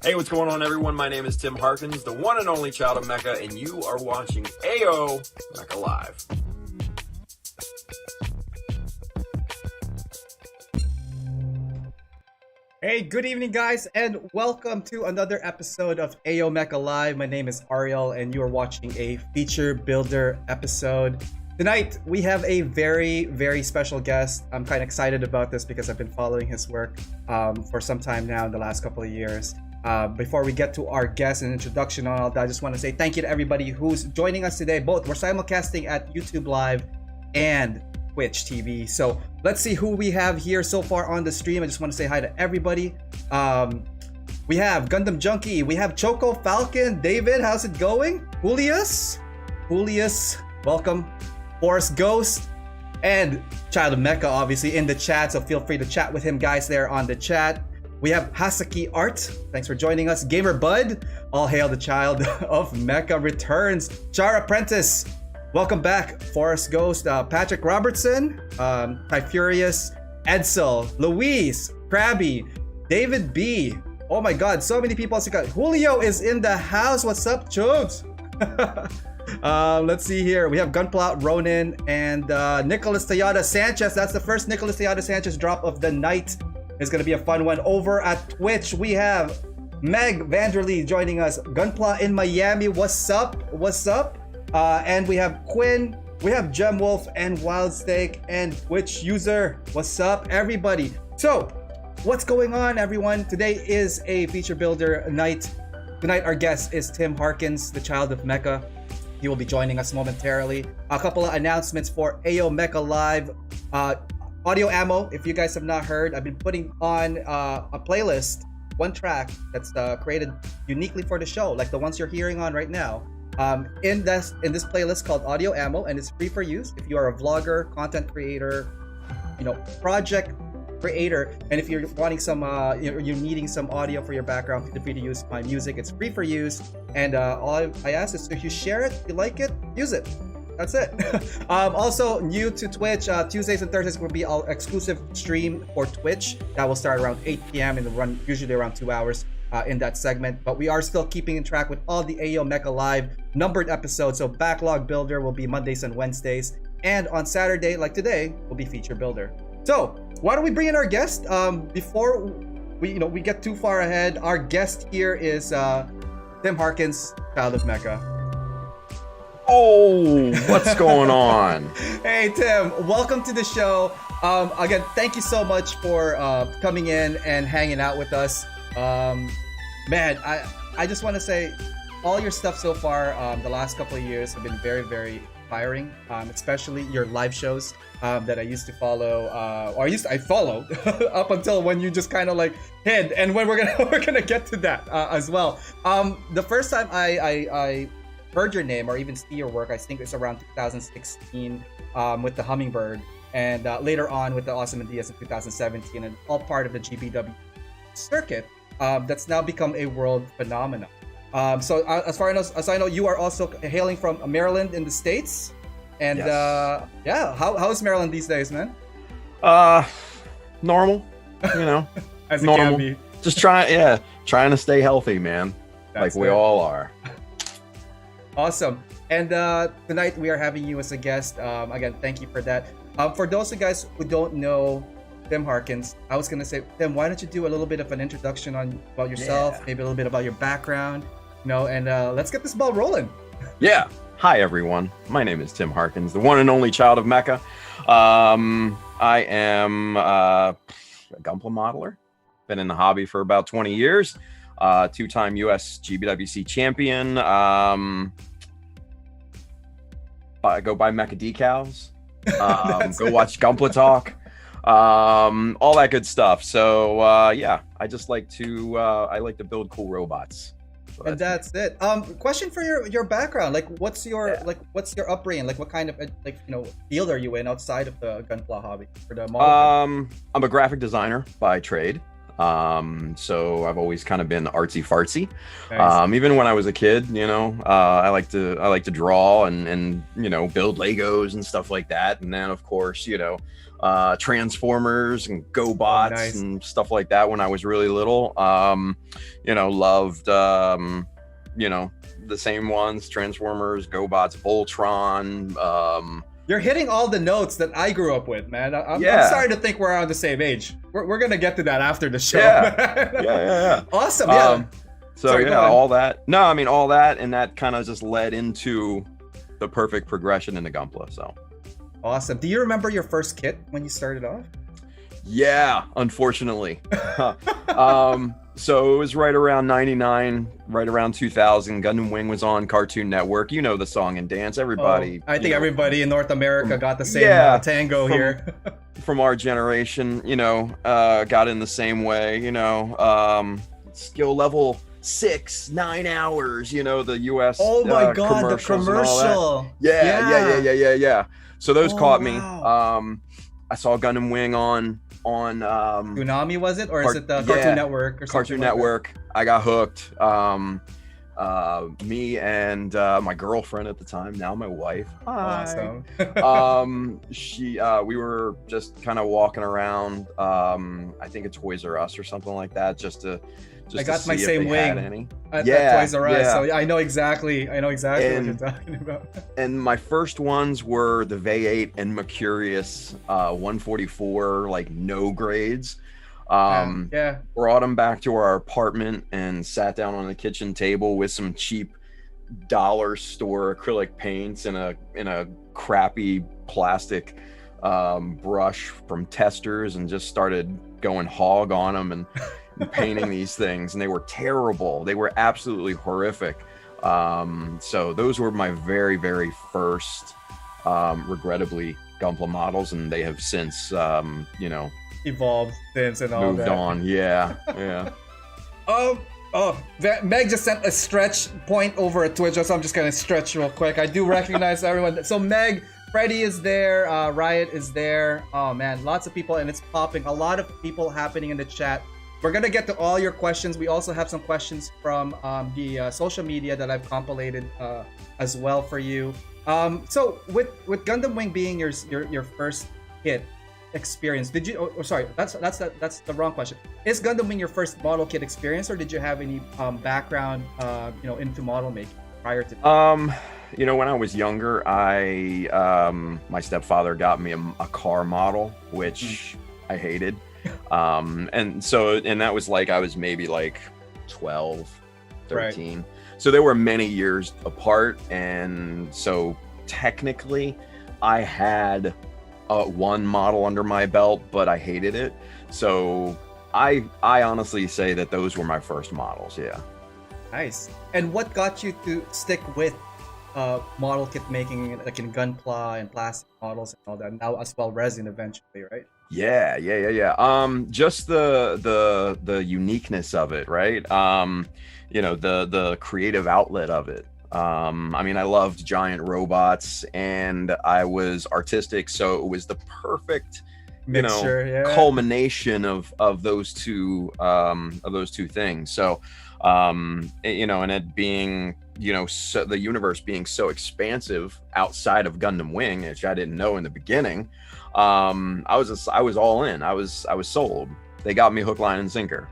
Hey, what's going on, everyone? My name is Tim Harkins, the one and only child of Mecha, and you are watching AO Mecha Live. Hey, good evening, guys, and welcome to another episode of AO Mecha Live. My name is Ariel, and you are watching a feature builder episode. Tonight, we have a very, very special guest. I'm kind of excited about this because I've been following his work for some time now in the last couple of years. Before we get to our guest and introduction and all that, I just want to say thank you to everybody who's joining us today. Both we're simulcasting at YouTube Live and Twitch TV. So let's see who we have here so far on the stream. I just want to say hi to everybody. We have Gundam Junkie. We have Choco Falcon. David, how's it going? Julius, welcome. Forest Ghost and Child of Mecha, obviously, in the chat. So feel free to chat with him, guys, there on the chat. We have Hasaki Art. Thanks for joining us. Gamer Bud. All hail the Child of Mecha returns. Char Apprentice. Welcome back. Forest Ghost. Patrick Robertson. Tyfurious. Edsel. Louise. Krabby. David B. Oh my god, so many people. Julio is in the house. What's up, Chugs? Let's see here. We have Gunpla Ronin and Nicholas Tejada Sanchez. That's the first Nicholas Tejada Sanchez drop of the night. It's gonna be a fun one. Over at Twitch, we have Meg Vanderlee joining us. Gunpla in Miami. What's up? And we have Quinn. We have Gem Wolf and Wild Steak and Twitch user. What's up, everybody? So, what's going on, everyone? Today is a feature builder night. Tonight, our guest is Tim Harkins, the Child of Mecha. He will be joining us momentarily. A couple of announcements for AO Mecha Live. Audio Ammo, if you guys have not heard, I've been putting on a playlist, one track that's created uniquely for the show, like the ones you're hearing on right now. In this playlist called Audio Ammo, and it's free for use if you are a vlogger, content creator, project creator, and if you're wanting some, you're needing some audio for your background, feel free to use my music. It's free for use, and all I ask is if you share it, if you like it, use it. That's it. Also, new to Twitch, Tuesdays and Thursdays will be our exclusive stream for Twitch. That will start around 8 p.m. and run usually around 2 hours in that segment. But we are still keeping in track with all the AO Mecha Live numbered episodes. So Backlog Builder will be Mondays and Wednesdays. And on Saturday, like today, will be Feature Builder. So why don't we bring in our guest? Before we get too far ahead, our guest here is Tim Harkins, Child of Mecha. Oh, what's going on? Hey, Tim, welcome to the show. Again, thank you so much for coming in and hanging out with us. Man, I just want to say all your stuff so far, the last couple of years have been very, very inspiring, especially your live shows that I used to follow, I followed up until when you just kind of like hid, and when we're gonna get to that as well. The first time I heard your name or even see your work, I think it's around 2016 with the Hummingbird, and later on with the Awesome Ideas in 2017, and all part of the GBW circuit that's now become a world phenomenon. So as far as I know, you are also hailing from Maryland in the States, and yes. How's Maryland these days, man? Normal, As normal. It can be. Just trying to stay healthy, man. That's like we all are. Awesome. And tonight we are having you as a guest. Again, thank you for that. For those of you guys who don't know Tim Harkins, I was gonna say, Tim, why don't you do a little bit of an introduction about yourself, maybe a little bit about your background, and let's get this ball rolling. Yeah. Hi everyone. My name is Tim Harkins, the one and only Child of Mecha. I am a Gunpla modeler. Been in the hobby for about 20 years. Two-time US GBWC champion. I go buy Mecha decals. Go watch Gunpla Talk. All that good stuff. So I just like to build cool robots. So and that's it. Question for your background. Like, what's your upbringing? Like, what kind of field are you in outside of the Gunpla hobby for the model? I'm a graphic designer by trade. So I've always kind of been artsy fartsy. Nice. Even when I was a kid, I like to draw and build Legos and stuff like that. And then of course, Transformers and GoBots nice. and stuff like that when I was really little. Loved, the same ones, Transformers, GoBots, Voltron. You're hitting all the notes that I grew up with, man. I'm starting to think we're on the same age. We're going to get to that after the show. Yeah. Awesome, yeah. Sorry, all that. No, I mean, all that, and that kind of just led into the perfect progression into Gunpla, so. Awesome. Do you remember your first kit when you started off? Yeah, unfortunately. So it was right around 99, right around 2000. Gundam Wing was on Cartoon Network. You know the song and dance. Everybody. I think everybody in North America got the same tango here. From our generation, got in the same way, skill level 6, 9 hours, the US Oh my God, the commercial. Yeah. So those caught me. Wow. I saw Gundam Wing on Tsunami, was it, or is it the Cartoon Network or something? Cartoon Network. I got hooked. Me and my girlfriend at the time, now my wife. Awesome. We were just kind of walking around. I think a Toys R Us or something like that, I got my same wing at Toys R Us, so I know exactly what you're talking about. And my first ones were the V8 and Mercurius 144, like no grades. Brought them back to our apartment and sat down on the kitchen table with some cheap dollar store acrylic paints and a crappy plastic brush from Testers, and just started going hog on them and painting these things, and they were terrible. They were absolutely horrific. So those were my very, very first, regrettably, Gunpla models, and they have since, evolved since and all moved that. on. Yeah. Meg just sent a stretch point over at Twitch, so I'm just gonna stretch real quick. I do recognize everyone. So Meg, Freddie is there, Riot is there. Oh man, lots of people, and it's popping. A lot of people happening in the chat. We're gonna get to all your questions. We also have some questions from the social media that I've compilated as well for you. So with Gundam Wing being your first kit experience, did you? Oh, sorry, that's the wrong question. Is Gundam Wing your first model kit experience, or did you have any background into model making prior to? When I was younger, my stepfather got me a car model, which I hated. And that was like I was maybe like 12, 13. Right. So they were many years apart, and so technically I had one model under my belt, but I hated it. So I honestly say that those were my first models. Yeah. Nice. And what got you to stick with model kit making, like in Gunpla and plastic models and all that, now as well resin eventually, right? Yeah. Just the uniqueness of it, right? The creative outlet of it. I loved giant robots, and I was artistic, so it was the perfect mixture, culmination of those two things. So and it being so the universe being so expansive outside of Gundam Wing, which I didn't know in the beginning. I was all in. I was sold. They got me hook, line, and sinker.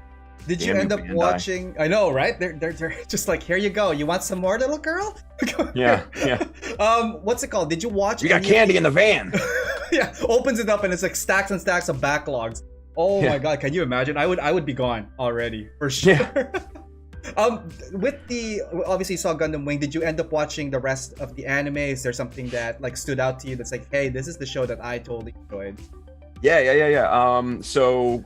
Did you end up watching? I know, right? They're just like, here you go. You want some more, little girl? Yeah. What's it called? Did you watch? We got candy in the van. Yeah, opens it up and it's like stacks and stacks of backlogs. Oh my God, can you imagine? I would be gone already for sure. Yeah. Obviously you saw Gundam Wing. Did you end up watching the rest of the anime? Is there something that like stood out to you that's like, hey, this is the show that I totally enjoyed? Yeah. So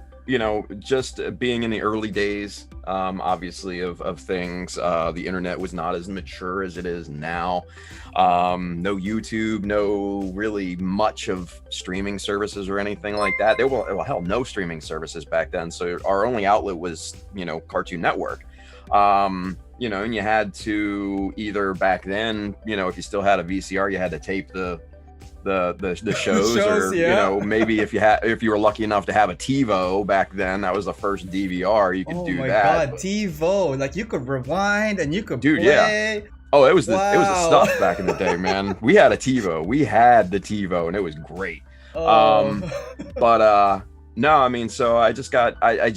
just being in the early days, obviously of things, the internet was not as mature as it is now. No YouTube, no really much of streaming services or anything like that. There were no streaming services back then. So our only outlet was Cartoon Network. And you had to either back then, if you still had a VCR, you had to tape the shows, or maybe if you were lucky enough to have a TiVo back then, that was the first DVR, you could do that. Oh my God, TiVo, like you could rewind and you could play. Yeah. Oh, it was the stuff back in the day, man. We had a TiVo. We had the TiVo, and it was great. Oh. But no, I mean, so I just I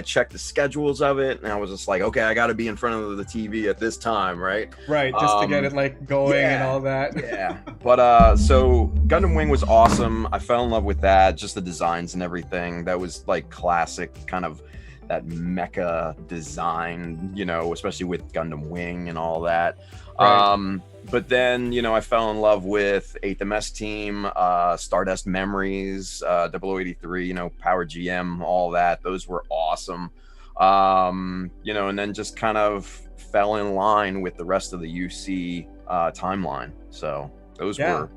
checked the schedules of it, and I was just like, okay, I got to be in front of the TV at this time, right? Right, just to get it like going and all that. Yeah. But so Gundam Wing was awesome. I fell in love with that, just the designs and everything. That was like classic kind of that mecha design, especially with Gundam Wing and all that. Right. But then, I fell in love with 8th MS Team, Stardust Memories, 0083, Power GM, all that. Those were awesome. And then just kind of fell in line with the rest of the UC timeline. So those were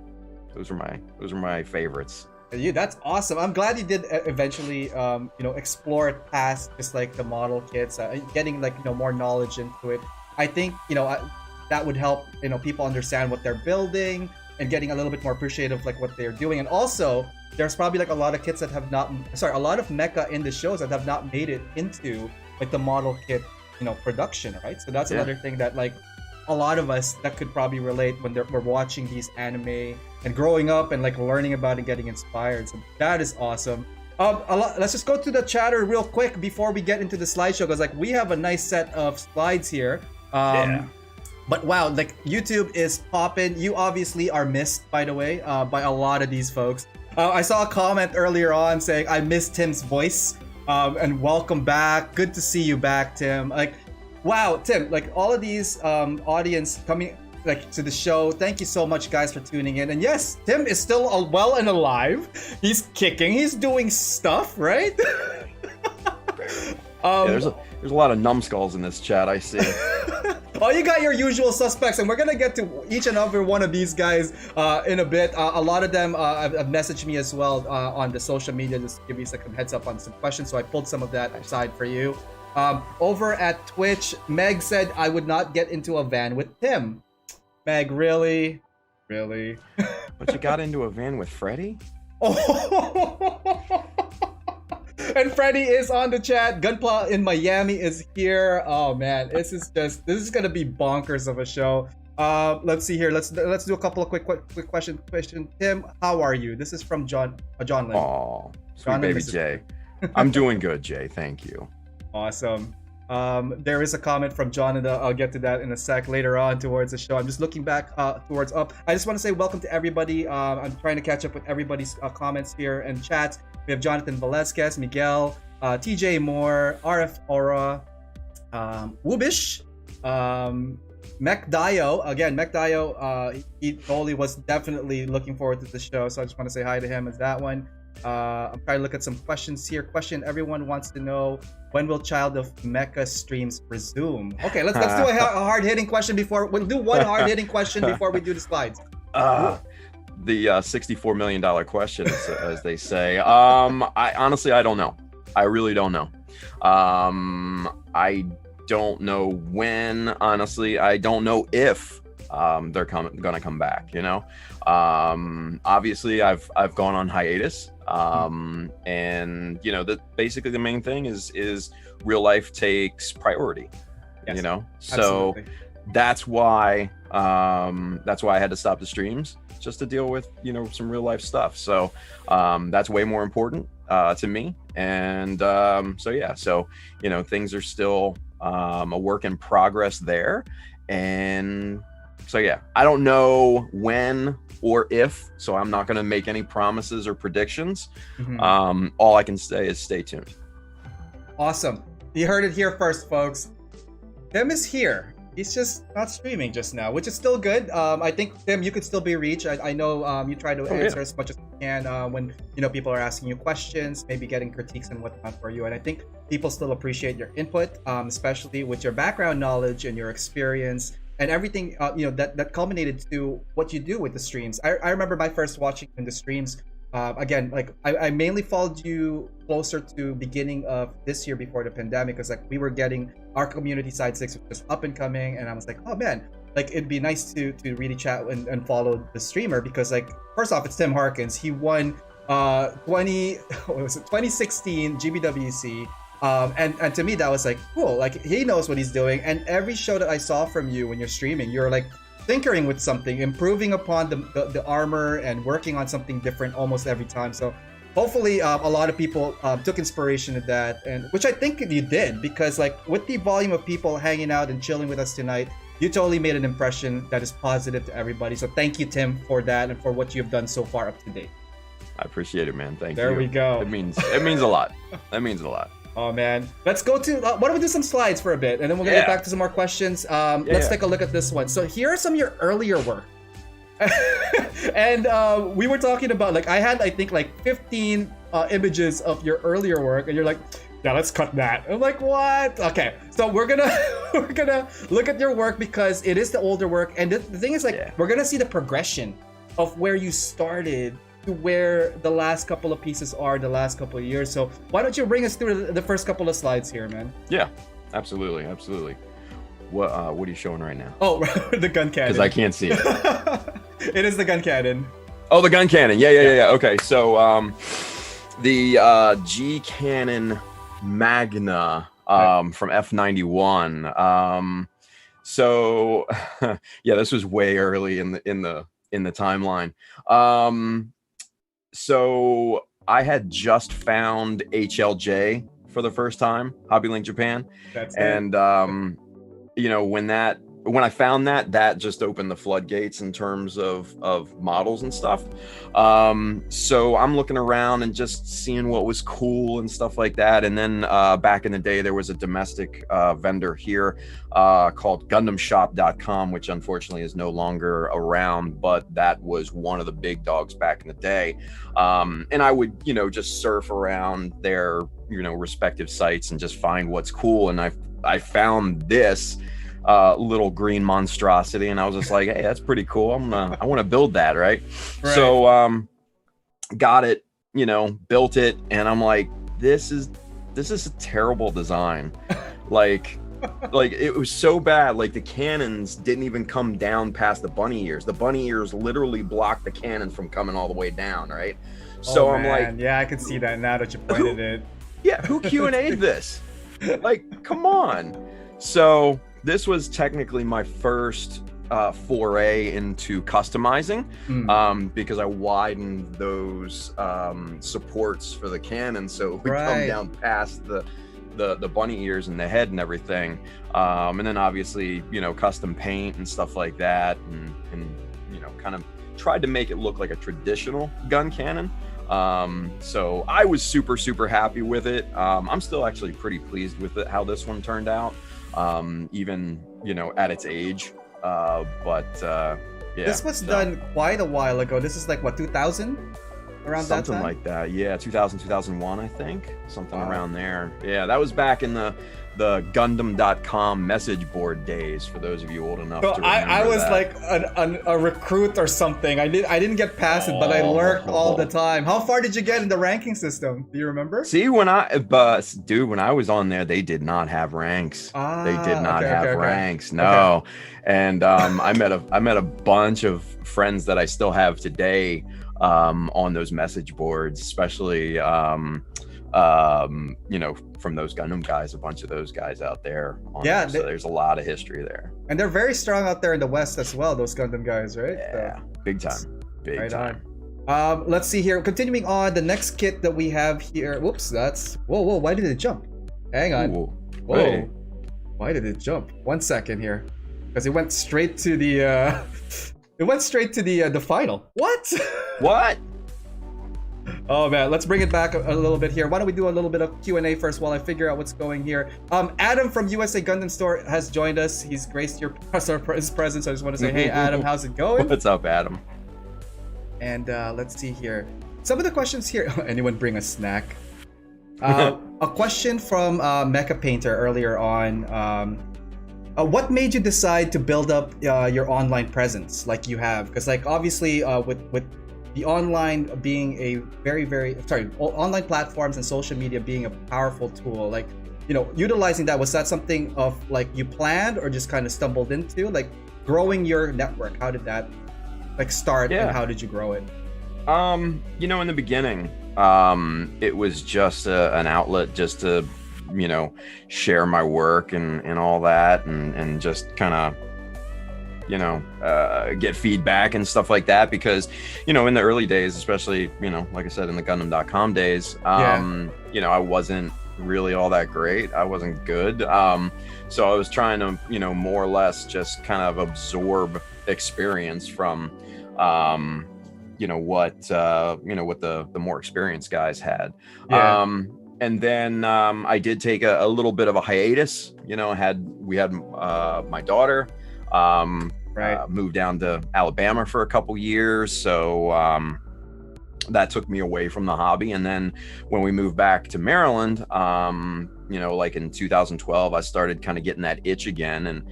my favorites. That's awesome. I'm glad you did eventually, explore it past just like the model kits, getting like, more knowledge into it. I think, that would help, people understand what they're building and getting a little bit more appreciative of like what they're doing. And also, there's probably like a lot of kits that have not, a lot of mecha in the shows that have not made it into like the model kit, production, right? So that's another thing that like a lot of us that could probably relate when we're watching these anime and growing up and like learning about and getting inspired. So that is awesome. Let's just go to the chatter real quick before we get into the slideshow, because like we have a nice set of slides here. But wow, like YouTube is popping. You obviously are missed, by the way, by a lot of these folks. I saw a comment earlier on saying, I miss Tim's voice, and welcome back. Good to see you back, Tim. Like, wow, Tim, like all of these audience coming like to the show. Thank you so much, guys, for tuning in. And yes, Tim is still well and alive. He's kicking. He's doing stuff, right? There's a lot of numbskulls in this chat, I see. Oh, you got your usual suspects, and we're gonna get to each and every one of these guys in a bit. A lot of them have messaged me as well on the social media, just to give me some heads up on some questions, so I pulled some of that aside for you. Over at Twitch, Meg said, I would not get into a van with Tim. Meg, really? Really? But you got into a van with Freddy? Oh. And Freddy is on the chat. Gunpla in Miami is here. Oh man, this is gonna be bonkers of a show. Let's see here. Let's do a couple of quick questions. Tim, how are you? This is from John Lynn. Oh, sweet baby Jay. I'm doing good, Jay. Thank you. Awesome. There is a comment from John, and I'll get to that in a sec later on towards the show. I'm just looking back towards up. I just want to say welcome to everybody. I'm trying to catch up with everybody's comments here and chats. We have Jonathan Velasquez, Miguel, TJ Moore, RF Aura, Wubish, Mech Dio. Again, Mech Dio, he totally was definitely looking forward to the show, so I just want to say hi to him as that one. I'm trying to look at some questions here. Everyone wants to know, when will Child of Mecha streams resume? Okay, let's do a hard-hitting question before we'll do one hard-hitting question before we do the slides. The $64 million question, as they say. I honestly, I don't know. I really don't know. I don't know when. Honestly, I don't know if they're gonna come back. Obviously, I've gone on hiatus. And basically the main thing is real life takes priority. Yes, so absolutely. That's why I had to stop the streams, just to deal with some real life stuff. So that's way more important to me. And so things are still a work in progress there. And so I don't know when or if, so I'm not going to make any promises or predictions. All I can say is stay tuned. Awesome. You heard it here first, folks. Tim is here. He's just not streaming just now, which is still good. I think, Tim, you could still be reached. I know you try to answer as much as you can when people are asking you questions, maybe getting critiques and whatnot for you. And I think people still appreciate your input, especially with your background knowledge and your experience and everything that culminated to what you do with the streams. I remember my first watching in the streams. Again, like I mainly followed you closer to beginning of this year before the pandemic, because like we were getting our community side 6 was just up and coming, and I was like, oh man, like it'd be nice to really chat and follow the streamer, because like first off, it's Tim Harkins. He won 2016 GBWC. And to me that was like cool. Like he knows what he's doing, and every show that I saw from you when you're streaming, you're like tinkering with something, improving upon the armor and working on something different almost every time. So hopefully a lot of people took inspiration of that, and which I think you did, because like with the volume of people hanging out and chilling with us tonight, you totally made an impression that is positive to everybody. So thank you, Tim, for that and for what you've done so far up to date. I appreciate it, man. Thank you. There we go. It means a lot. That means a lot. Oh man, let's go to why don't we do some slides for a bit, and then we're gonna get back to some more questions. Let's take a look at this one. So here are some of your earlier work. And we were talking about, like, I had, I think, like 15 images of your earlier work, and you're like, yeah, let's cut that. I'm like, what? Okay, so we're gonna look at your work because it is the older work, and the thing is, like, we're gonna see the progression of where you started to where the last couple of pieces are the last couple of years. So why don't you bring us through the first couple of slides here, man? Yeah, absolutely. What are you showing right now? Oh, the gun cannon. Because I can't see it. It is the gun cannon. Oh, the gun cannon. Yeah. Okay, so the G Cannon Magna from F91. So yeah, this was way early in the timeline. So I had just found HLJ for the first time, Hobbylink Japan. That's and you know, when I found that just opened the floodgates in terms of models and stuff. So I'm looking around and just seeing what was cool and stuff like that. And then back in the day, there was a domestic vendor here called GundamShop.com, which unfortunately is no longer around, but that was one of the big dogs back in the day. And I would, you know, just surf around their, you know, respective sites and just find what's cool. And I found this little green monstrosity, and I was just like, hey, that's pretty cool. I want to build that, right? So got it, you know, built it, and I'm like, this is a terrible design. like it was so bad. Like the cannons didn't even come down past the bunny ears. The bunny ears literally blocked the cannon from coming all the way down, right? So I'm like, yeah, I can see that now that you pointed it. Yeah, who Q&A'd this? Like, come on. So this was technically my first foray into customizing, because I widened those supports for the cannon, so we come down past the bunny ears and the head and everything, and then obviously, you know, custom paint and stuff like that, and you know, kind of tried to make it look like a traditional gun cannon. So I was super happy with it. I'm still actually pretty pleased with it, how this one turned out. Even, you know, at its age, but yeah, this was done quite a while ago. This is like what, 2000, around that time? Something like that. Yeah, 2001, I think, something around there. Yeah, that was back in the Gundam.com message board days, for those of you old enough to remember I was that. like a recruit or something. I didn't get past it, but I lurked all the time. How far did you get in the ranking system? Do you remember? See, when I was on there, they did not have ranks. They did not have ranks. No. Okay. And I met a bunch of friends that I still have today on those message boards, especially you know, from those Gundam guys, a bunch of those guys out there. So there's a lot of history there. And they're very strong out there in the West as well, those Gundam guys, right? Yeah, so, big time. Big time. Let's see here. Continuing on, the next kit that we have here. Whoops, that's... Whoa, why did it jump? Hang on. Ooh, whoa. Hey. Why did it jump? 1 second here. Because it went straight to the... the final. What? What? Oh man, let's bring it back a little bit here. Why don't we do a little bit of Q&A first while I figure out what's going here. Adam from USA Gundam Store has joined us. He's graced his presence. I just want to say, hey Adam, how's it going? What's up, Adam? And let's see here. Some of the questions here. Anyone bring a snack? A question from Mecha Painter earlier on. What made you decide to build up your online presence like you have? Because like obviously with the online being a online platforms and social media being a powerful tool, like, you know, utilizing that, was that something of like you planned or just kind of stumbled into, like growing your network? How did that like start and how did you grow it? You know, in the beginning, it was just an outlet just to, you know, share my work and all that, and just kind of get feedback and stuff like that, because in the early days, especially like I said, in the Gundam.com days, I wasn't really all that great. I wasn't good, so I was trying to more or less just kind of absorb experience from what the more experienced guys had. And then I did take a little bit of a hiatus. We had my daughter moved down to Alabama for a couple years, so that took me away from the hobby. And then when we moved back to Maryland, like in 2012, I started kind of getting that itch again, and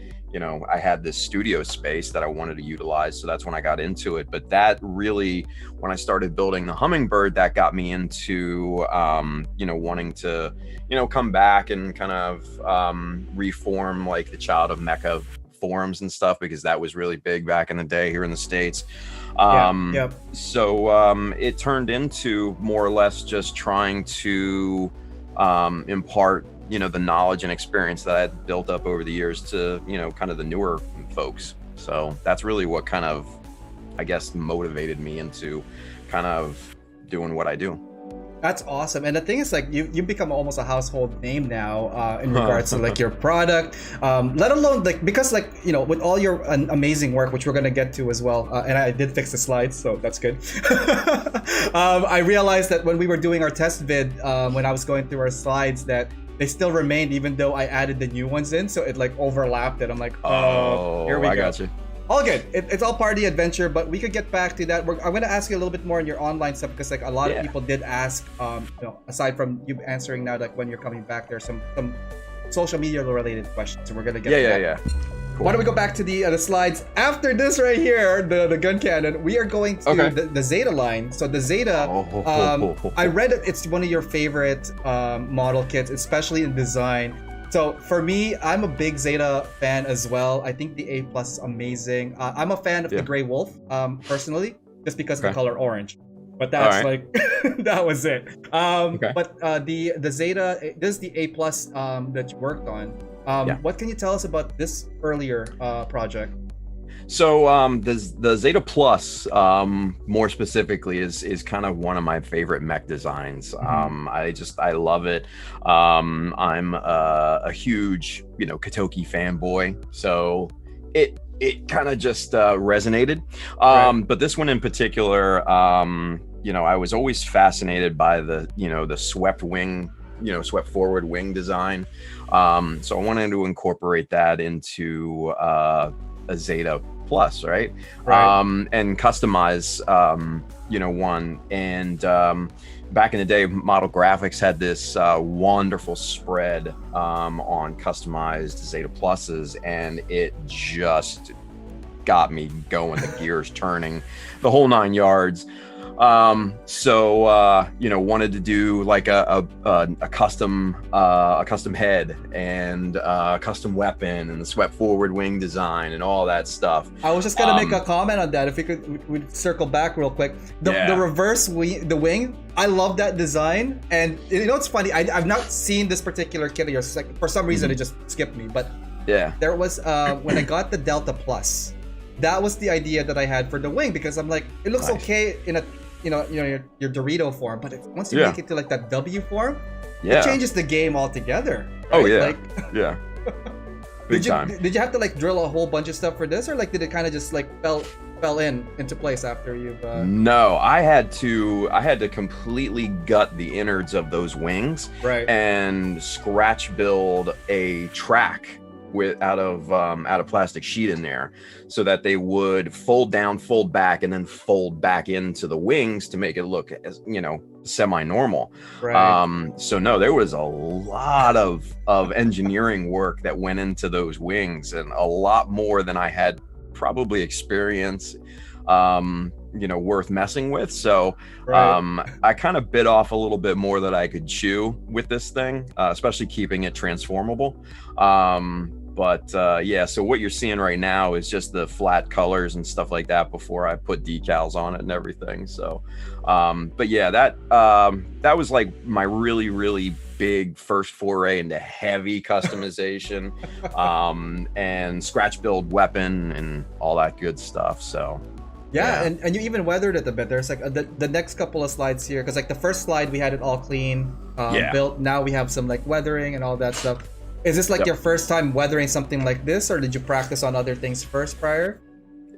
I had this studio space that I wanted to utilize. So that's when I got into it. But that really, when I started building the Hummingbird, that got me into, wanting to, come back and kind of reform like the Child of Mecha forums and stuff, because that was really big back in the day here in the States. So it turned into more or less just trying to impart the knowledge and experience that I had built up over the years to kind of the newer folks. So that's really what kind of, I guess, motivated me into kind of doing what I do. That's awesome. And the thing is, like, you become almost a household name now in regards to like your product, let alone like, because like, with all your amazing work, which we're going to get to as well. And I did fix the slides, so that's good. I realized that when we were doing our test vid, when I was going through our slides, that they still remained, even though I added the new ones in. So it like overlapped it. I'm like, here we go. I got you. All good. It's all part of the adventure, but we could get back to that. I'm going to ask you a little bit more on your online stuff, because like a lot of people did ask, aside from you answering now, like when you're coming back, there's some social media related questions. So we're going to get to that. Cool. Why don't we go back to the slides after this right here, the gun cannon. We are going to the Zeta line. So the Zeta, I read that it's one of your favorite model kits, especially in design. So for me, I'm a big Zeta fan as well. I think the A+ is amazing. I'm a fan of the Grey Wolf, personally, just because of the color orange. But that's like, that was it. But the Zeta, this is the A+ that you worked on. What can you tell us about this earlier project? So the Zeta Plus, more specifically, is kind of one of my favorite mech designs. I love it. I'm a huge Kotoki fanboy, so it kind of just resonated. But this one in particular, I was always fascinated by the swept wing, swept forward wing design. So I wanted to incorporate that into a Zeta Plus, right? And customize one. And back in the day, Model Graphics had this wonderful spread on customized Zeta Pluses, and it just got me going, the gears turning, the whole 9 yards. Wanted to do like a custom head and a custom weapon and the swept forward wing design and all that stuff. I was just gonna make a comment on that. If we'd circle back real quick, the reverse wing, the wing, I love that design. And it's funny, I've not seen this particular kit of yours. Like, for some reason it just skipped me, but there was when I got the Delta Plus, that was the idea that I had for the wing, because I'm like, it looks okay in a your Dorito form, but once you make it to like that W form, it changes the game altogether. Right? Big time. Did you have to like drill a whole bunch of stuff for this, or like did it kind of just like fell into place after you've? No, I had to completely gut the innards of those wings, and scratch build a track out of plastic sheet in there, so that they would fold down, fold back, and then fold back into the wings to make it look as semi-normal. So no, there was a lot of engineering work that went into those wings, and a lot more than I had probably experience worth messing with. So I kind of bit off a little bit more that I could chew with this thing, especially keeping it transformable. So what you're seeing right now is just the flat colors and stuff like that before I put decals on it and everything. So that was like my really, really big first foray into heavy customization, and scratch build weapon and all that good stuff. So yeah. And you even weathered it a bit. There's like the next couple of slides here, because like the first slide we had it all clean, built. Now we have some like weathering and all that stuff. Is this like your first time weathering something like this, or did you practice on other things first prior?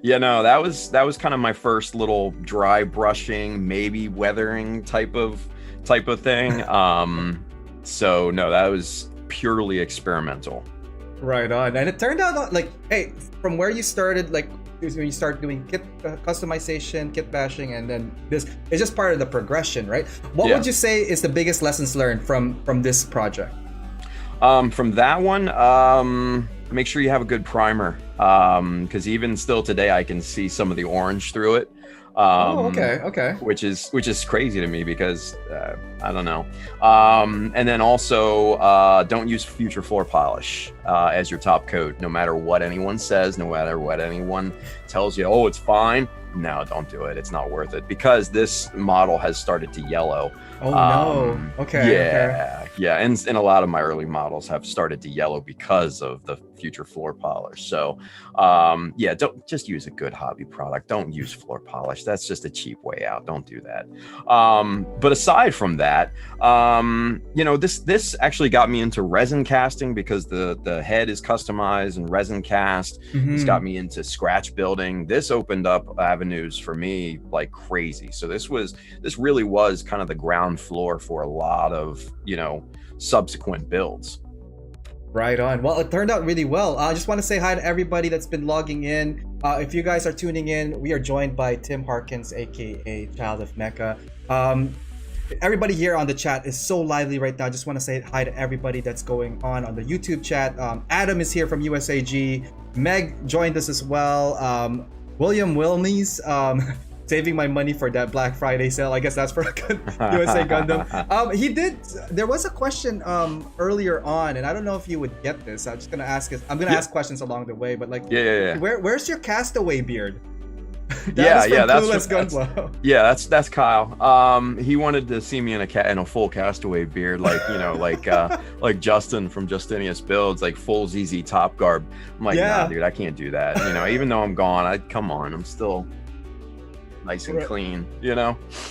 Yeah, no, that was kind of my first little dry brushing, maybe weathering type of thing. So no, that was purely experimental. Right on. And it turned out like, hey, from where you started, like when you start doing kit customization, kit bashing, and then this is just part of the progression, right? What would you say is the biggest lessons learned from this project? From that one, make sure you have a good primer, because even still today I can see some of the orange through it. Okay. Which is crazy to me, because I don't know. And then also, don't use future floor polish as your top coat, no matter what anyone says, no matter what anyone tells you. Oh, it's fine. No, don't do it. It's not worth it, because this model has started to yellow. Oh no. Yeah, and a lot of my early models have started to yellow because of the future floor polish. So don't just use a good hobby product. Don't use floor polish. That's just a cheap way out. Don't do that. But aside from that, this actually got me into resin casting, because the head is customized and resin cast. It's got me into scratch building. This opened up avenues for me like crazy. So this really was kind of the ground floor for a lot of subsequent builds. Right on. Well, it turned out really well. I just want to say hi to everybody that's been logging in. If you guys are tuning in, we are joined by Tim Harkins, aka Child of Mecha. Everybody here on the chat is so lively right now. I just want to say hi to everybody that's going on the YouTube chat. Adam is here from USAG. Meg joined us as well. William Wilmies, saving my money for that Black Friday sale. I guess that's for USA Gundam. There was a question earlier on, and I don't know if you would get this. I'm just gonna ask it. I'm gonna ask questions along the way, but like, where's your Castaway beard? That's Kyle. He wanted to see me in a full Castaway beard, like Justin from Justinius Builds, like full ZZ Top garb. I'm like, nah, dude, I can't do that. Even though I'm gone, come on, I'm still nice and clean.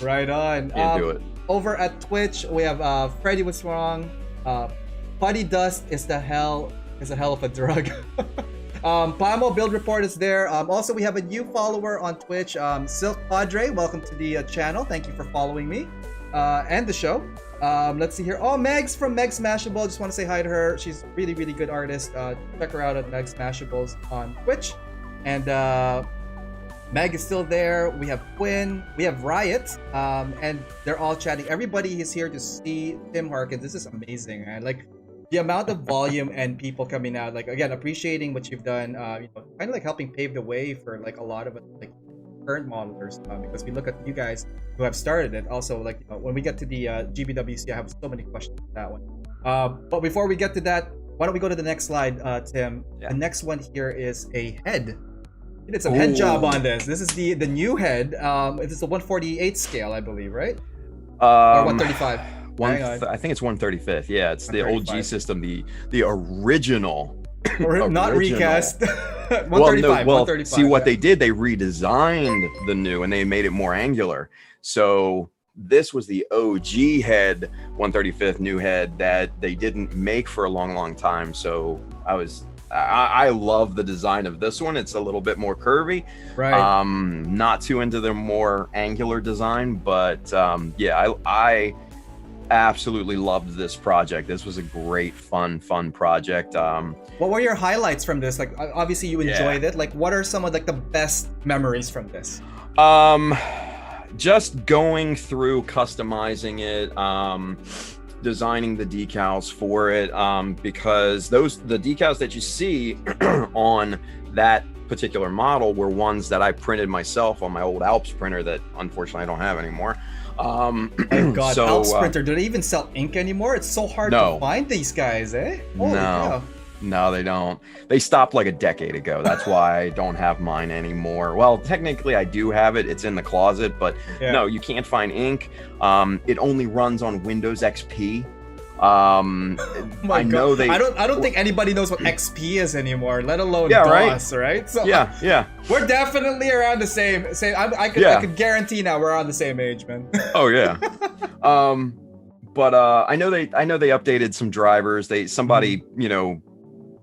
Right on. Can't do it. Over at Twitch, we have Freddy Was Wrong. Putty dust is a hell of a drug. Pamo Build Report is there. Also, we have a new follower on Twitch, Silk Padre. Welcome to the channel. Thank you for following me and the show. Let's see here. Oh, Megs from Meg Smashable. Just want to say hi to her. She's a really, really good artist. Check her out at Meg Smashables on Twitch. And Meg is still there. We have Quinn. We have Riot. And they're all chatting. Everybody is here to see Tim Harkins. This is amazing, man. Like, the amount of volume and people coming out, like, again, appreciating what you've done, kind of like helping pave the way for like a lot of like current modelers, because we look at you guys who have started it. Also, like, when we get to the GBWC, I have so many questions for that one. But before we get to that, why don't we go to the next slide, Tim? Yeah. The next one here is a head. We did some head job on this. This is the new head. It is the 148 scale, I believe, right? Or 135. I think it's 135th. Yeah, it's the old G system, the original. Not recast. 135. 135. See what they did? They redesigned the new and they made it more angular. So this was the OG head, 135th new head that they didn't make for a long, long time. So I love the design of this one. It's a little bit more curvy. Right. Not too into the more angular design, but I absolutely loved this project. This was a great, fun project. What were your highlights from this? Like, obviously you enjoyed it. Like, what are some of like the best memories from this? Just going through customizing it, designing the decals for it, because the decals that you see on that particular model were ones that I printed myself on my old Alps printer that unfortunately I don't have anymore. Oh God, so, Alps printer, do they even sell ink anymore? It's so hard to find these guys, eh? Holy cow. No, they don't. They stopped like a decade ago. That's why I don't have mine anymore. Well, technically I do have it. It's in the closet, but no, you can't find ink. It only runs on Windows XP. My I know God. they. I don't think anybody knows what XP is anymore, let alone Yeah, right. DOS, right? So Yeah. we're definitely around the same. I could guarantee now we're on the same age, man. Oh yeah. But I know they updated some drivers. Somebody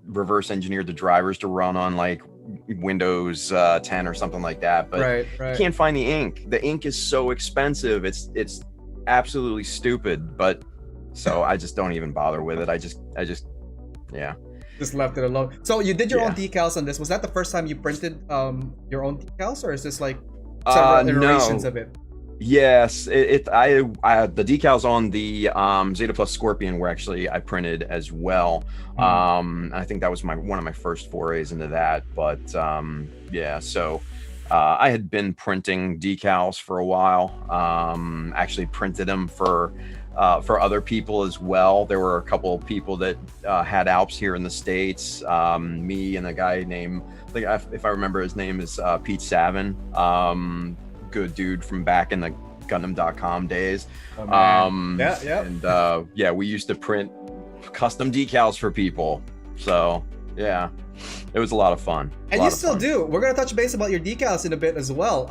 reverse engineered the drivers to run on like Windows 10 or something like that. But right. you can't find the ink. The ink is so expensive. It's absolutely stupid. But so I just don't even bother with it. I just just left it alone. So you did your Yeah. own decals on this. Was that the first time you printed your own decals, or is this like several iterations of it? Yes, I the decals on the Zeta Plus Scorpion were actually I printed as well. I think that was one of my first forays into that. But yeah, so I had been printing decals for a while. Actually printed them for other people as well. There were a couple of people that had Alps here in the States. Me and a guy named, if I remember his name is Pete Savin. Good dude from back in the Gundam.com days. Yeah. And yeah, we used to print custom decals for people. So yeah, it was a lot of fun. And you still do. We're gonna touch base about your decals in a bit as well.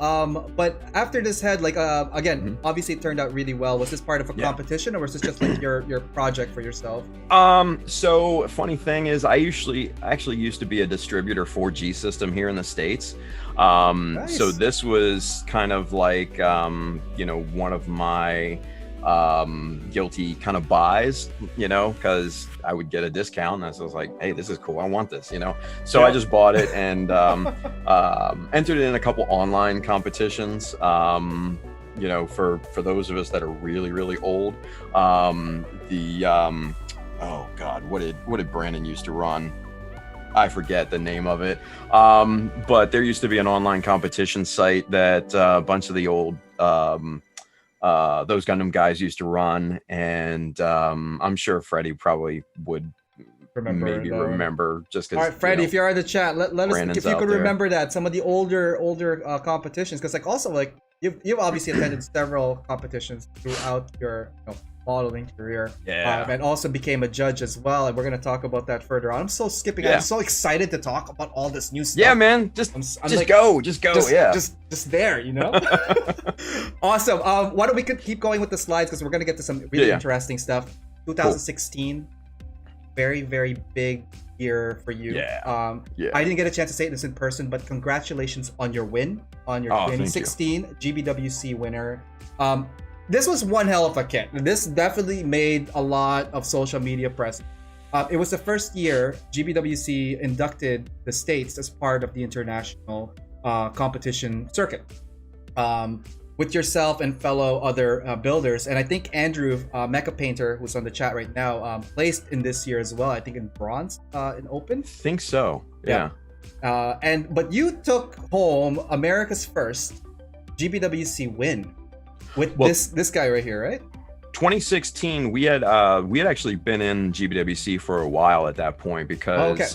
But after this had again, obviously it turned out really well. Was this part of a competition, or was this just like your project for yourself? So funny thing is, I actually used to be a distributor for G System here in the States. Nice. So this was kind of like one of my guilty kind of buys, because I would get a discount, and I was like, hey, this is cool, I want this, so I just bought it and entered it in a couple online competitions, for those of us that are really, really old. Oh god, what did Brandon used to run? I forget the name of it, but there used to be an online competition site that a bunch of the old those Gundam guys used to run, and I'm sure Freddie probably would remember just because. All right, Freddie, if you're in the chat, let us if you could remember that some of the older competitions, because also you've obviously attended several competitions throughout your modeling career, and also became a judge as well, and we're going to talk about that further on. I'm so skipping. I'm so excited to talk about all this new stuff. Yeah, man, just go. Just there, Awesome. Why don't we keep going with the slides, because we're going to get to some really interesting stuff. 2016, very, very big year for you. I didn't get a chance to say this in person, but congratulations on your win, on your 2016 GBWC winner. This was one hell of a kit. This definitely made a lot of social media press. It was the first year GBWC inducted the States as part of the international competition circuit, with yourself and fellow other builders. And I think Andrew, Mecha Painter, who's on the chat right now, placed in this year as well. I think in bronze in open. Think so. Yeah. But you took home America's first GBWC win with this guy right here, right? 2016, we had actually been in GBWC for a while at that point, because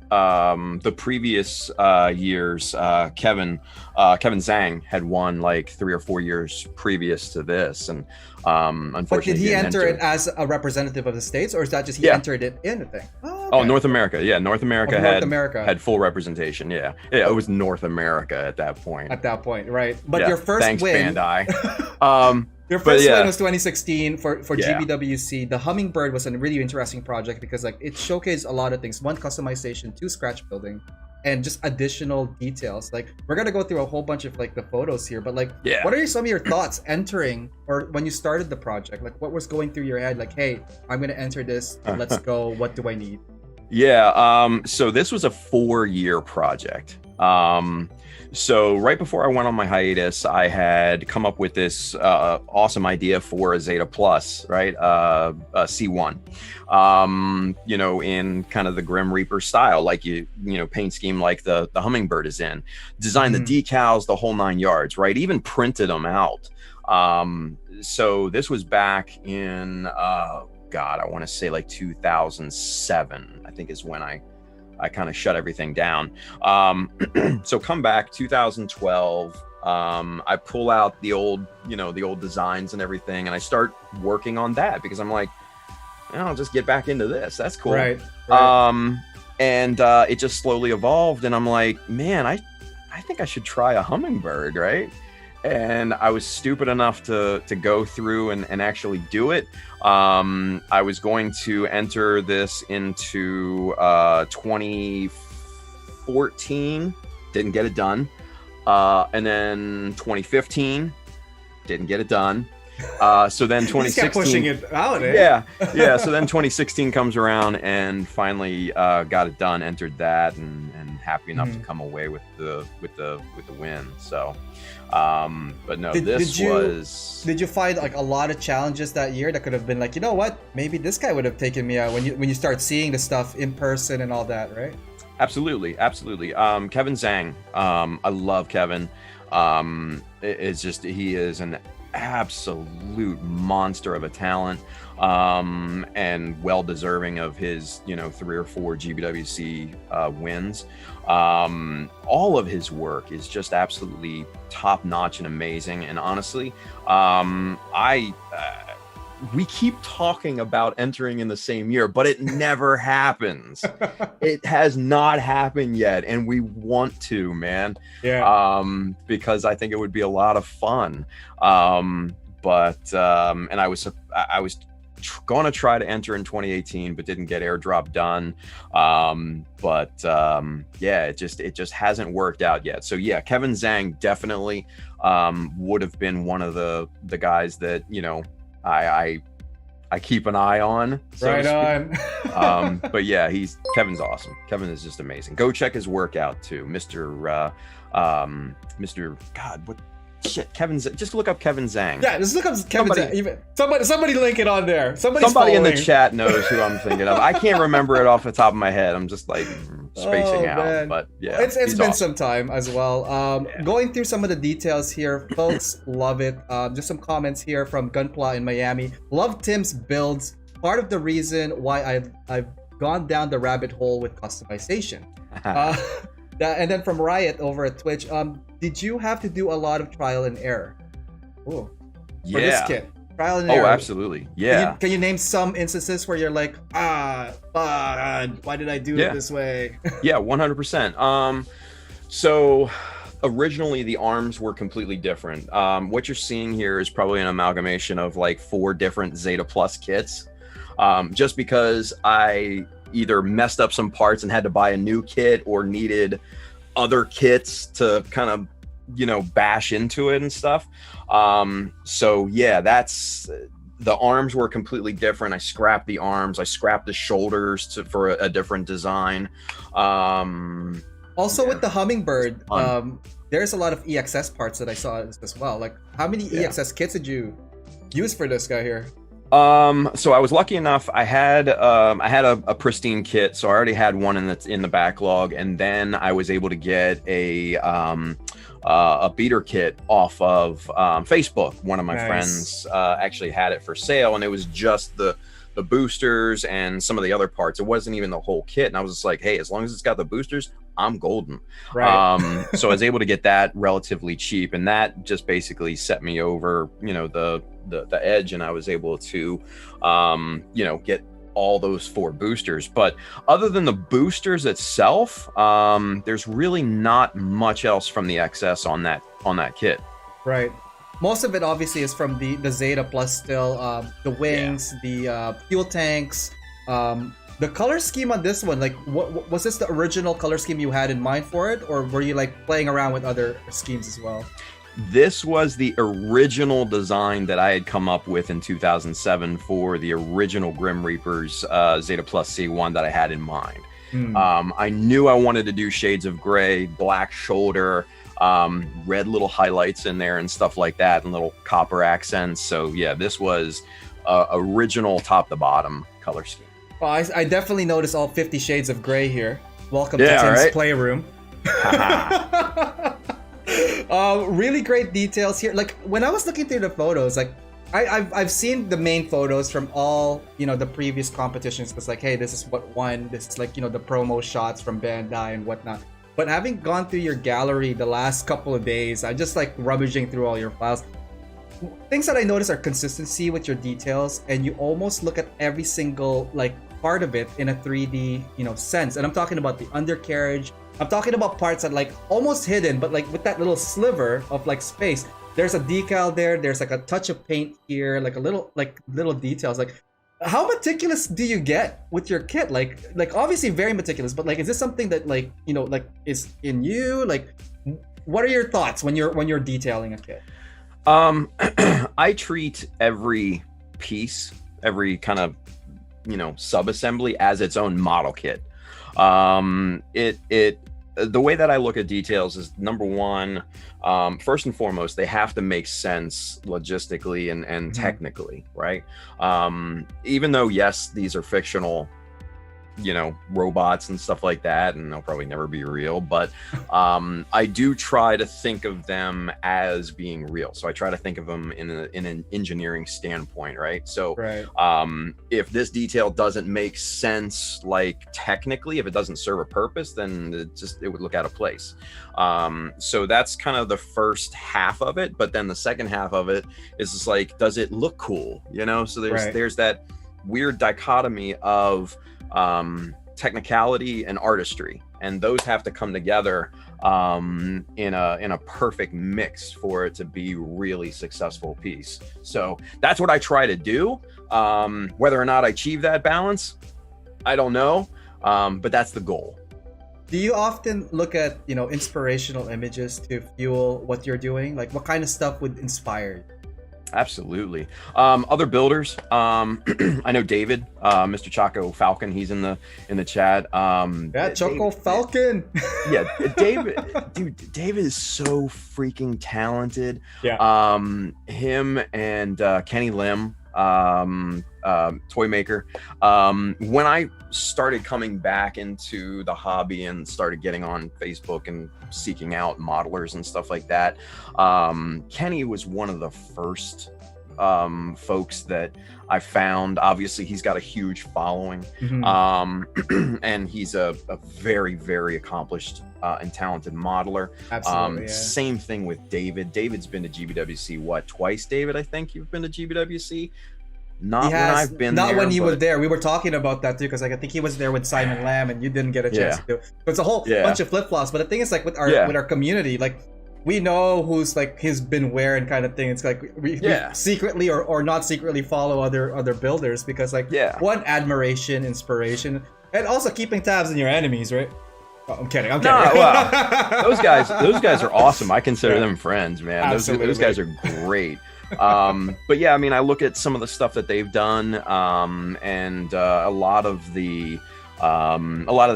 the previous years, Kevin Zhang had won like 3 or 4 years previous to this, and unfortunately, but did he enter it as a representative of the States, or is that just he entered it in the thing? Oh, North America. Yeah, North America had full representation. Yeah, it was North America at that point. At that point, right? But your first win, Bandai. Your first win was 2016 for GBWC. The Hummingbird was a really interesting project, because it showcased a lot of things. 1, customization, 2, scratch building, and just additional details. We're gonna go through a whole bunch of the photos here, but what are some of your thoughts entering, or when you started the project? What was going through your head? Hey, I'm gonna enter this. Let's go. What do I need? Yeah. So this was a 4-year project. So right before I went on my hiatus, I had come up with this awesome idea for a Zeta Plus, right? A C1, in kind of the Grim Reaper style, paint scheme like the Hummingbird is in. Design the decals, the whole 9 yards, right? Even printed them out. So this was back in, I want to say 2007, I think is when I kind of shut everything down. So come back 2012, I pull out the old designs and everything, and I start working on that because I'm like, I'll just get back into this. That's cool. Right. And it just slowly evolved, and I'm like, man, I think I should try a hummingbird, right? And I was stupid enough to go through and actually do it. I was going to enter this into 2014, didn't get it done. And then 2015, didn't get it done. So then 2016, just kept pushing it out. Yeah. So then 2016 comes around, and finally got it done. Entered that, and happy enough to come away with the win. So, but no, did you find like a lot of challenges that year that could have been like, you know what, maybe this guy would have taken me out when you start seeing the stuff in person and all that, right? Absolutely. Kevin Zhang, I love Kevin. It's just, he is an absolute monster of a talent, and well deserving of his 3 or 4 GBWC wins. All of his work is just absolutely top notch and amazing. And honestly, we keep talking about entering in the same year, but it never happens. It has not happened yet, and we want to, man. Yeah. Because I think it would be a lot of fun. And I was going to try to enter in 2018, but didn't get airdrop done. Yeah, it just hasn't worked out yet. So yeah, Kevin Zhang definitely would have been one of the guys that I keep an eye on. Right on. But yeah, Kevin's awesome. Kevin is just amazing. Go check his workout too, Mr. God, what shit? Just look up Kevin Zhang. Yeah, just look up Kevin Zhang. Somebody link it on there. Somebody in the chat knows who I'm thinking of. I can't remember it off the top of my head. I'm just like spacing out. Man. But yeah, it's been awesome. Some time as well. Going through some of the details here, folks love it. Just some comments here from Gunpla in Miami. Love Tim's builds. Part of the reason why I've gone down the rabbit hole with customization. And then from Riot over at Twitch, did you have to do a lot of trial and error? Oh, yeah. For this kit, trial and error. Oh, absolutely. Yeah. Can you name some instances where you're like, why did I do it this way? Yeah, 100%. So originally the arms were completely different. What you're seeing here is probably an amalgamation of like 4 different Zeta Plus kits. Just because I either messed up some parts and had to buy a new kit, or needed other kits to kind of bash into it and stuff. So yeah, that's the arms were completely different. I scrapped the arms, I scrapped the shoulders for a different design. Also with the Hummingbird, there's a lot of EXS parts that I saw as well. Like, how many EXS kits did you use for this guy here? So I was lucky enough. I had a pristine kit, so I already had one in the backlog, and then I was able to get a beater kit off of Facebook. One of my friends actually had it for sale, and it was just the boosters and some of the other parts. It wasn't even the whole kit, and I was just like, hey, as long as it's got the boosters, I'm golden. Right. So I was able to get that relatively cheap, and that just basically set me over, the edge, and I was able to, get all those 4 boosters. But other than the boosters itself, there's really not much else from the XS on that kit. Right. Most of it obviously is from the Zeta Plus still, the wings, the fuel tanks, the color scheme on this one. Like, what was this the original color scheme you had in mind for it, or were you like playing around with other schemes as well? This was the original design that I had come up with in 2007 for the original Grim Reapers Zeta Plus C1 that I had in mind. I knew I wanted to do shades of gray, black shoulder, red little highlights in there and stuff like that, and little copper accents. So yeah, this was original top to bottom color scheme. Well, I definitely noticed all 50 shades of gray here. Welcome to Tim's Playroom. Really great details here. Like, when I was looking through the photos, like I've seen the main photos from all the previous competitions. It's like, hey, this is what won. This is like the promo shots from Bandai and whatnot. But having gone through your gallery the last couple of days, I'm just like rummaging through all your files. Things that I notice are consistency with your details, and you almost look at every single like part of it in a 3D, sense. And I'm talking about the undercarriage. I'm talking about parts that like almost hidden, but like with that little sliver of like space. There's a decal there. There's like a touch of paint here, like a little details. Like, how meticulous do you get with your kit? Like obviously very meticulous, but like, is this something that like is in you? Like, what are your thoughts when you're detailing a kit? I treat every piece, every kind of sub-assembly as its own model kit. The way that I look at details is, number one, first and foremost, they have to make sense logistically and technically, right? Even though, yes, these are fictional, robots and stuff like that, and they'll probably never be real, but I do try to think of them as being real. So I try to think of them in an engineering standpoint, right? So if this detail doesn't make sense, like technically, if it doesn't serve a purpose, then it would look out of place. So that's kind of the first half of it, but then the second half of it is just like, does it look cool? So there's that weird dichotomy of technicality and artistry, and those have to come together in a perfect mix for it to be really successful piece. So that's what I try to do. Whether or not I achieve that balance, I don't know, but that's the goal. Do you often look at inspirational images to fuel what you're doing? Like, what kind of stuff would inspire you? Absolutely. Other builders. I know David, Mr. Choco Falcon. He's in the chat. Choco Falcon. Yeah, David. Dude, David is so freaking talented. Yeah. Him and Kenny Lim, toy maker. When I started coming back into the hobby and started getting on Facebook and seeking out modelers and stuff like that, Kenny was one of the first folks that I found. Obviously, he's got a huge following, and he's a very, very accomplished and talented modeler. Absolutely. Same thing with David. David's been to GBWC twice. David, I think you've been to GBWC. Not when I've been there. Not when you were there. We were talking about that too, because I think he was there with Simon Lamb, and you didn't get a chance to do it. So it's a whole bunch of flip flops. But the thing is, like with our community, like we know who's like he's been where and kind of thing. It's like we secretly or not secretly follow other builders because one, admiration, inspiration, and also keeping tabs on your enemies, right? Oh, I'm kidding. No, well, those guys are awesome. I consider them friends, man. Those guys are great. But yeah, I mean, I look at some of the stuff that they've done, and a lot of the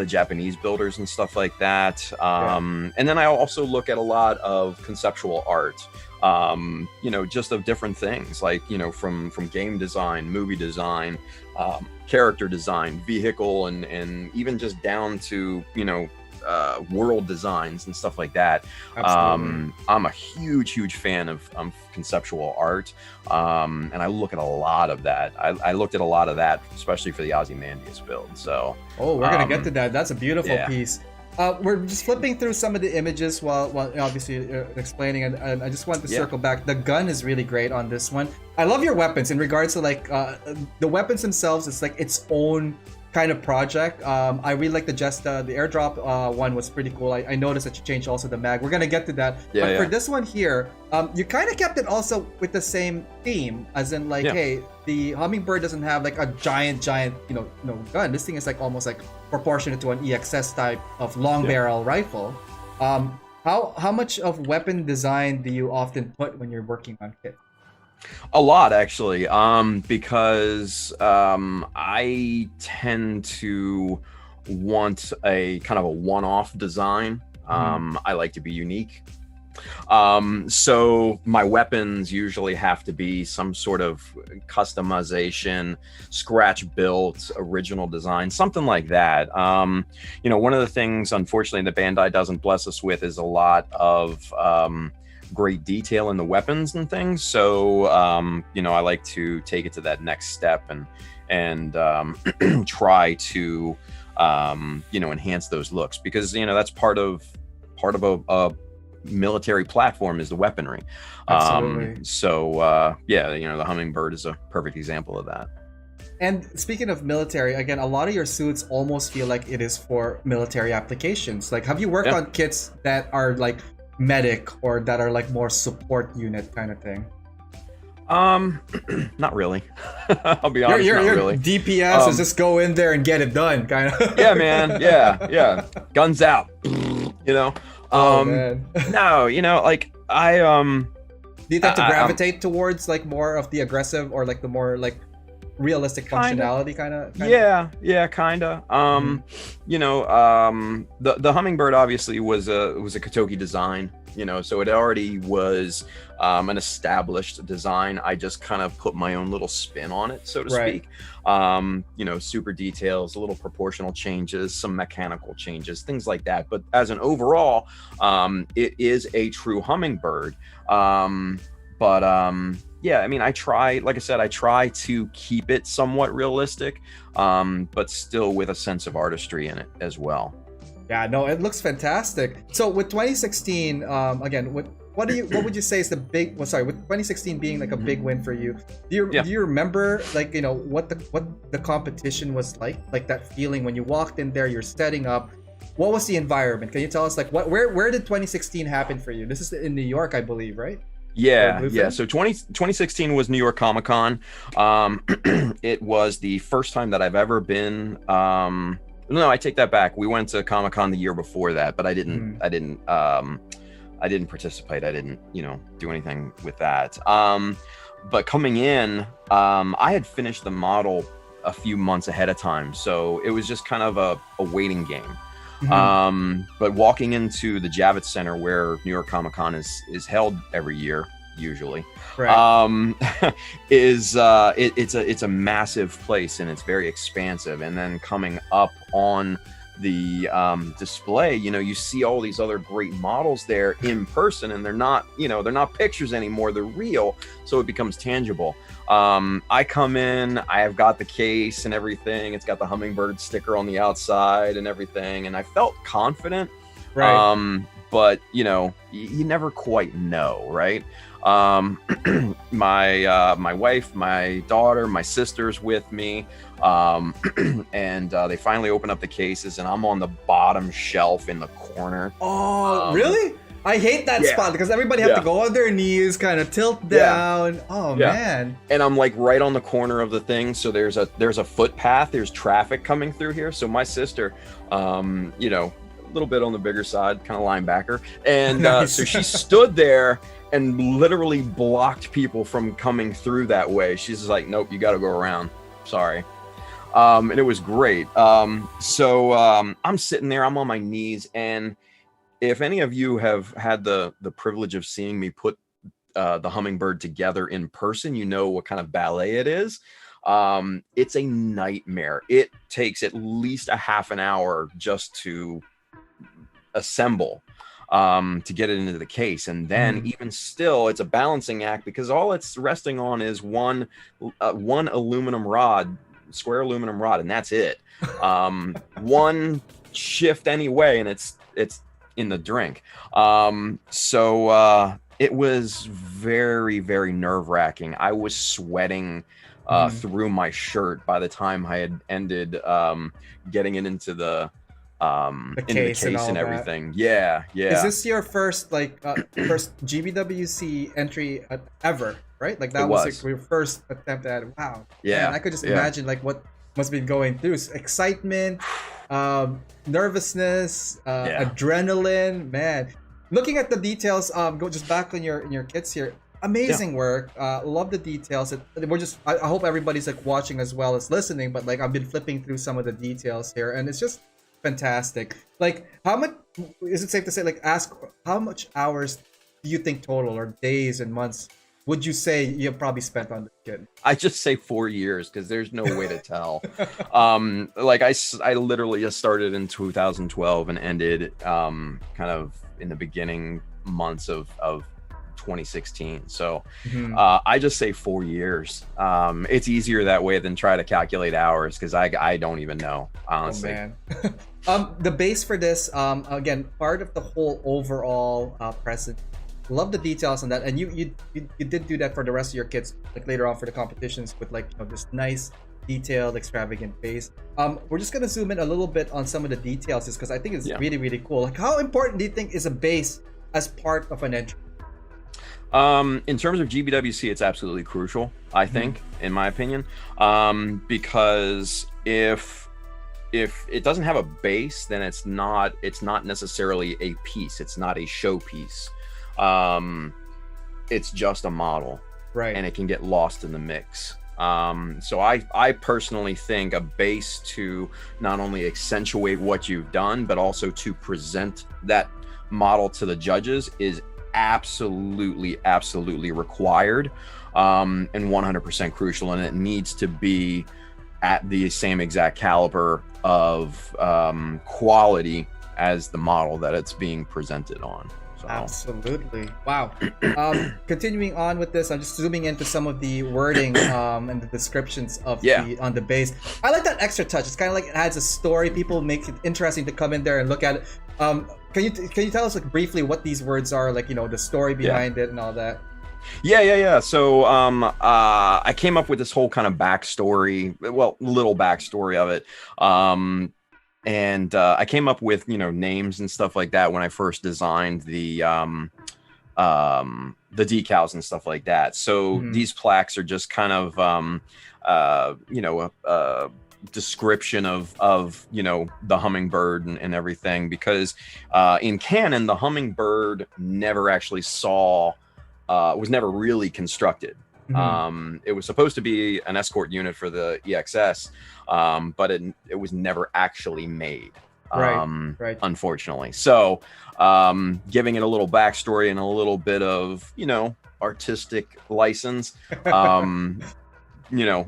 Japanese builders and stuff like that. And then I also look at a lot of conceptual art, just of different things, like, from game design, movie design, character design, vehicle, and even just down to, world designs and stuff like that. I'm a huge fan of conceptual art, and I look at a lot of that. I looked at a lot of that, especially for the Ozymandias build. So we're gonna get to that. That's a beautiful piece. We're just flipping through some of the images while obviously explaining, and I just want to circle back. The gun is really great on this one. I love your weapons in regards to like the weapons themselves. It's like its own kind of project. I really like the airdrop one was pretty cool. I noticed that you changed also the mag. We're gonna get to that. But for this one here, you kind of kept it also with the same theme, as in like, hey, the Hummingbird doesn't have like a giant, gun. This thing is like almost like proportionate to an EXS type of long barrel rifle. How much of weapon design do you often put when you're working on kit? A lot, actually, because I tend to want a kind of a one-off design. I like to be unique. So my weapons usually have to be some sort of customization, scratch built, original design, something like that. One of the things, unfortunately, that Bandai doesn't bless us with is a lot of great detail in the weapons and things. So I like to take it to that next step and try to enhance those looks, because that's part of a military platform is the weaponry. Absolutely. The hummingbird is a perfect example of that. And speaking of military, again, a lot of your suits almost feel like it is for military applications. Like, have you worked on kits that are like medic or that are like more support unit kind of thing? Not really. I'll be honest, not really. DPS is just go in there and get it done, kind of. Yeah, man. Yeah. Guns out. Man. No, like I Do you tend to gravitate towards like more of the aggressive or like the more like realistic functionality kind of? Yeah, kind of. The hummingbird obviously was a Kotoki design, so it already was an established design. I just kind of put my own little spin on it, so to speak. Super details, little proportional changes, some mechanical changes, things like that. But as an overall, it is a true hummingbird. Yeah, I mean, I try to keep it somewhat realistic, but still with a sense of artistry in it as well. Yeah, no, it looks fantastic. So with 2016, again, what would you say is the big? Well, sorry, with 2016 being like a big win for you, do you remember like what the competition was like that feeling when you walked in there, you're setting up? What was the environment? Can you tell us like where did 2016 happen for you? This is in New York, I believe, right? Yeah. So 2016 was New York Comic-Con. It was the first time that I've ever been. No, I take that back. We went to Comic-Con the year before that, but I didn't participate. I didn't, do anything with that. But coming in, I had finished the model a few months ahead of time, so it was just kind of a waiting game. But walking into the Javits Center, where New York Comic-Con is held every year, usually, it's a massive place and it's very expansive. And then coming up on the display, you see all these other great models there in person, and they're not pictures anymore, they're real, so it becomes tangible. I come in, I have got the case and everything, it's got the hummingbird sticker on the outside and everything, and I felt confident, but you never quite know, right? My wife, my daughter, my sister's with me, and they finally open up the cases, and I'm on the bottom shelf in the corner. Oh, really? I hate that spot because everybody have to go on their knees, kind of tilt down. Oh man! And I'm like right on the corner of the thing, so there's a footpath, there's traffic coming through here. So my sister, a little bit on the bigger side, kind of linebacker, and so she stood there and literally blocked people from coming through that way. She's just like, nope, you got to go around. Sorry. And it was great. So I'm sitting there, I'm on my knees, and if any of you have had the privilege of seeing me put the hummingbird together in person, you know what kind of ballet it is. It's a nightmare. It takes at least a half an hour just to assemble, to get it into the case, and then even still, it's a balancing act because all it's resting on is one aluminum rod, square aluminum rod, and that's it. One shift anyway, and it's in the drink. So it was very, very nerve-wracking. I was sweating through my shirt by the time I had ended getting it into the case and everything. Yeah. Is this your first first GBWC entry ever? Right, like that was like your first attempt at it. Wow. Yeah, and I could just imagine like what must be going through. Excitement, nervousness, adrenaline. Man, looking at the details. Go just back on your kits here. Amazing work. Love the details. I hope everybody's like watching as well as listening. But like I've been flipping through some of the details here, and it's just fantastic. Like, how much is it safe to say? Like, ask how much hours do you think total, or days and months, would you say you've probably spent on the kid? I just say 4 years because there's no way to tell. Like I literally just started in 2012 and ended kind of in the beginning months of 2016. So Mhm. I just say 4 years. It's easier that way than try to calculate hours, because I don't even know, Oh honestly. man. The base for this, again, part of the whole overall present. Love the details on that, and you did do that for the rest of your kits, like later on for the competitions with like this nice detailed extravagant base. We're just gonna zoom in a little bit on some of the details, just because I think it's Yeah. really really cool. Like, how important do you think is a base as part of an entry? In terms of GBWC, it's absolutely crucial, I think, in my opinion, because if it doesn't have a base, then it's not necessarily a piece. It's not a showpiece. It's just a model, Right. and it can get lost in the mix. So I personally think a base to not only accentuate what you've done, but also to present that model to the judges is absolutely required, and 100% crucial, and it needs to be at the same exact caliber of quality as the model that it's being presented on. So. Absolutely. Wow. Continuing on with this, I'm just zooming into some of the wording and the descriptions of on the base. I like that extra touch. It's kind of like it adds a story. People make it interesting to come in there and look at it. Can you tell us like briefly what these words are, like the story behind it and all that? Yeah. So I came up with this whole kind of backstory, little backstory of it. And I came up with names and stuff like that when I first designed the decals and stuff like that. So these plaques are just kind of a description of the hummingbird and everything, because in canon the hummingbird never actually was never really constructed. It was supposed to be an escort unit for the EXS, but it was never actually made, right. Unfortunately. So giving it a little backstory and a little bit of artistic license,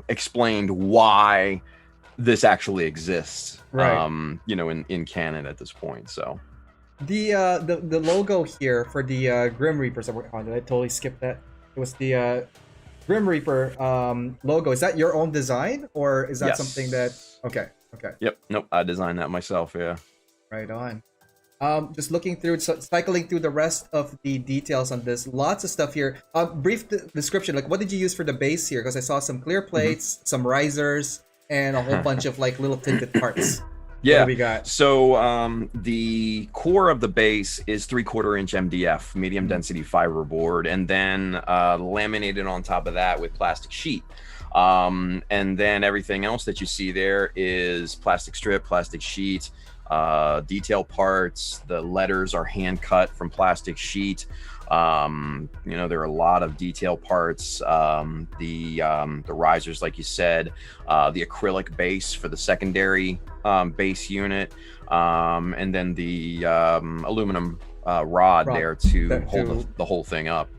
explained why this actually exists, right. In canon at this point. So the logo here for the Grim Reaper. Did I totally skip that? It was the Grim Reaper logo. Is that your own design, or is that something that? Okay. Yep. Nope. I designed that myself. Yeah. Right on. Just looking through, cycling through the rest of the details on this. Lots of stuff here. Brief description. Like, what did you use for the base here? Because I saw some clear plates, some risers, and a whole bunch of like little tinted parts. Yeah, what do we got? So the core of the base is 3/4 inch MDF, medium density fiberboard, and then laminated on top of that with plastic sheet. And then everything else that you see there is plastic strip, plastic sheet, detail parts. The letters are hand cut from plastic sheet. There are a lot of detail parts, the risers, like you said, the acrylic base for the secondary base unit, and then the aluminum rod there to hold the whole thing up.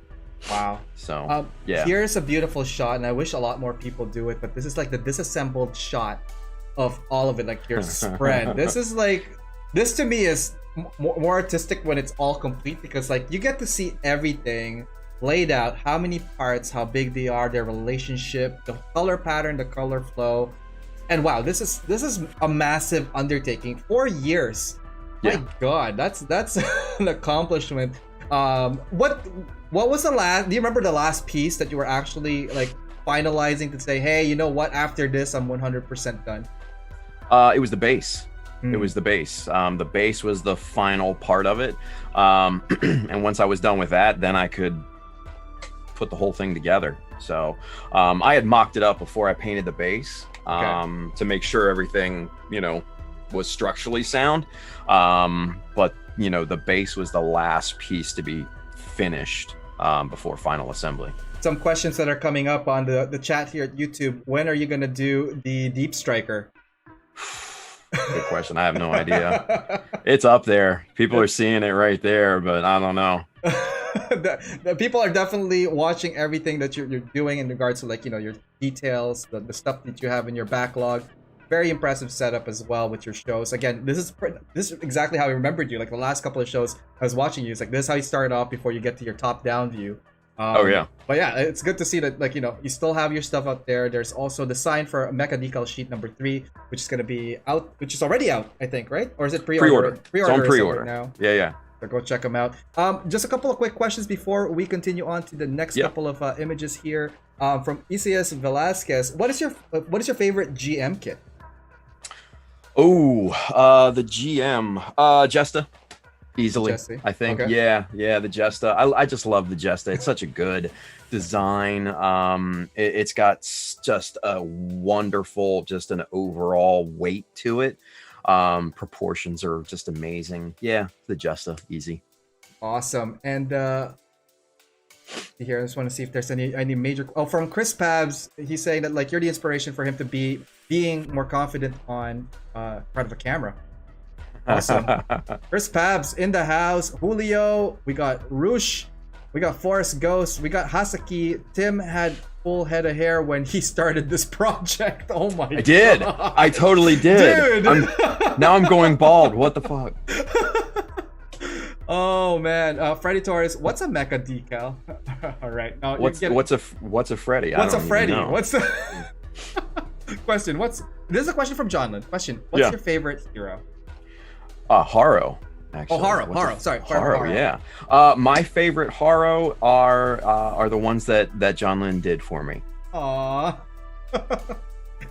Wow. So here's a beautiful shot, and I wish a lot more people do it, but this is like the disassembled shot of all of it, like your spread. This to me is more artistic when it's all complete, because like you get to see everything laid out, how many parts, how big they are, their relationship, the color pattern, the color flow. And wow, this is a massive undertaking. 4 years. My god, that's an accomplishment. What was the last, do you remember the last piece that you were actually like finalizing to say, hey, you know what, after this I'm 100% done? It was the base. It was the base. The base was the final part of it. And once I was done with that, then I could put the whole thing together. So I had mocked it up before I painted the base, to make sure everything, was structurally sound. But, the base was the last piece to be finished before final assembly. Some questions that are coming up on the chat here at YouTube. When are you going to do the Deep Striker? Good question. I have no idea. It's up there. People are seeing it right there, but I don't know. the people are definitely watching everything that you're doing in regards to like your details, the stuff that you have in your backlog. Very impressive setup as well with your shows. Again, this is exactly how I remembered you. Like the last couple of shows I was watching you, it's like this is how you start off before you get to your top down view. Oh yeah. But yeah, it's good to see that, like, you still have your stuff out there. There's also the sign for Mecha Decal Sheet number 3, which is gonna be out, which is already out, I think, right? Or is it pre-order? It's on pre-order now. Yeah. So go check them out. Just a couple of quick questions before we continue on to the next couple of images here. From Isias Velasquez, what is your favorite GM kit? Oh, the GM, Jesta. Easily, Jesse. I think. Okay. Yeah, the Jesta. I just love the Jesta. It's such a good design. It's got just a wonderful, just an overall weight to it. Proportions are just amazing. Yeah, the Jesta, easy. Awesome. And here, I just want to see if there's any major. Oh, from Chris Pabs, he's saying that, like, you're the inspiration for him to being more confident on front of a camera. Awesome. Chris Pabs in the house. Julio, we got Roosh, we got Forest Ghost, we got Hasaki. Tim had full head of hair when he started this project. Oh my god. I did. I totally did. Dude. Now I'm going bald. What the fuck? Oh man. Freddy Torres, what's a Mecha decal? All right. What's a Freddy? What's a Freddy? Know. What's the question? This is a question from John. Question. What's your favorite hero? Haro. Actually. Oh, Haro. Sorry. Haro, yeah. My favorite Haro are the ones that John Lynn did for me. Aww.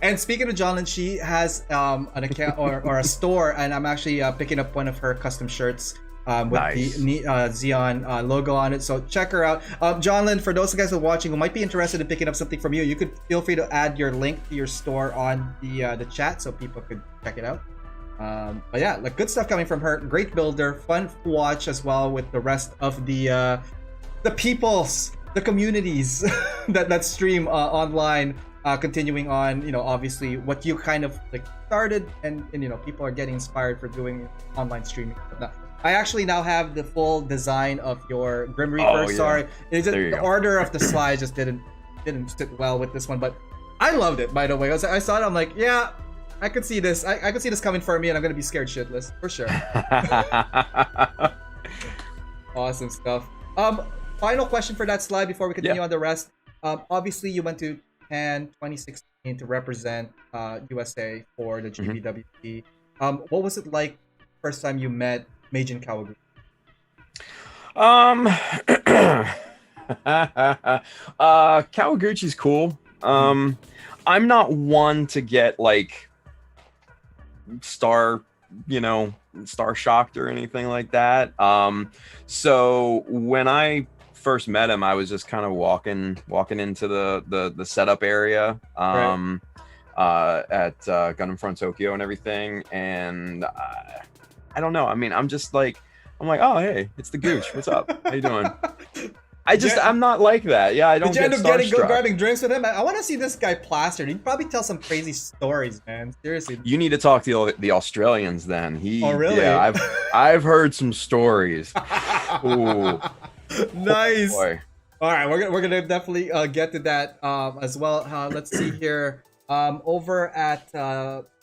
And speaking of John Lynn, she has an account or a store, and I'm actually picking up one of her custom shirts with the Xeon logo on it. So check her out. John Lynn, for those guys who are watching who might be interested in picking up something from you, you could feel free to add your link to your store on the chat so people could check it out. But yeah, like, good stuff coming from her. Great builder, fun to watch as well with the rest of the peoples, the communities that stream online, continuing on, obviously what you kind of like started, and people are getting inspired for doing online streaming. I actually now have the full design of your Grim Reaper. Oh, yeah. Sorry, the order of the slides just didn't sit well with this one, but I loved it, by the way. I saw it, I'm like, yeah, I could see this. I could see this coming for me, and I'm gonna be scared shitless for sure. Awesome stuff. Final question for that slide before we continue on the rest. Obviously, you went to Japan 2016 to represent USA for the GBWP. What was it like first time you met Meijin Kawaguchi? Kawaguchi's cool. I'm not one to get like star shocked or anything like that. So when I first met him, I was just kind of walking into the setup area at Gundam Front Tokyo and everything, and I don't know. I mean, I'm like, oh hey, it's the Gooch. What's up? How you doing? I'm not like that. Yeah, I don't. Did you end up grabbing drinks with him? I want to see this guy plastered. He'd probably tell some crazy stories, man. Seriously. You need to talk to the Australians then. Oh, really? Yeah, I've heard some stories. Ooh. Nice. Oh, boy. All right, we're gonna definitely get to that as well. Let's see here. Over at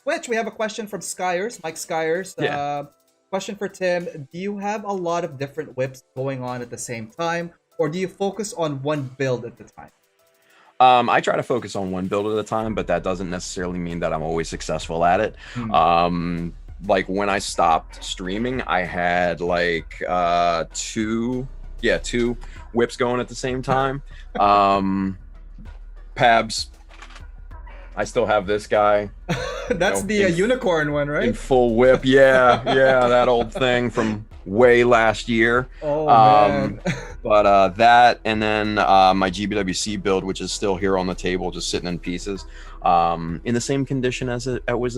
Twitch, we have a question from Skyers, Mike Skyers. Question for Tim: do you have a lot of different whips going on at the same time, or do you focus on one build at the time? I try to focus on one build at a time, but that doesn't necessarily mean that I'm always successful at it. Like when I stopped streaming, I had like two whips going at the same time. Pabs, I still have this guy. That's the unicorn one, right? In full whip, yeah, that old thing from way last year. Oh man. But that, and then my GBWC build, which is still here on the table, just sitting in pieces, in the same condition as it was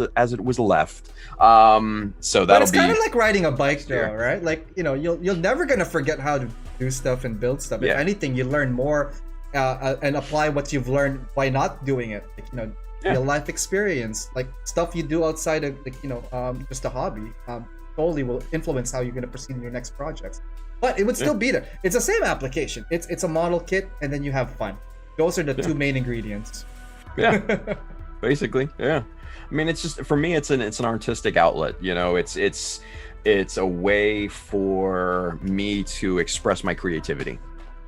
left. So that'll it's kind of like riding a bike, though, right? Like, you're never gonna forget how to do stuff and build stuff. If anything, you learn more and apply what you've learned by not doing it. Like, real life experience, like stuff you do outside of just a hobby, totally will influence how you're going to proceed in your next projects. But it would still be there. It's the same application. It's a model kit, and then you have fun. Those are the two main ingredients. Yeah, basically. Yeah, I mean, it's just, for me, it's an artistic outlet. It's a way for me to express my creativity.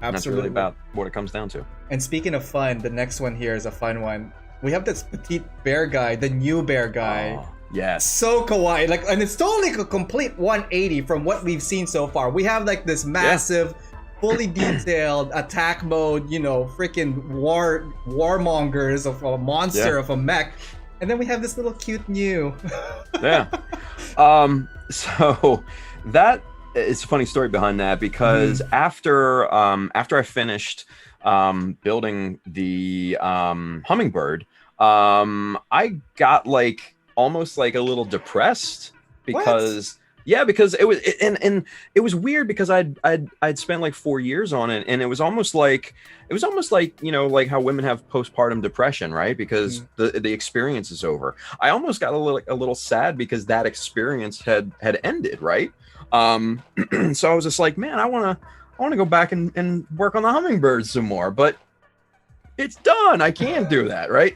And that's really about what it comes down to. And speaking of fun, the next one here is a fun one. We have this petite bear guy, the new bear guy. Oh, yes. So kawaii. Like, and it's totally a complete 180 from what we've seen so far. We have like this massive, fully detailed attack mode, you know, freaking warmongers of a monster of a mech. And then we have this little cute new. Yeah. So that it's a funny story behind that, because after I finished building the hummingbird, I got like almost like a little depressed because because it was and it was weird because I'd spent like 4 years on it, and it was almost like you know, like how women have postpartum depression, right? Because the experience is over. I almost got a little sad because that experience had ended, right? So I was just like, man, I want to go back and work on the hummingbird some more, but it's done. I can't do that, right?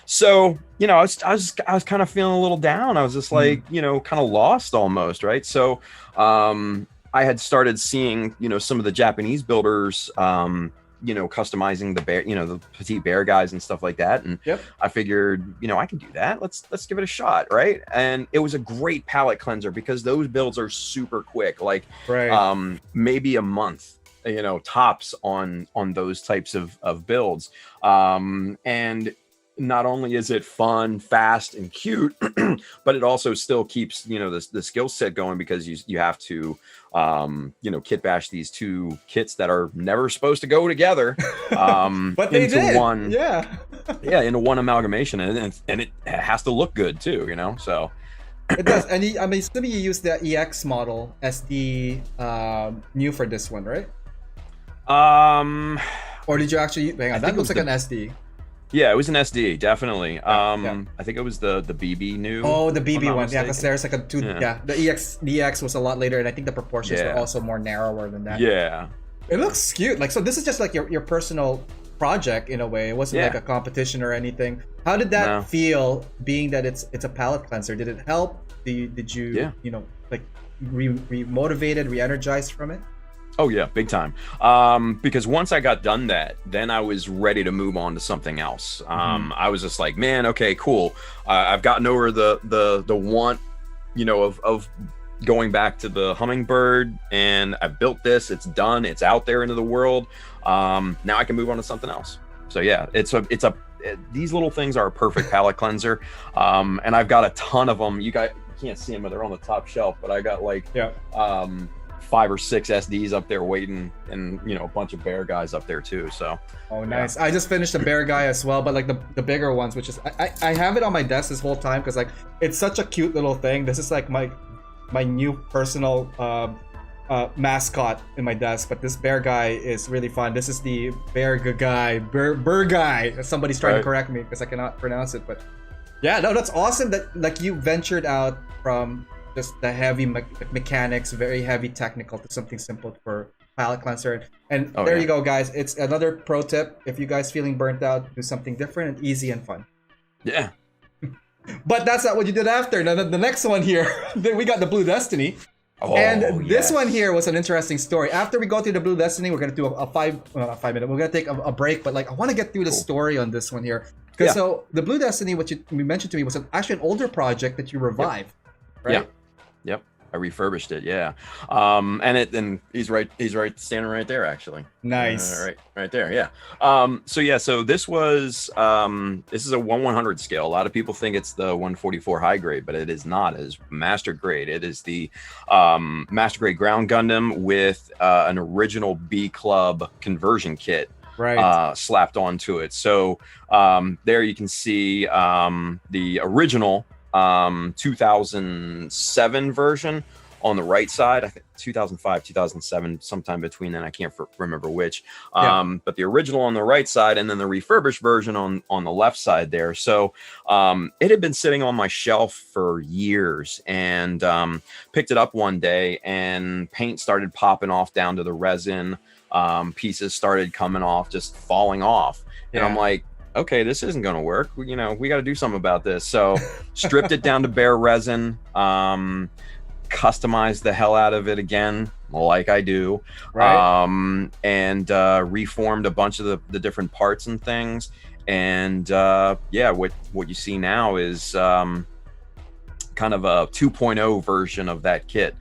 So, you know, I was kind of feeling a little down. I was just like, you know, kind of lost almost, right? So, I had started seeing, you know, some of the Japanese builders, you know, customizing the bear, you know, the petite bear guys and stuff like that. And I figured, you know, I can do that. Let's give it a shot, right? And it was a great palette cleanser because those builds are super quick, like maybe a month, you know, tops on those types of builds. And not only is it fun, fast, and cute, but it also still keeps, you know, the skill set going, because you have to, you know, kit bash these two kits that are never supposed to go together, but they into did. one, into one amalgamation, and it has to look good too, you know. So it does. And I'm assuming you use the EX model SD new for this one, right? Or did you actually hang on? That looks like an SD. Yeah, it was an SD, definitely. I think it was the BB new. Oh, the BB one, yeah, because there's like a two. Yeah, the EX was a lot later, and I think the proportions were also more narrower than that. Yeah, it looks cute. Like, so this is just like your personal project in a way. It wasn't like a competition or anything. How did that feel, being that it's a palette cleanser? Did it help? Did you you know, like re-motivated, re-energized from it? Oh yeah, big time. Because once I got done that, then I was ready to move on to something else. I was just like, man, okay, cool. I've gotten over the want, you know, of going back to the hummingbird, and I built this. It's done. It's out there into the world. Now I can move on to something else. So yeah, these little things are a perfect palette cleanser. And I've got a ton of them. You can't see them, but they're on the top shelf. But I got like 5 or 6 SDs up there waiting, and you know, a bunch of bear guys up there too. So nice. I just finished the bear guy as well, but like the bigger ones, which is I have it on my desk this whole time because like it's such a cute little thing. This is like my new personal mascot in my desk, but this bear guy is really fun. This is the bear guy. Somebody's trying to correct me because I cannot pronounce it, but yeah, no, that's awesome that like you ventured out from just the heavy mechanics, very heavy technical, to something simple for palette cleanser. And there you go, guys. It's another pro tip. If you guys feeling burnt out, do something different and easy and fun. Yeah. But that's not what you did after. Now, the next one here, we got the Blue Destiny. And this one here was an interesting story. After we go through the Blue Destiny, we're going to do a 5 minute. We're going to take a break, but like I want to get through the story on this one here. Because so the Blue Destiny, what you mentioned to me, was actually an older project that you revived, right? Yep. I refurbished it, and he's right standing right there, actually. Nice. Right there, yeah. So this was this is a 1/100 scale. A lot of people think it's the 144 high grade, but it is not. It is master grade. It is the master grade ground Gundam with an original B Club conversion kit slapped onto it. So there you can see the original 2007 version on the right side. I think 2005, 2007, sometime between then. I can't remember which. But the original on the right side, and then the refurbished version on the left side there. So it had been sitting on my shelf for years, and picked it up one day, and paint started popping off down to the resin. Pieces started coming off, just falling off. And I'm like, okay, this isn't going to work. You know, we got to do something about this. So stripped it down to bare resin, customized the hell out of it again, like I do, Right. and reformed a bunch of the different parts and things. And yeah, what you see now is kind of a 2.0 version of that kit.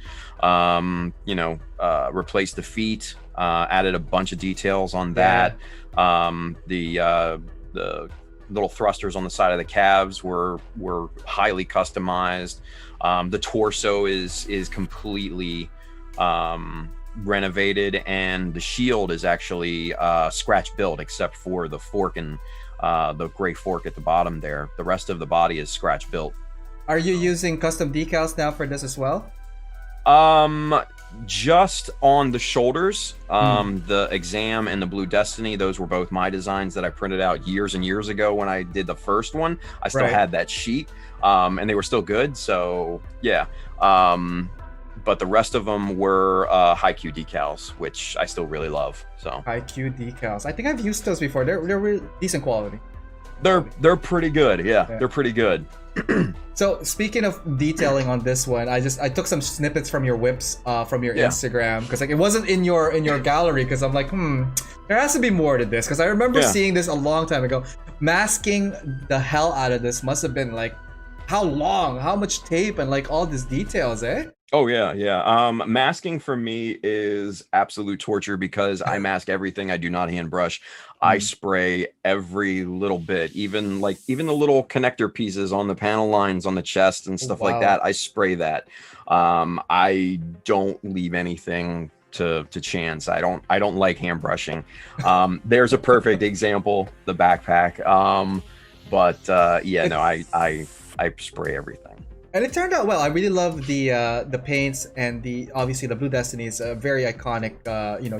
Replaced the feet, added a bunch of details on that. The little thrusters on the side of the calves were highly customized. The torso is completely renovated, and the shield is actually scratch built except for the fork and the gray fork at the bottom there. The rest of the body is scratch built. Are you using custom decals now for this as well? Just on the shoulders. The Exam and the Blue Destiny, those were both my designs that I printed out years and years ago when I did the first one. I still had that sheet, and they were still good. So yeah. But the rest of them were high-Q decals, which I still really love. So high-Q decals. I think I've used those before. They're really decent quality. They're pretty good. Yeah, they're pretty good. So speaking of detailing on this one, I took some snippets from your whips from your Instagram, because like it wasn't in your gallery, because I'm like, there has to be more to this, because I remember seeing this a long time ago. Masking the hell out of this must have been like, how long, how much tape, and like all these details, eh? Oh yeah. Masking for me is absolute torture, because I mask everything. I do not hand brush. I spray every little bit, even the little connector pieces on the panel lines on the chest and stuff like that. I spray that. I don't leave anything to chance. I don't like hand brushing. There's a perfect example, the backpack. I spray everything. And it turned out well. I really love the paints, and obviously the Blue Destiny is a very iconic,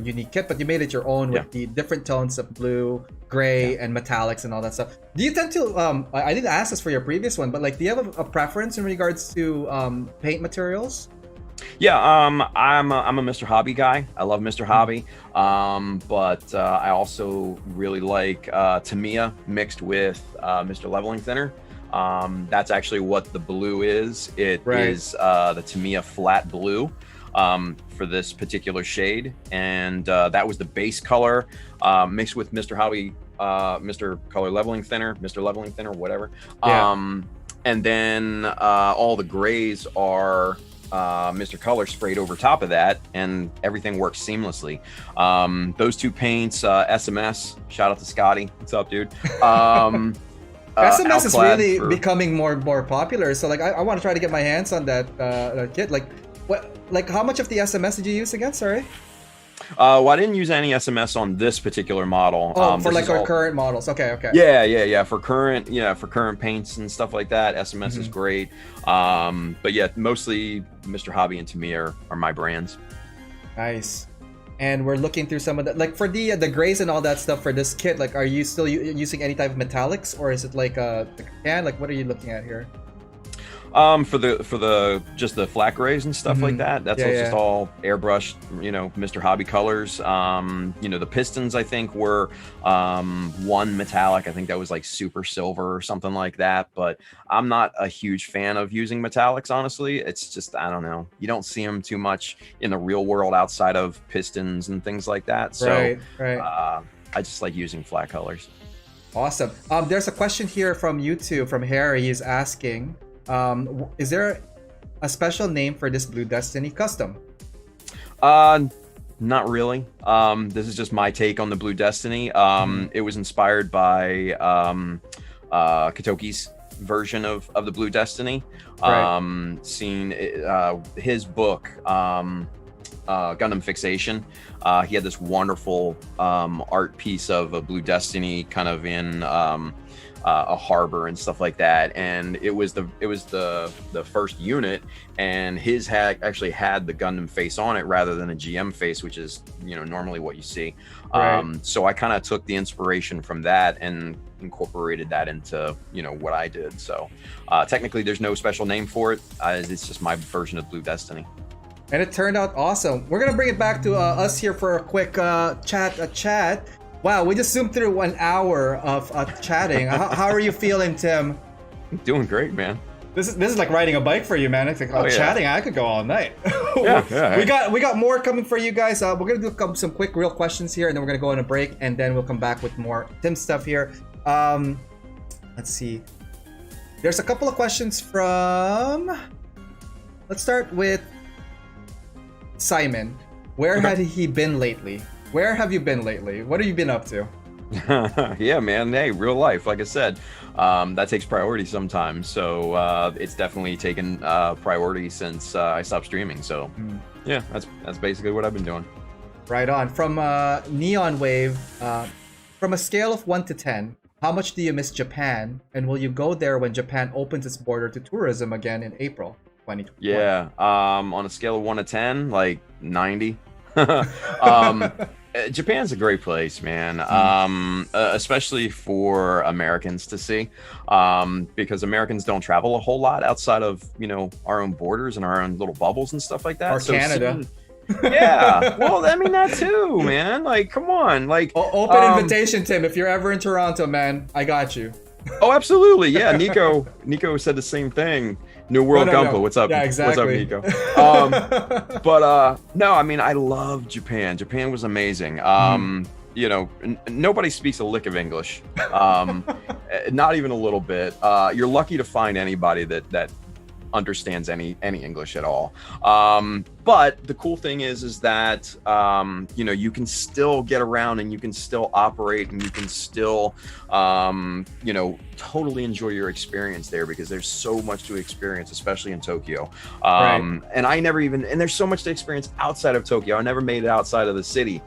unique kit. But you made it your own with the different tones of blue, gray, and metallics and all that stuff. Do you tend to? I didn't ask this for your previous one, but like, do you have a preference in regards to paint materials? Yeah, I'm a Mr. Hobby guy. I love Mr. Hobby, but I also really like Tamiya mixed with Mr. Leveling Thinner. That's actually what the blue is. It is the Tamiya flat blue for this particular shade, and that was the base color mixed with Mr. Hobby, Mr. Color Leveling Thinner, Mr. Leveling Thinner, whatever. And then all the grays are Mr. Color sprayed over top of that, and everything works seamlessly. Those two paints, SMS, shout out to Scotty. What's up, dude? SMS is really becoming more and more popular, so like I want to try to get my hands on that kit. Like how much of the SMS did you use again? Sorry. Well, I didn't use any SMS on this particular model. For like our current models. Okay. Yeah. For current paints and stuff like that, SMS is great. But yeah, mostly Mr. Hobby and Tamiya are my brands. Nice. And we're looking through some of that, like for the grays and all that stuff for this kit. Like, are you still using any type of metallics, or is it like a can? Like, what are you looking at here? For the just the flat grays and stuff like that. That's just all airbrushed, Mr. Hobby colors. The pistons I think were one metallic. I think that was like super silver or something like that. But I'm not a huge fan of using metallics, honestly. It's just, I don't know. You don't see them too much in the real world outside of pistons and things like that. So I just like using flat colors. Awesome. There's a question here from YouTube from Harry. He's asking, is there a special name for this Blue Destiny custom? Not really. This is just my take on the Blue Destiny. It was inspired by Katoki's version of the Blue Destiny. Seeing his book, Gundam Fixation. He had this wonderful art piece of a Blue Destiny kind of in a harbor and stuff like that, and it was the first unit, and his actually had the Gundam face on it rather than a GM face, which is normally what you see. So I kind of took the inspiration from that and incorporated that into what I did. So technically there's no special name for it. It's just my version of Blue Destiny. And it turned out awesome. We're gonna bring it back to us here for a quick chat. Wow, we just zoomed through 1 hour of chatting. How are you feeling, Tim? Doing great, man. This is like riding a bike for you, man. It's like chatting. I could go all night. Yeah. We got more coming for you guys. We're gonna do some quick real questions here, and then we're gonna go on a break, and then we'll come back with more Tim stuff here. Let's see. There's a couple of questions from. Let's start with Simon. Where had he been lately? Where have you been lately? What have you been up to? Yeah, man. Hey, real life. Like I said, that takes priority sometimes. So it's definitely taken priority since I stopped streaming. So yeah, that's basically what I've been doing. Right on. From Neon Wave, from a scale of 1 to 10, how much do you miss Japan? And will you go there when Japan opens its border to tourism again in April 2020? Yeah. On a scale of 1 to 10, like 90. Japan's a great place, man. Especially for Americans to see, because Americans don't travel a whole lot outside of, our own borders and our own little bubbles and stuff like that. Or Canada. Yeah. Well, I mean that too, man. Like, come on. Like, open invitation, Tim. If you're ever in Toronto, man, I got you. Oh, absolutely. Yeah. Nico said the same thing. New World Gumpa. No. What's up? Yeah, exactly. What's up, Nico? But no, I mean, I love Japan. Japan was amazing. Nobody speaks a lick of English. Not even a little bit. You're lucky to find anybody that understands any English at all. But the cool thing is that you can still get around and you can still operate and you can still totally enjoy your experience there, because there's so much to experience, especially in Tokyo. Right. And there's so much to experience outside of Tokyo. I never made it outside of the city.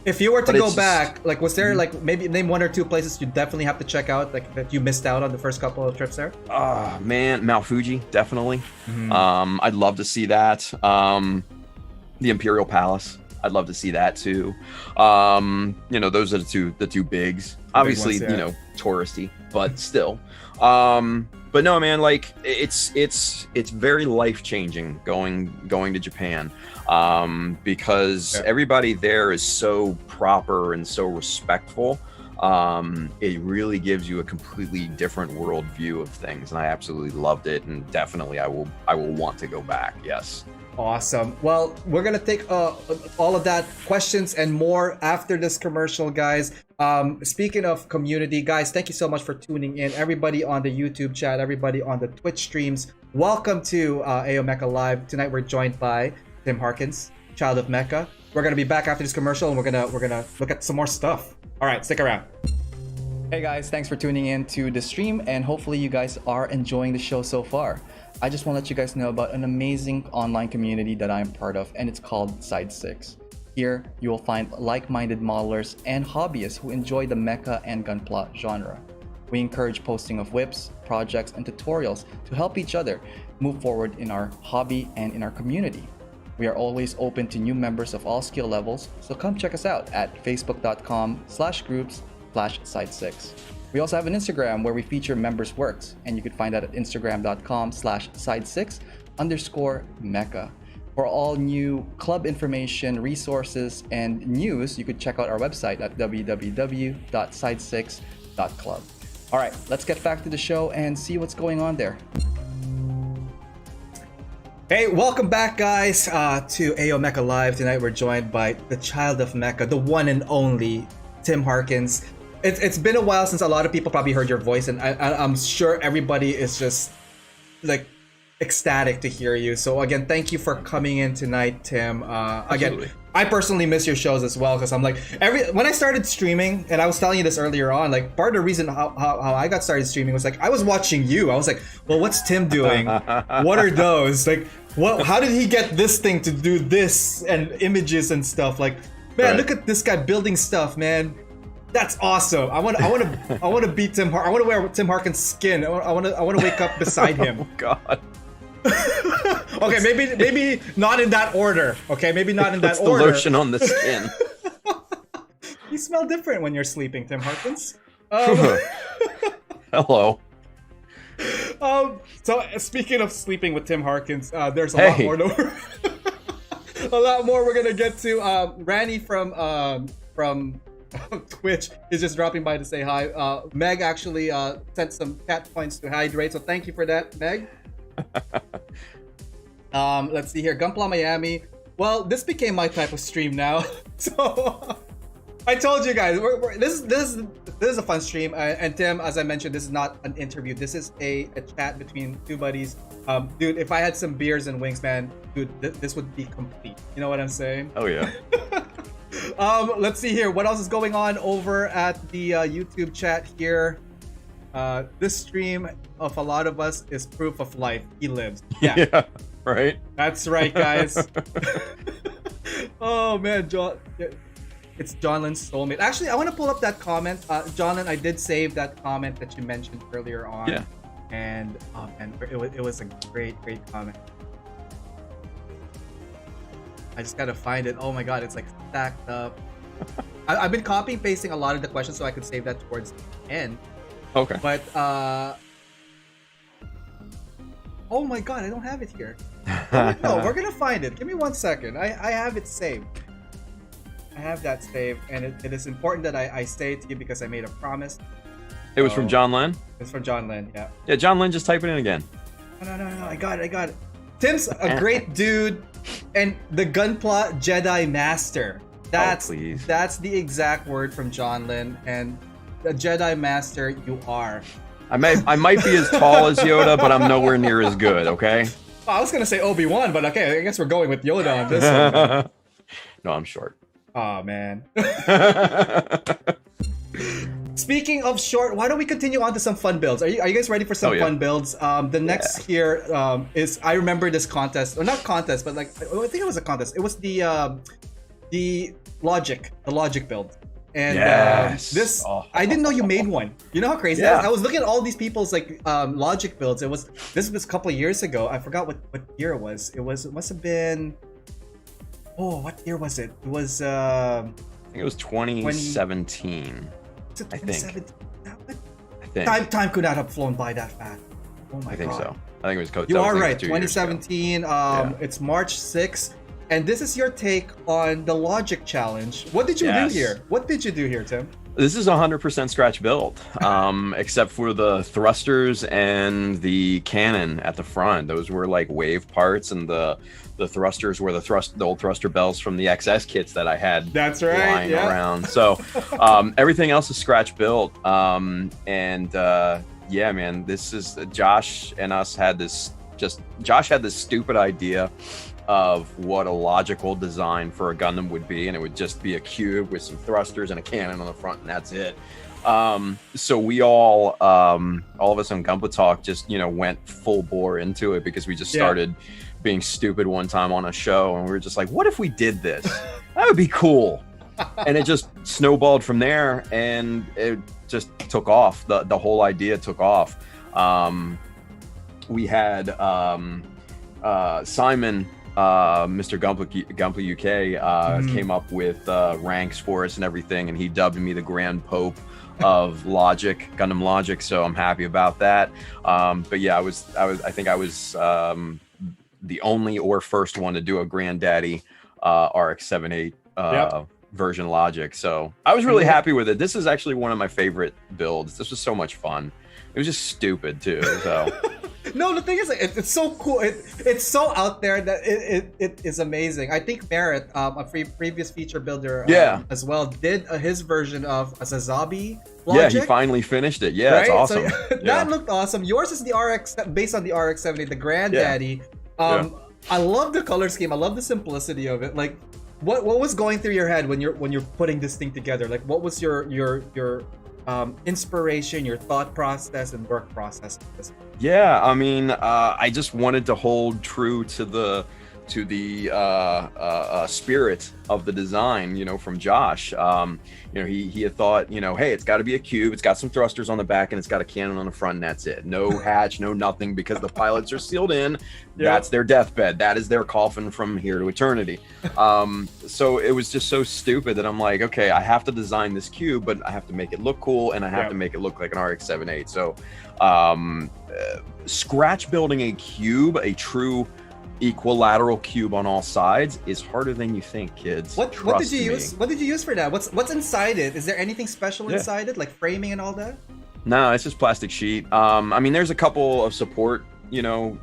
If you were to go back, like, was there maybe name 1 or 2 places you definitely have to check out, like, that you missed out on the first couple of trips there? Man, Mount Fuji, definitely. I'd love to see that. The Imperial Palace, I'd love to see that too. Those are the two bigs. Obviously, big ones, touristy, but still. But no, man, like it's very life-changing going to Japan, because everybody there is so proper and so respectful. It really gives you a completely different world view of things, and I absolutely loved it, and definitely I will want to go back. Yes. Awesome. Well, we're gonna take all of that questions and more after this commercial, guys. Speaking of community, guys, thank you so much for tuning in. Everybody on the YouTube chat, everybody on the Twitch streams, welcome to AO Mecha Live. Tonight we're joined by Tim Harkins, Child of Mecha. We're gonna be back after this commercial, and we're gonna look at some more stuff. All right, stick around. Hey guys, thanks for tuning in to the stream, and hopefully you guys are enjoying the show so far. I just want to let you guys know about an amazing online community that I'm part of, and it's called Side 6. Here, you will find like-minded modelers and hobbyists who enjoy the mecha and gunpla genre. We encourage posting of whips, projects, and tutorials to help each other move forward in our hobby and in our community. We are always open to new members of all skill levels, so come check us out at facebook.com/groups/side6. We also have an Instagram where we feature members' works, and you can find that at instagram.com/side6_mecha. For all new club information, resources, and news, you could check out our website at www.side6.club. All right, let's get back to the show and see what's going on there. Hey, welcome back, guys, to AO Mecha Live. Tonight we're joined by the Child of Mecha, the one and only Tim Harkins. It's been a while since a lot of people probably heard your voice, and I'm sure everybody is just like ecstatic to hear you. So again, thank you for coming in tonight, Tim. Again, I personally miss your shows as well, because I'm like, when I started streaming, and I was telling you this earlier on, like, part of the reason how I got started streaming was like I was watching you. I was like, well, what's Tim doing? What are those? Like, how did he get this thing to do this and images and stuff? Like, man, look at this guy building stuff, man. That's awesome. I want to beat Tim. I want to wear Tim Harkins' skin. I want to wake up beside him. Oh God. Okay, maybe not in that order. Okay, maybe not in that order. The lotion on the skin. You smell different when you're sleeping, Tim Harkins. Hello. So speaking of sleeping with Tim Harkins, there's a lot more to a lot more we're gonna get to. Rani from Twitch is just dropping by to say hi. Meg actually sent some cat points to hydrate, so thank you for that, Meg. Let's see here. Gunpla Miami. Well, this became my type of stream now. So I told you guys, this is a fun stream. And Tim, as I mentioned, this is not an interview. This is a chat between two buddies. Dude, if I had some beers and wings, man, dude, this would be complete. You know what I'm saying? Oh yeah. Let's see here. What else is going on over at the YouTube chat here? This stream of a lot of us is proof of life. He lives. Yeah. Right. That's right, guys. Oh man, John. It's Johnlin's soulmate. Actually, I want to pull up that comment. Johnlin, I did save that comment that you mentioned earlier on. Yeah. And it was a great comment. I just gotta find it. Oh my god, it's like stacked up. I've been copy and pasting a lot of the questions so I could save that towards the end. Okay. But oh my god, I don't have it here. No, we're gonna find it. Give me 1 second. I have it saved. I have that saved, and it is important that I say it to you because I made a promise. It was from John Len? It's from John Len, yeah. Yeah, John Len, just type it in again. No, I got it. Tim's a great dude, and the Gunpla Jedi Master. That's the exact word from John Len, and the Jedi Master you are. I might be as tall as Yoda, but I'm nowhere near as good, okay? Oh, I was gonna say Obi-Wan, but okay, I guess we're going with Yoda on this one. No, I'm short. Oh man. Speaking of short, why don't we continue on to some fun builds? Are you guys ready for some fun builds? The next here is, I remember this contest, or not contest, but like I think it was a contest. It was the logic build. And this, I didn't know you made one. You know how crazy that is? I was looking at all these people's like logic builds. This was a couple of years ago. I forgot what year it was. It must have been. Oh, what year was it? It was. I think it was 2017. Was it 2017? I think. Time could not have flown by that fast. Oh my god. I think so. I think it was. You are right. 2017. It's March 6th. And this is your take on the logic challenge. What did you do here? What did you do here, Tim? This is 100% scratch build, except for the thrusters and the cannon at the front. Those were like wave parts, and the thrusters were the old thruster bells from the XS kits that I had lying around. So everything else is scratch built. Yeah, man, this is Josh and us had this. Josh had this stupid idea of what a logical design for a Gundam would be, and it would just be a cube with some thrusters and a cannon on the front, and that's it. So we all of us on Gunpla Talk just went full bore into it because we just started being stupid one time on a show, and we were just like, what if we did this? That would be cool. And it just snowballed from there, and it just took off. The whole idea took off. We had Simon, Mr. Gunpla UK, came up with ranks for us and everything, and he dubbed me the Grand Pope of Logic, Gundam Logic. So I'm happy about that. But yeah, I think I was the only or first one to do a Granddaddy RX-78 version Logic. So I was really happy with it. This is actually one of my favorite builds. This was so much fun. It was just stupid too. So. No, the thing is, it's so cool. It's so out there that it is amazing. I think Barrett, a previous feature builder, as well, did his version of a Sazabi Logic. Yeah, he finally finished it. Yeah, it's awesome. So, that looked awesome. Yours is the RX, based on the RX-78, the Granddaddy. I love the color scheme. I love the simplicity of it. Like, what was going through your head when you're putting this thing together? Like, what was your inspiration, your thought process, and work process? Yeah, I mean, I just wanted to hold true to the spirit of the design, from Josh. He had thought, hey, it's got to be a cube, it's got some thrusters on the back, and it's got a cannon on the front, and that's it. No hatch, no nothing, because the pilots are sealed in. That's their deathbed. That is their coffin from here to eternity. So it was just so stupid that I'm like, okay, I have to design this cube, but I have to make it look cool, and I have to make it look like an RX-78. So scratch building a cube, a true equilateral cube on all sides is harder than you think, kids. What did you Trust me. use? What did you use for that? What's inside it? Is there anything special inside it, like framing and all that? No, it's just plastic sheet. I mean, there's a couple of support,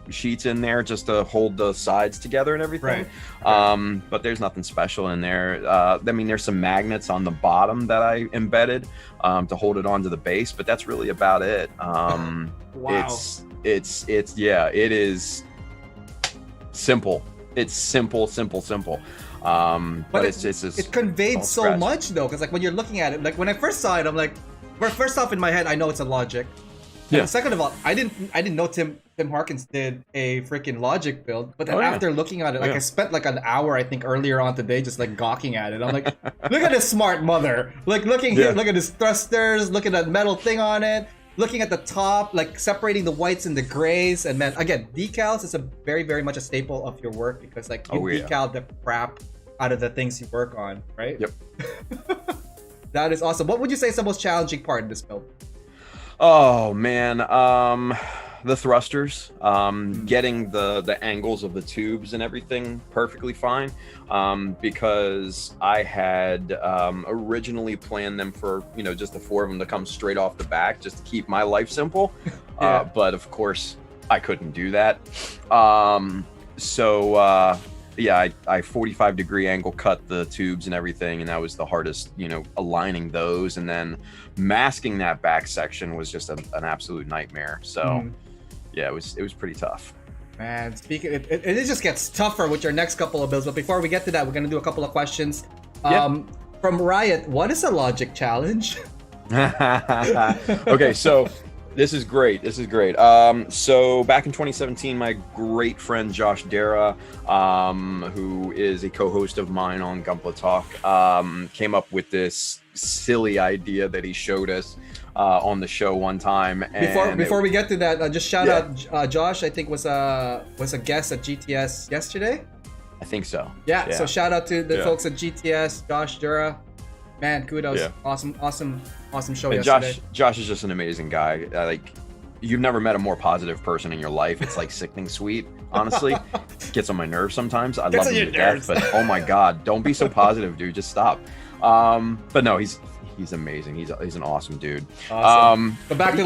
sheets in there just to hold the sides together and everything. Right. But there's nothing special in there. I mean, there's some magnets on the bottom that I embedded to hold it onto the base, but that's really about it. Wow. It is simple. It's simple. But it's just it conveyed so scratch. much though, because like when you're looking at it, like when I first saw it, I'm like, well, first off in my head, I know it's a logic. Yeah. And second of all, I didn't know Tim Harkins did a freaking logic build, but then after looking at it, like I spent like an hour, I think earlier on today, just like gawking at it. I'm like, look at this smart mother. Like looking here, look at his thrusters, look at that metal thing on it, looking at the top, like separating the whites and the grays. And man, again, decals is a very, very much a staple of your work because like you decal the crap out of the things you work on, right? Yep. That is awesome. What would you say is the most challenging part in this build? Oh man, the thrusters, getting the angles of the tubes and everything perfectly fine, because I had originally planned them for just the 4 of them to come straight off the back just to keep my life simple. But of course I couldn't do that. I 45-degree angle cut the tubes and everything, and that was the hardest, aligning those, and then masking that back section was just an absolute nightmare. So it was pretty tough. Man, speaking, it just gets tougher with your next couple of builds. But before we get to that, we're gonna do a couple of questions. From Riot, what is a logic challenge? Okay, so this is great. So back in 2017, my great friend Josh Dara, who is a co-host of mine on Gunpla Talk, came up with this silly idea that he showed us on the show one time. And before we get to that, just shout out Josh. I think was a guest at GTS yesterday. I think so. Yeah. So shout out to the folks at GTS, Josh Dara. Man, kudos. Yeah. Awesome show And yesterday. Josh is just an amazing guy. Like, you've never met a more positive person in your life. It's like sickening sweet, honestly. Gets on my nerves sometimes. I love him to death, but oh my God, don't be so positive, dude. Just stop. But no, he's amazing. He's an awesome dude. Awesome. But back to the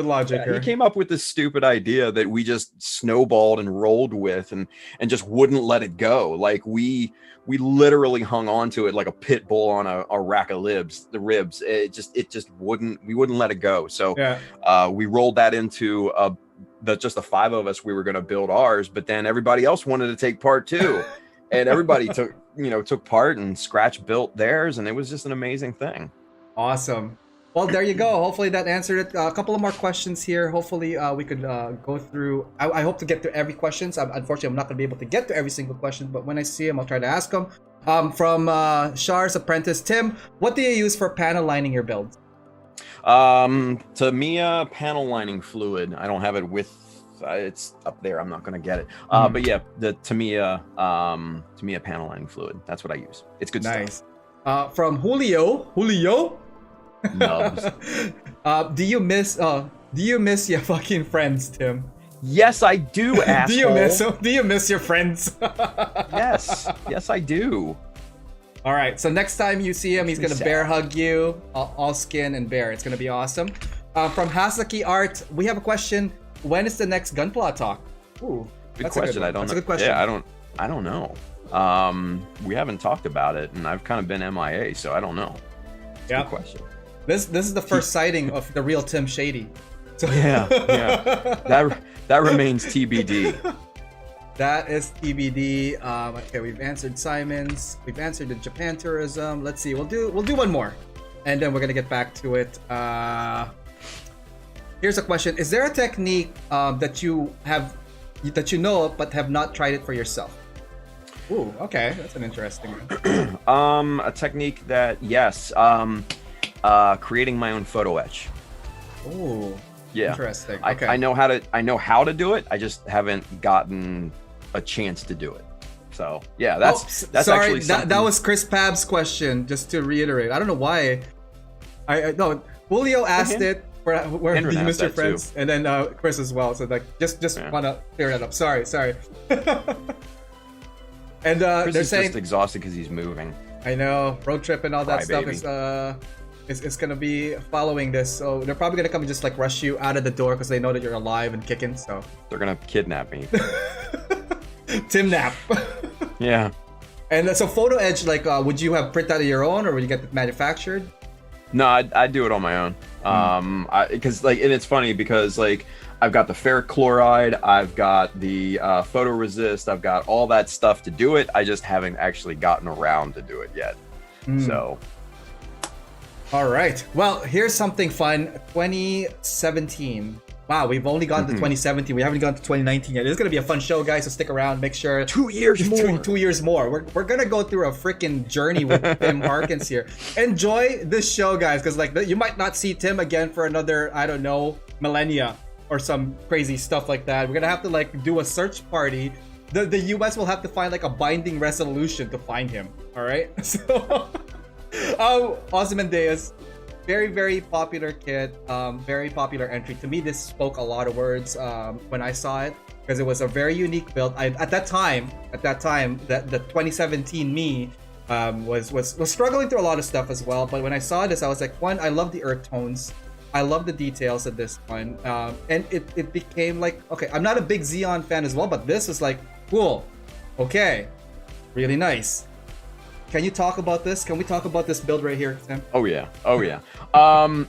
logic here. He came up with this stupid idea that we just snowballed and rolled with and just wouldn't let it go. Like we literally hung on to it like a pit bull on a rack of ribs. It just wouldn't, we wouldn't let it go. So we rolled that into just the 5 of us. We were going to build ours, but then everybody else wanted to take part too. And everybody took part and Scratch built theirs, and it was just an amazing thing. Awesome. Well, there you go. Hopefully that answered it. A couple of more questions here. Hopefully we could go through. I hope to get to every question. Unfortunately, I'm not going to be able to get to every single question, but when I see them, I'll try to ask them. From Shar's apprentice, Tim, what do you use for panel lining your builds? Tamiya panel lining fluid. I don't have it with. It's up there. I'm not going to get it. But yeah, the Tamiya panel lining fluid. That's what I use. It's good nice. stuff. From Julio. Nubs. Do you miss your fucking friends, Tim? Yes, I do, asshole. Do you miss your friends? Yes, I do. All right. So next time you see him, he's gonna bear hug you, all skin and bear. It's gonna be awesome. From Hasaki Art, we have a question. When is the next Gunpla talk? Ooh, good question. I don't know. That's a good question. Yeah, I don't know. We haven't talked about it, and I've kind of been MIA, so I don't know. Good question. This is the first sighting of the real Tim Shady. So yeah. That remains TBD. That is TBD. Okay, we've answered Simon's. We've answered the Japan tourism. Let's see. We'll do one more, and then we're gonna get back to it. Here's a question: is there a technique that you know of but have not tried it for yourself? Ooh, okay, that's an interesting one. A technique that creating my own photo etch. Ooh, yeah, interesting. Okay. I know how to do it. I just haven't gotten a chance to do it. So yeah, that's sorry, actually something. that was Chris Pab's question. Just to reiterate, I don't know why. I no, Julio asked it. we're Henry being asked Mr. that Friends, and then Chris as well. So like, just Yeah. wanna clear that up. Sorry. And Chris they're is saying, just exhausted because he's moving. I know, road trip and all that stuff Crybaby. is gonna be following this. So they're probably gonna come and just like rush you out of the door because they know that you're alive and kicking. So They're gonna kidnap me. Tim Nap. Yeah. And so Photo Edge, like, would you have print out of your own, or would you get it manufactured? No, I do it on my own. Because like, and it's funny because like I've got the ferric chloride, I've got the photoresist, I've got all that stuff to do it. I just haven't actually gotten around to do it yet. So. All right. Well, here's something fun. 2017. Wow, we've only gone to 2017. We haven't gone to 2019 yet. This is gonna be a fun show, guys. So stick around. Make sure 2 years more. 2 years more. We're gonna go through a freaking journey with Tim Harkins here. Enjoy this show, guys, because like you might not see Tim again for another, I don't know, millennia or some crazy stuff like that. We're gonna have to like do a search party. The US will have to find like a binding resolution to find him. All right. So, Ozymandias. Very, very popular kit, very popular entry. To me, this spoke a lot of words when I saw it because it was a very unique build. At that time, that the 2017 me was struggling through a lot of stuff as well. But when I saw this, I was like, one, I love the earth tones. I love the details of this one. And it became like, okay, I'm not a big Xeon fan as well, but this is like, cool. Okay, really nice. Can you talk about this? Can we talk about this build right here, Tim? Oh yeah.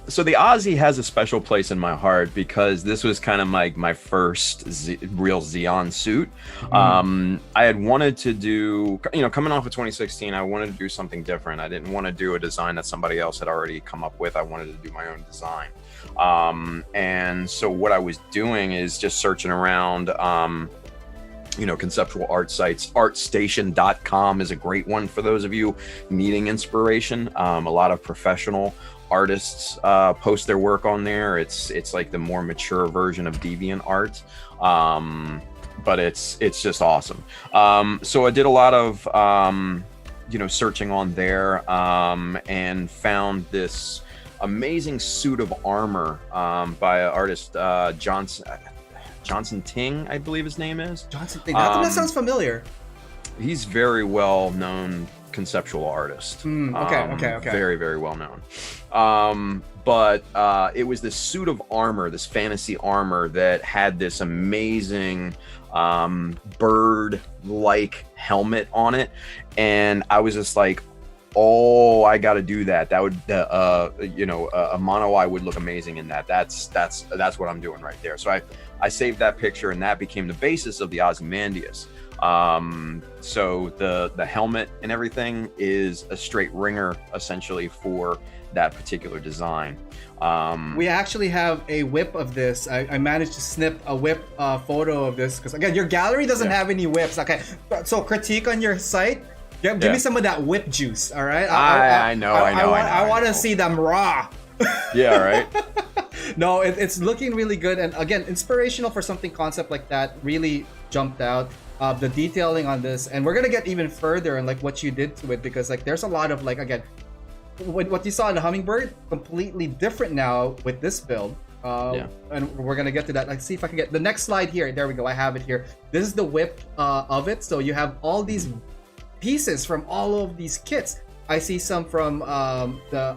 So the Ozzy has a special place in my heart because this was kind of like my first real Xeon suit. I had wanted to do, coming off of 2016, I wanted to do something different. I didn't want to do a design that somebody else had already come up with. I wanted to do my own design. And so what I was doing is just searching around, conceptual art sites. Artstation.com is a great one for those of you needing inspiration. A lot of professional artists post their work on there. It's like the more mature version of DeviantArt, but it's just awesome. So I did a lot of searching on there and found this amazing suit of armor by an artist, Johnson Ting, I believe his name is. Johnson Ting. How come that sounds familiar? He's very well known conceptual artist. Okay. Very, very well known. But it was this suit of armor, this fantasy armor that had this amazing bird-like helmet on it, and I was just like, oh, I got to do that. That would, a mono eye would look amazing in that. That's what I'm doing right there. So I saved that picture, and that became the basis of the Ozymandias. So the helmet and everything is a straight ringer, essentially, for that particular design. We actually have a whip of this. I managed to snip a whip photo of this because, again, your gallery doesn't have any whips. Okay, so critique on your site. Give me some of that whip juice, all right? I know. I want to see them raw. Yeah, right. No, it's looking really good, and again, inspirational for something concept like that. Really jumped out. The detailing on this, and we're gonna get even further in like what you did to it, because like there's a lot of like, again, what you saw in the Hummingbird, completely different now with this build. And we're gonna get to that. Like, see if I can get the next slide here. There we go. I have it here. This is the whip of it. So you have all these pieces from all of these kits. I see some from the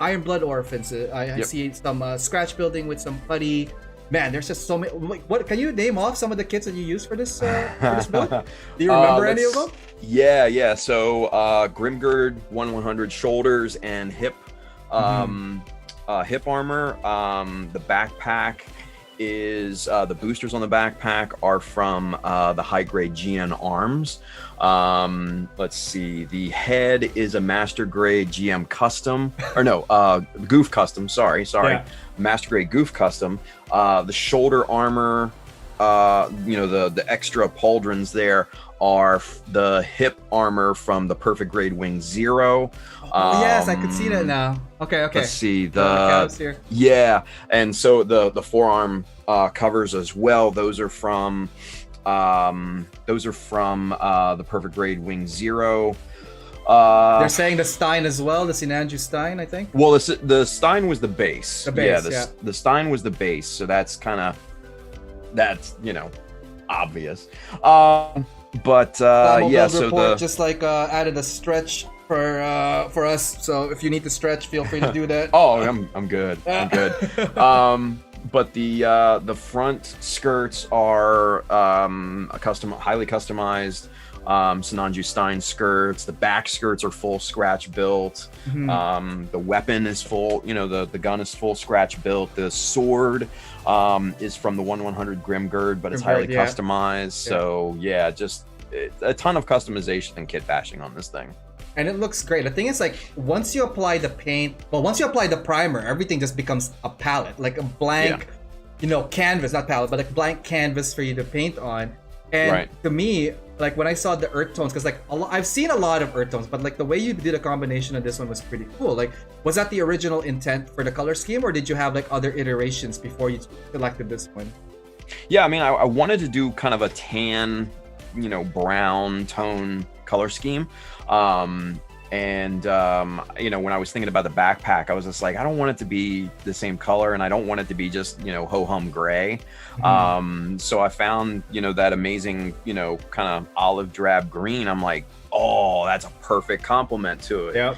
Iron Blood Orphans. I see some scratch building with some putty. Man, there's just so many. What can you name off some of the kits that you use for this build? Do you remember any of them? Yeah. So Grimgird 1/100 shoulders and hip hip armor. The backpack is the boosters on the backpack are from the high grade GN arms. Let's see, the head is a master grade GM custom, or no, Goof custom. Sorry, master grade Goof custom. The shoulder armor, the extra pauldrons there are the hip armor from the perfect grade wing 0. Yes, I could see that now. Okay. Let's see here. Yeah, and so the forearm covers as well. Those are from the perfect grade wing 0. They're saying the Stein as well, the Sinanju Stein, I think. Well, the Stein was the base. The base, the Stein was the base, so that's obvious. But yeah, so report just added a stretch for us. So if you need to stretch, feel free to do that. Oh, I'm good. I'm good. But the front skirts are highly customized Sinanju Stein skirts. The back skirts are full scratch built. The weapon is full. The gun is full scratch built. The sword is from the 1/100 Grimgird, but it's highly customized. So yeah, just a ton of customization and kit bashing on this thing. And it looks great. The thing is, once you apply the paint, once you apply the primer, everything just becomes a palette, like a blank, canvas, not palette, but like blank canvas for you to paint on. And to me, when I saw the earth tones, because I've seen a lot of earth tones, but the way you did a combination of this one was pretty cool. Was that the original intent for the color scheme, or did you have other iterations before you selected this one? Yeah, I mean, I wanted to do kind of a tan, brown tone color scheme. When I was thinking about the backpack, I was just like, I don't want it to be the same color, and I don't want it to be just, ho-hum gray. So I found, that amazing, kind of olive drab green. I'm like, oh, that's a perfect complement to it. Yep.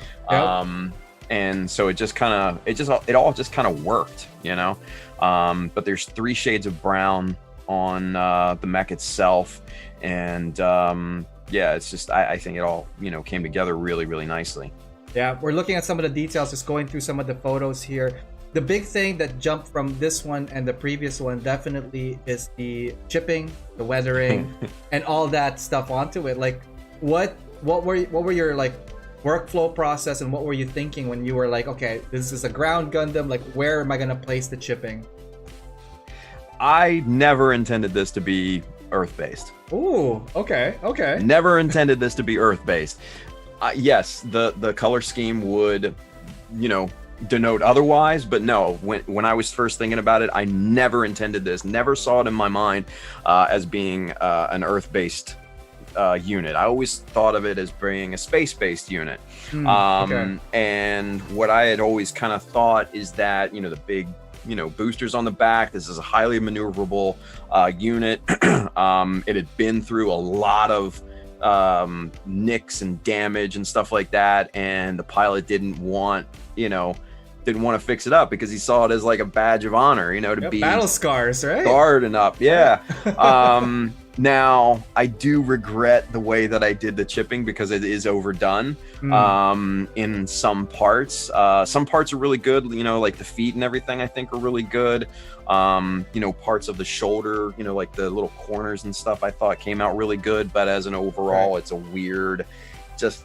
And so it all just kind of worked, but there's 3 shades of brown on the mech itself. And yeah, it's just, I think it all, came together really, really nicely. Yeah, we're looking at some of the details, just going through some of the photos here. The big thing that jumped from this one and the previous one definitely is the chipping, the weathering, and all that stuff onto it. What were your workflow process, and what were you thinking when you were okay, this is a ground Gundam, where am I gonna place the chipping? I never intended this to be Earth-based. Ooh, okay. Never intended this to be Earth-based. Yes, the color scheme would, denote otherwise, but no, when I was first thinking about it, I never intended this, never saw it in my mind as being an Earth-based unit. I always thought of it as being a space-based unit. And what I had always kind of thought is that, the big boosters on the back, this is a highly maneuverable unit. It had been through a lot of nicks and damage and stuff like that, and the pilot didn't want to fix it up because he saw it as a badge of honor, to be battle scars, right? Scarred and up, yeah. Now, I do regret the way that I did the chipping because it is overdone in some parts. Some parts are really good, like the feet and everything I think are really good. Parts of the shoulder, like the little corners and stuff I thought came out really good. But as an overall, it's a weird, just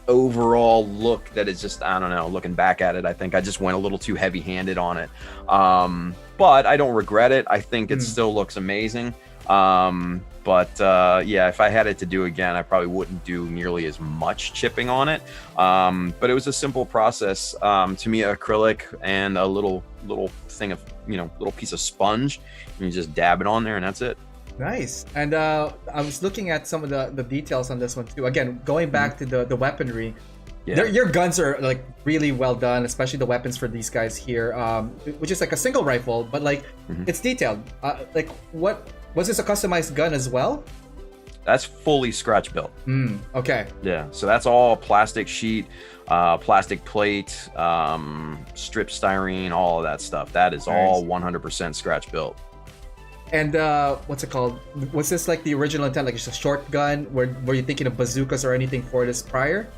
overall look that is just, I don't know, looking back at it, I think I just went a little too heavy-handed on it. But I don't regret it. I think it still looks amazing. Yeah, if I had it to do again, I probably wouldn't do nearly as much chipping on it. But it was a simple process. To me, acrylic and a little thing of, little piece of sponge, and you just dab it on there and that's it. Nice. And I was looking at some of the details on this one too. Again, going back to the weaponry. Yeah. Your guns are really well done, especially the weapons for these guys here, which is a single rifle, but it's detailed. What was this, a customized gun as well? That's fully scratch built. Okay. Yeah, so that's all plastic sheet, plastic plate, strip styrene, all of that stuff. That is all 100% scratch built. And what's it called? Was this the original intent, just a short gun? Were you thinking of bazookas or anything for this prior?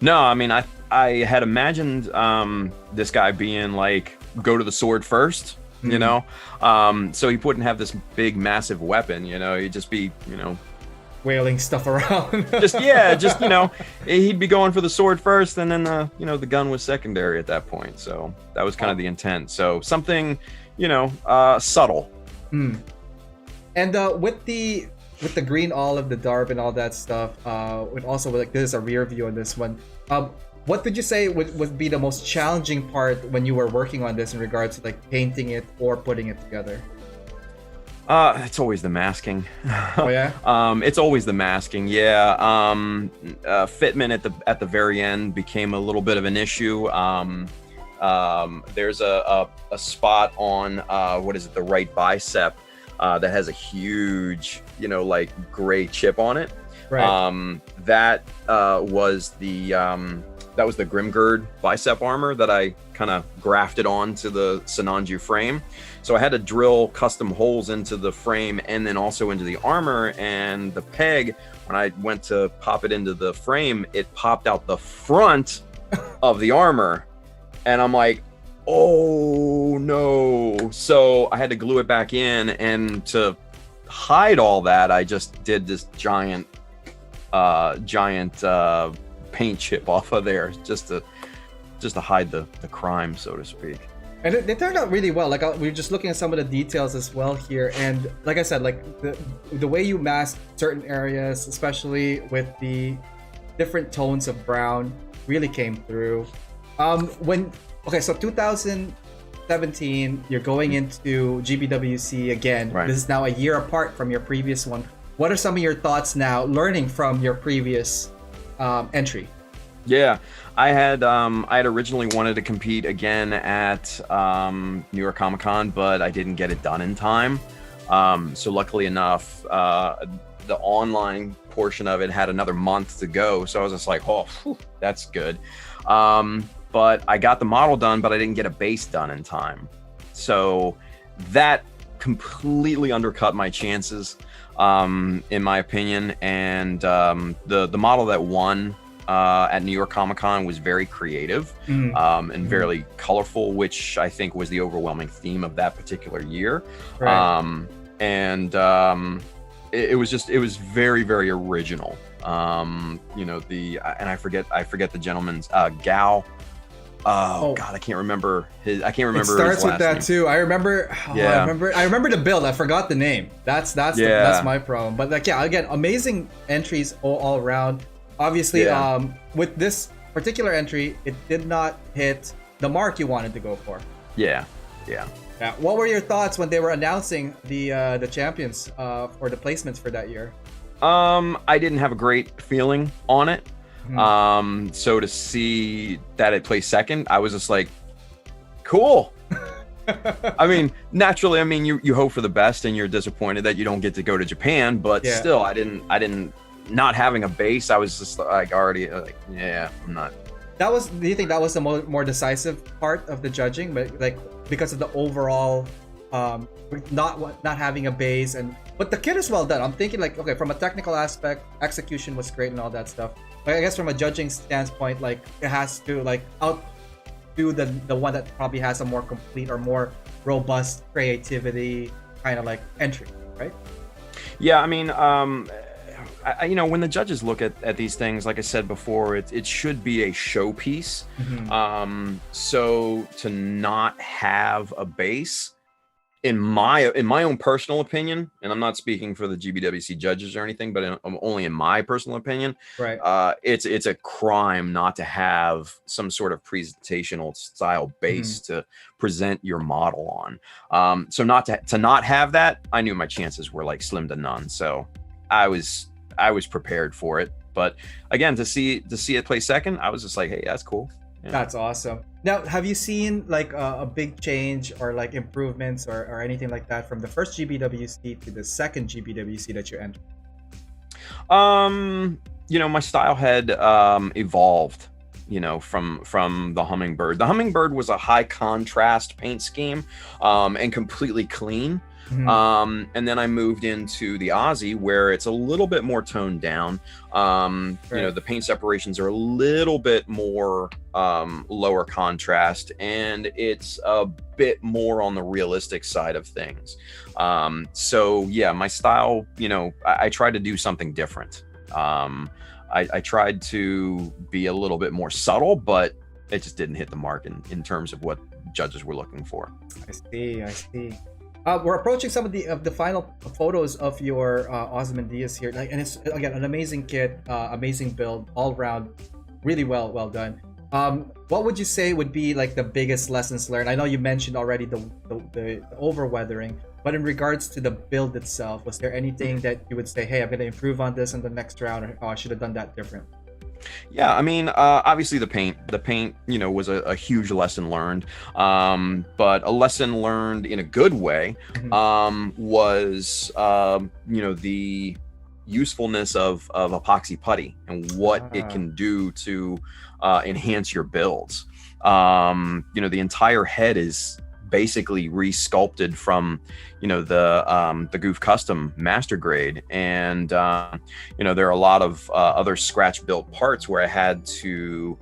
No, I mean, I had imagined this guy being go to the sword first, so he wouldn't have this big, massive weapon, he'd just be, wailing stuff around. He'd be going for the sword first, and then the gun was secondary at that point. So that was kind of the intent. So something, subtle. And with the green olive, the Darb, and all that stuff, and also this is a rear view on this one. What would you say would be the most challenging part when you were working on this in regards to painting it or putting it together? It's always the masking. Oh yeah. It's always the masking. Yeah. Fitment at the very end became a little bit of an issue. There's a spot on what is it, the right bicep, that has a huge, like gray chip on it. Right. That was the Grimgird bicep armor that I kind of grafted onto the Sinanju frame. So I had to drill custom holes into the frame and then also into the armor, and the peg, when I went to pop it into the frame, it popped out the front of the armor. And I'm like, oh no. So I had to glue it back in, and to hide all that, I just did this giant paint chip off of there just to hide the crime, so to speak. And they turned out really well. Like we're just looking at some of the details as well here, and like I said, like the way you mask certain areas, especially with the different tones of brown, really came through. So 2017, you're going into GBWC again. Right. This is now a year apart from your previous one. What are some of your thoughts now, learning from your previous entry? Yeah, I had originally wanted to compete again at New York Comic Con, but I didn't get it done in time. So luckily enough, the online portion of it had another month to go. So I was just like, oh, whew, that's good. But I got the model done, but I didn't get a base done in time. So that completely undercut my chances, in my opinion. And the model that won at New York Comic Con was very creative and very colorful, which I think was the overwhelming theme of that particular year. Right. It was very, very original. And I forget the gentleman's Gao. God, I can't remember his. I can't remember. It starts his with last that name. too. I remember. I remember the build. I forgot the name. That's my problem. But like, yeah, again, amazing entries all around. Obviously, with this particular entry, it did not hit the mark you wanted to go for. Yeah. What were your thoughts when they were announcing the champions for the placements for that year? I didn't have a great feeling on it. So to see that it placed second, I was just like, cool. I mean, naturally, you hope for the best and you're disappointed that you don't get to go to Japan, but still, I didn't not having a base. I was just like already like, yeah, I'm not. Do you think that was the more decisive part of the judging, but like because of the overall not having a base, but the kit is well done. I'm thinking like, okay, from a technical aspect, execution was great and all that stuff. But I guess from a judging standpoint, like it has to like outdo the one that probably has a more complete or more robust creativity kind of like entry, right? Yeah, I mean, when the judges look at these things, like I said before, it should be a showpiece. So to not have a base, in my own personal opinion, and I'm not speaking for the GBWC judges or anything, but only in my personal opinion, right? It's a crime not to have some sort of presentational style base to present your model on. So not to not have that, I knew my chances were like slim to none. So I was prepared for it. But again, to see it play second, I was just like, hey, that's cool. Yeah. That's awesome. Now, have you seen like a big change or like improvements or anything like that from the first GBWC to the second GBWC that you entered? My style had evolved, from the Hummingbird. The Hummingbird was a high contrast paint scheme and completely clean. And then I moved into the Aussie, where it's a little bit more toned down. The paint separations are a little bit more lower contrast, and it's a bit more on the realistic side of things. So yeah, my style, I tried to do something different. I tried to be a little bit more subtle, but it just didn't hit the mark in terms of what judges were looking for. I see. We're approaching some of the final photos of your Ozymandias here, and it's again an amazing kit, amazing build, all around, really well done. What would you say would be like the biggest lessons learned? I know you mentioned already the over weathering. But in regards to the build itself, was there anything that you would say, hey, I'm going to improve on this in the next round, or oh, I should have done that different? Yeah, I mean, obviously the paint, was a huge lesson learned. But a lesson learned in a good way, was, the usefulness of epoxy putty and what it can do to enhance your builds. The entire head is basically resculpted from the Goof Custom master grade, and there are a lot of other scratch built parts where I had to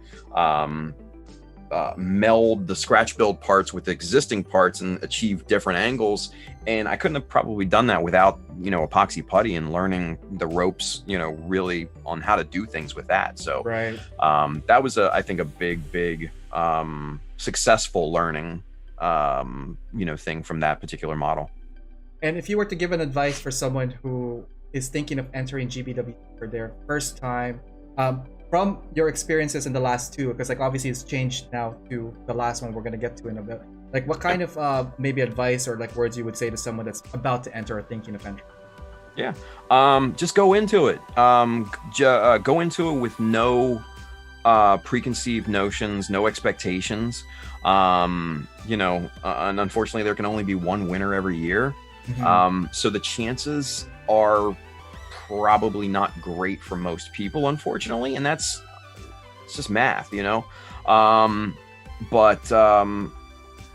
meld the scratch build parts with existing parts and achieve different angles, and I couldn't have probably done that without epoxy putty and learning the ropes really on how to do things with that. So right. That was I think a big successful learning thing from that particular model. And if you were to give an advice for someone who is thinking of entering GBW for their first time, from your experiences in the last two, because like obviously it's changed now to the last one we're going to get to in a bit, like what kind of maybe advice or like words you would say to someone that's about to enter or thinking of entering? Yeah, just go into it. Go into it with no preconceived notions, no expectations. And unfortunately there can only be one winner every year. So the chances are probably not great for most people, unfortunately, and it's just math, but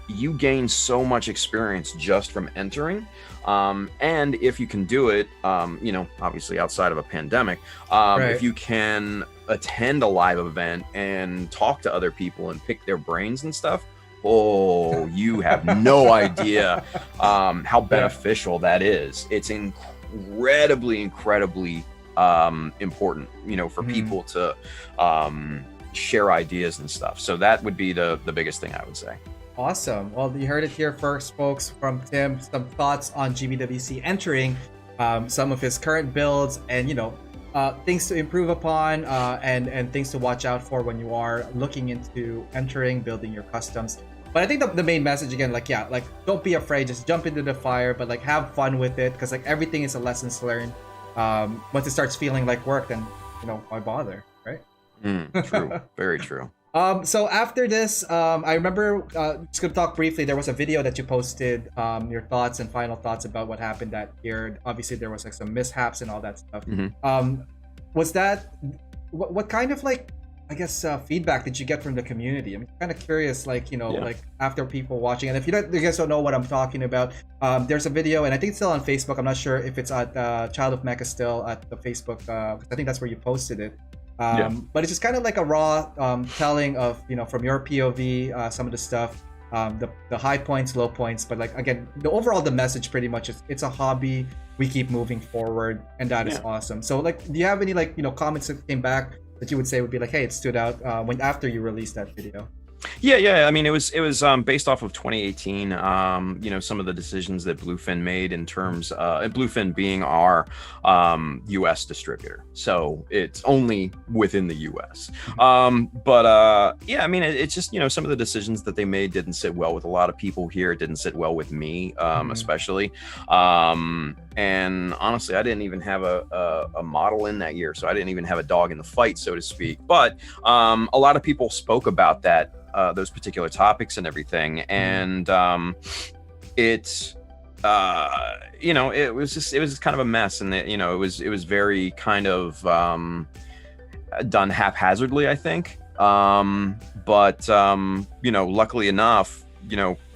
you gain so much experience just from entering, and if you can do it, obviously outside of a pandemic, Right. if you can attend a live event and talk to other people and pick their brains and stuff, oh, you have no idea how beneficial that is. It's incredibly important, for people to share ideas and stuff. So that would be the biggest thing I would say. Awesome. Well, you heard it here first, folks, from Tim. Some thoughts on GBWC entering, some of his current builds, and things to improve upon, and things to watch out for when you are looking into entering, building your customs. But I think the main message again, don't be afraid, just jump into the fire, but have fun with it, because everything is a lessons learned. Once it starts feeling like work, then why bother, right? True. Very true. So after this, I remember just gonna talk briefly. There was a video that you posted, your thoughts and final thoughts about what happened that year. Obviously, there was some mishaps and all that stuff. Was that what kind of feedback did you get from the community? I'm kind of curious, after people watching, and if you guys don't know what I'm talking about, there's a video, and I think it's still on Facebook. I'm not sure if it's at Child of Mecha still at the Facebook. I think that's where you posted it. But it's just kind of like a raw telling of from your POV, some of the stuff, the high points, low points, but again, the message pretty much is it's a hobby, we keep moving forward, and that is awesome. So do you have any comments that came back that you would say would be hey, it stood out when after you released that video? Yeah. I mean, it was based off of 2018. Some of the decisions that Bluefin made in terms, Bluefin being our U.S. distributor, so it's only within the U.S. But I mean, it's just some of the decisions that they made didn't sit well with a lot of people here. It didn't sit well with me, especially. And honestly, I didn't even have a model in that year, so I didn't even have a dog in the fight, so to speak. But a lot of people spoke about that. Those particular topics and everything, and it was just kind of a mess, and it was very kind of done haphazardly, I think, but luckily enough,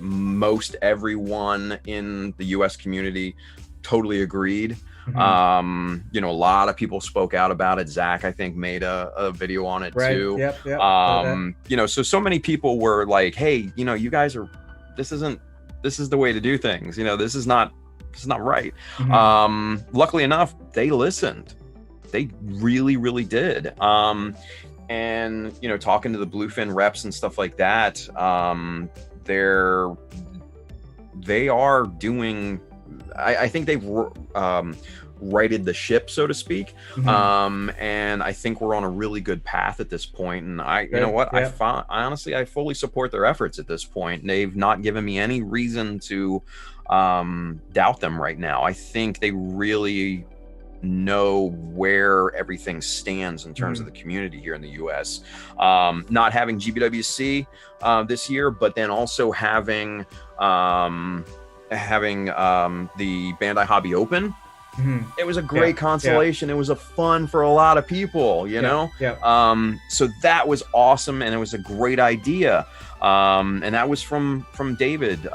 most everyone in the US community totally agreed. A lot of people spoke out about it. Zach, I think, made a video on it too. Yep. So many people were like, hey, you guys are, this is the way to do things. This is not right. Luckily enough, they listened. They really did. And talking to the Bluefin reps and stuff like that, they are doing, I think they've righted the ship, so to speak. Mhm. And I think we're on a really good path at this point. And you know what, Yeah. I honestly, I fully support their efforts at this point. They've not given me any reason to doubt them right now. I think they really know where everything stands in terms of the community here in the US. Not having GBWC this year, but then also having the Bandai Hobby Open. Mhm. It was a great consolation. It was a fun for a lot of people, you know? So that was awesome, and it was a great idea. And that was from David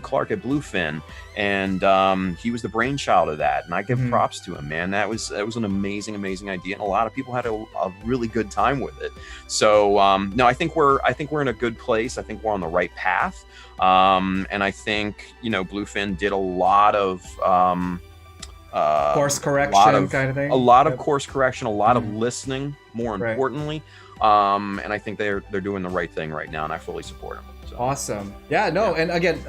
Clark at Bluefin, and he was the brainchild of that. And I give props to him, man. That was an amazing idea, and a lot of people had a really good time with it. So no, I think we're in a good place. I think we're on the right path, and I think, you know, Bluefin did a lot of course correction kind of thing. A lot of course correction, a lot of listening, more importantly. And I think they're doing the right thing right now, and I fully support them. So. Awesome. Yeah, no, and again,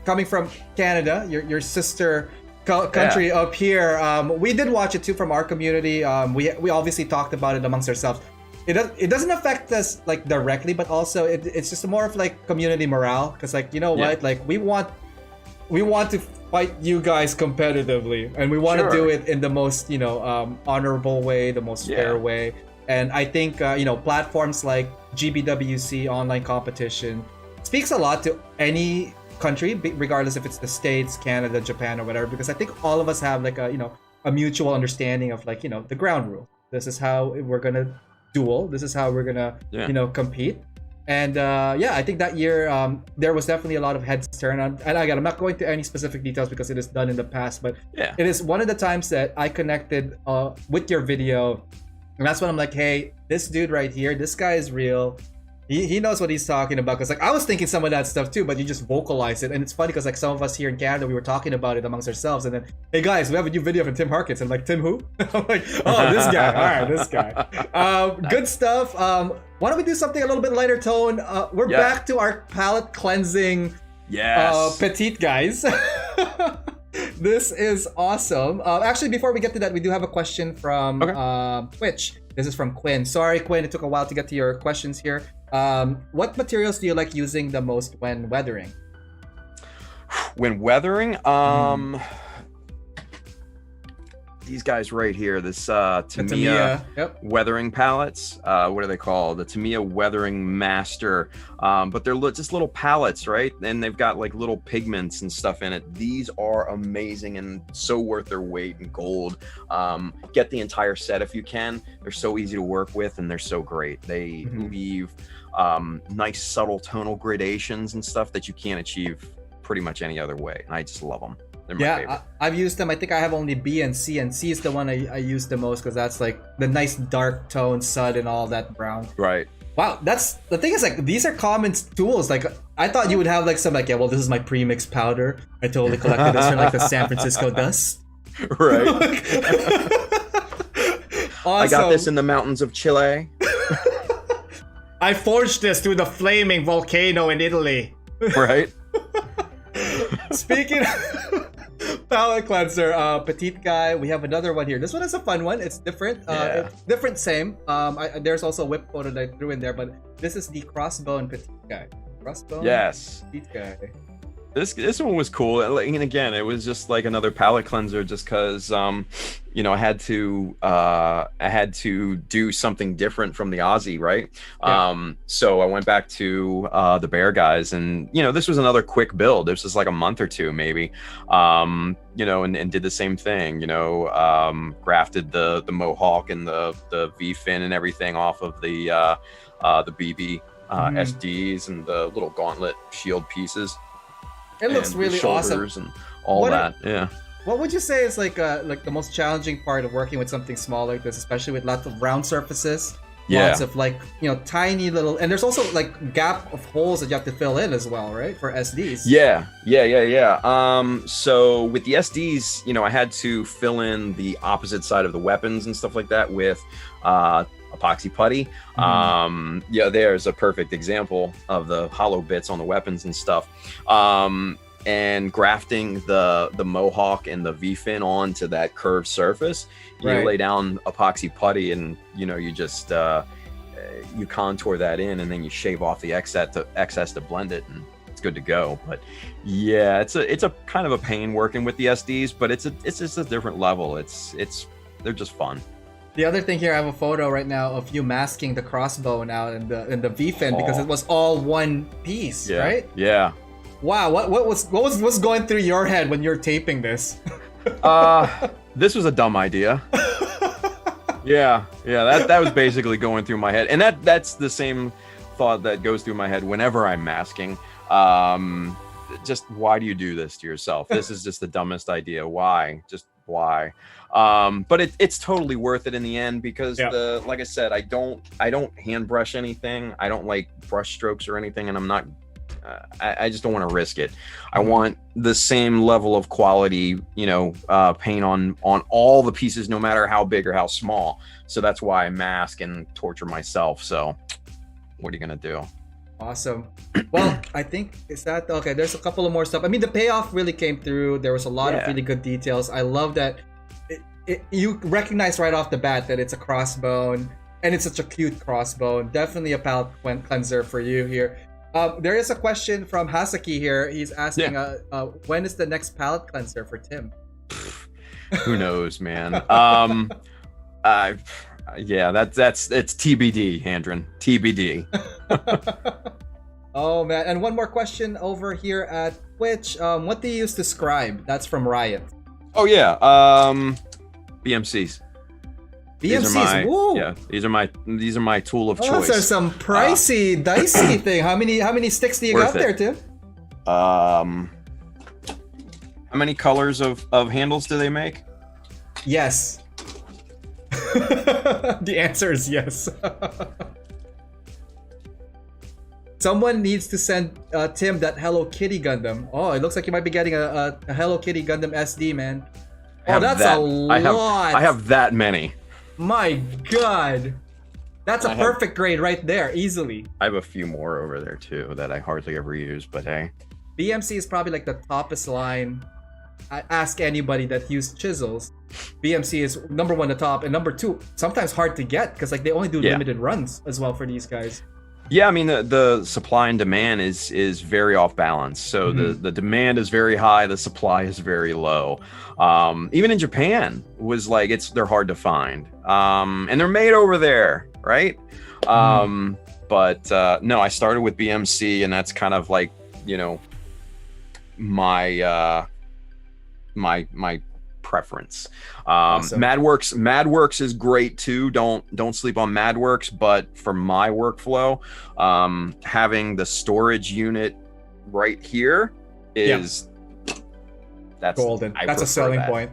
coming from Canada, your sister country up here, we did watch it too from our community. We obviously talked about it amongst ourselves. It doesn't affect us like directly, but also it's just more of like community morale, because like, you know what, like we want to fight you guys competitively, and we want to do it in the most, you know, honorable way, the most fair way. And I think you know, platforms like GBWC online competition speaks a lot to any country, regardless if it's the States, Canada, Japan, or whatever, because I think all of us have like a, you know, a mutual understanding of like, you know, the ground rule. This is how we're gonna duel. This is how we're gonna you know, compete. And I think that year there was definitely a lot of heads turned on. And again, I'm not going to any specific details because it is done in the past, but it is one of the times that I connected with your video, and that's when I'm like, hey, this dude right here, this guy is real. He knows what he's talking about. Because like, I was thinking some of that stuff too, but you just vocalize it. And it's funny because like some of us here in Canada, we were talking about it amongst ourselves, and then, hey guys, we have a new video from Tim Harkins. And I'm like, Tim who? I'm like, oh, this guy. All right, this guy. Good stuff. Why don't we do something a little bit lighter tone? We're back to our palette cleansing petite guys. This is awesome. Actually, before we get to that, we do have a question from Twitch. This is from Quinn. Sorry, Quinn, it took a while to get to your questions here. What materials do you like using the most when weathering? When weathering, these guys right here, this Tamiya weathering palettes. What are they called? The Tamiya Weathering Master. But they're just little palettes, right? And they've got like little pigments and stuff in it. These are amazing and so worth their weight in gold. Get the entire set if you can. They're so easy to work with, and they're so great. They leave nice subtle tonal gradations and stuff that you can't achieve pretty much any other way. And I just love them. They're my favorite. I've used them. I think I have only B and C, and C is the one I use the most because that's like the nice dark tone sud and all that brown. Right. Wow, that's the thing is like these are common tools. Like I thought you would have like some like, yeah, well, this is my pre-mixed powder. I totally collected this from like the San Francisco dust. Right. Awesome. I got this in the mountains of Chile. I forged this through the flaming volcano in Italy. Right. Speaking of palette cleanser, petite guy, we have another one here. This one is a fun one. It's different. It's different, same. There's also a whip photo that I threw in there, but this is the crossbone petite guy. Crossbone petite guy. This one was cool, and again, it was just like another palette cleanser, just because you know, I had to do something different from the Aussie, right? So I went back to the Bear guys, and you know, this was another quick build. This was like a month or two maybe, you know, and did the same thing, you know, grafted the Mohawk and the V fin and everything off of the BB SDs and the little gauntlet shield pieces. It looks really awesome. And all that. What would you say is like the most challenging part of working with something small like this, especially with lots of round surfaces? Lots of like, you know, tiny little, and there's also like gap of holes that you have to fill in as well, right? For SDs. Yeah. So with the SDs, you know, I had to fill in the opposite side of the weapons and stuff like that with epoxy putty. There's a perfect example of the hollow bits on the weapons and stuff. and grafting the mohawk and the V-fin onto that curved surface. You Right. lay down epoxy putty, and you just you contour that in, and then you shave off the excess to blend it, and it's good to go. But yeah, it's a kind of a pain working with the SDs, but it's just a different level. They're just fun. The other thing here, I have a photo right now of you masking the crossbone out in the V-fin because it was all one piece, Yeah. right? Yeah. Wow, what's going through your head when you're taping this? This was a dumb idea. Yeah, that was basically going through my head, and that's the same thought that goes through my head whenever I'm masking. Just why do you do this to yourself? This is just the dumbest idea. Why? Just why? But it's totally worth it in the end because like I said, I don't hand brush anything. I don't like brush strokes or anything, and I'm not. I just don't want to risk it. I want the same level of quality, paint on all the pieces, no matter how big or how small. So that's why I mask and torture myself. So what are you gonna do? Awesome. Well, I think okay. There's a couple of more stuff. I mean, the payoff really came through. There was a lot of really good details. I love that you recognize right off the bat that it's a crossbone, and it's such a cute crossbone. Definitely a palette cleanser for you here. There is a question from Hasaki here. He's asking, when is the next palette cleanser for Tim? Who knows, man? Yeah, it's TBD, Handren. TBD. Oh man, and one more question over here at Twitch. What do you use to scribe? That's from Riot. Oh yeah, BMCs. BMCs. Woo. Yeah, these are my tool of choice. Those are some pricey, dicey thing. How many sticks do you got there, Tim? How many colors of handles do they make? Yes. The answer is yes. Someone needs to send Tim that Hello Kitty Gundam. Oh, it looks like you might be getting a Hello Kitty Gundam SD, man. Oh, that's a lot. I have that many. My God. That's a perfect grade right there, easily. I have a few more over there too that I hardly ever use, but hey. BMC is probably like the toppest line. I ask anybody that used chisels. BMC is number one, the top, and number two, sometimes hard to get because like they only do limited runs as well for these guys. Yeah, I mean the supply and demand is very off balance. So the demand is very high, the supply is very low. Even in Japan was like they're hard to find. And they're made over there, right? But no, I started with BMC, and that's kind of like, my my preference. Awesome. MadWorks is great too. Don't sleep on MadWorks, but for my workflow, having the storage unit right here is that's golden. I that's a selling that. Point.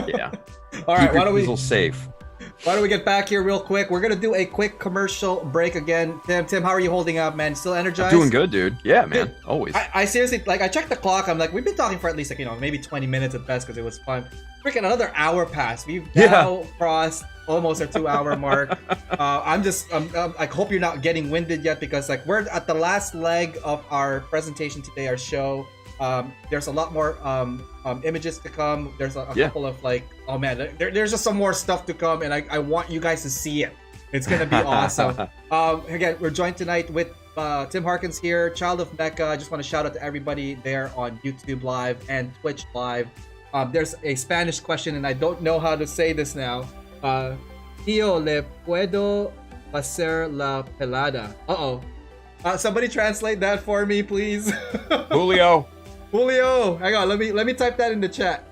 Yeah. All right, why don't we safe? Why don't we get back here real quick? We're gonna do a quick commercial break again. Tim, how are you holding up, man? Still energized? I'm doing good, dude. Yeah, man. Dude, always. I seriously, I checked the clock. I'm like, we've been talking for at least maybe 20 minutes at best because it was fun. Freaking another hour passed. We've now crossed almost our 2-hour mark. I hope you're not getting winded yet because we're at the last leg of our presentation today, our show. There's a lot more images to come. There's a couple of oh man, there's just some more stuff to come, and I want you guys to see it. It's gonna be awesome. Again, we're joined tonight with Tim Harkins here, Child of Mecha. I just want to shout out to everybody there on YouTube Live and Twitch Live. There's a Spanish question, and I don't know how to say this now. Tío, le puedo hacer la pelada? Somebody translate that for me, please. Julio, hang on. Let me type that in the chat.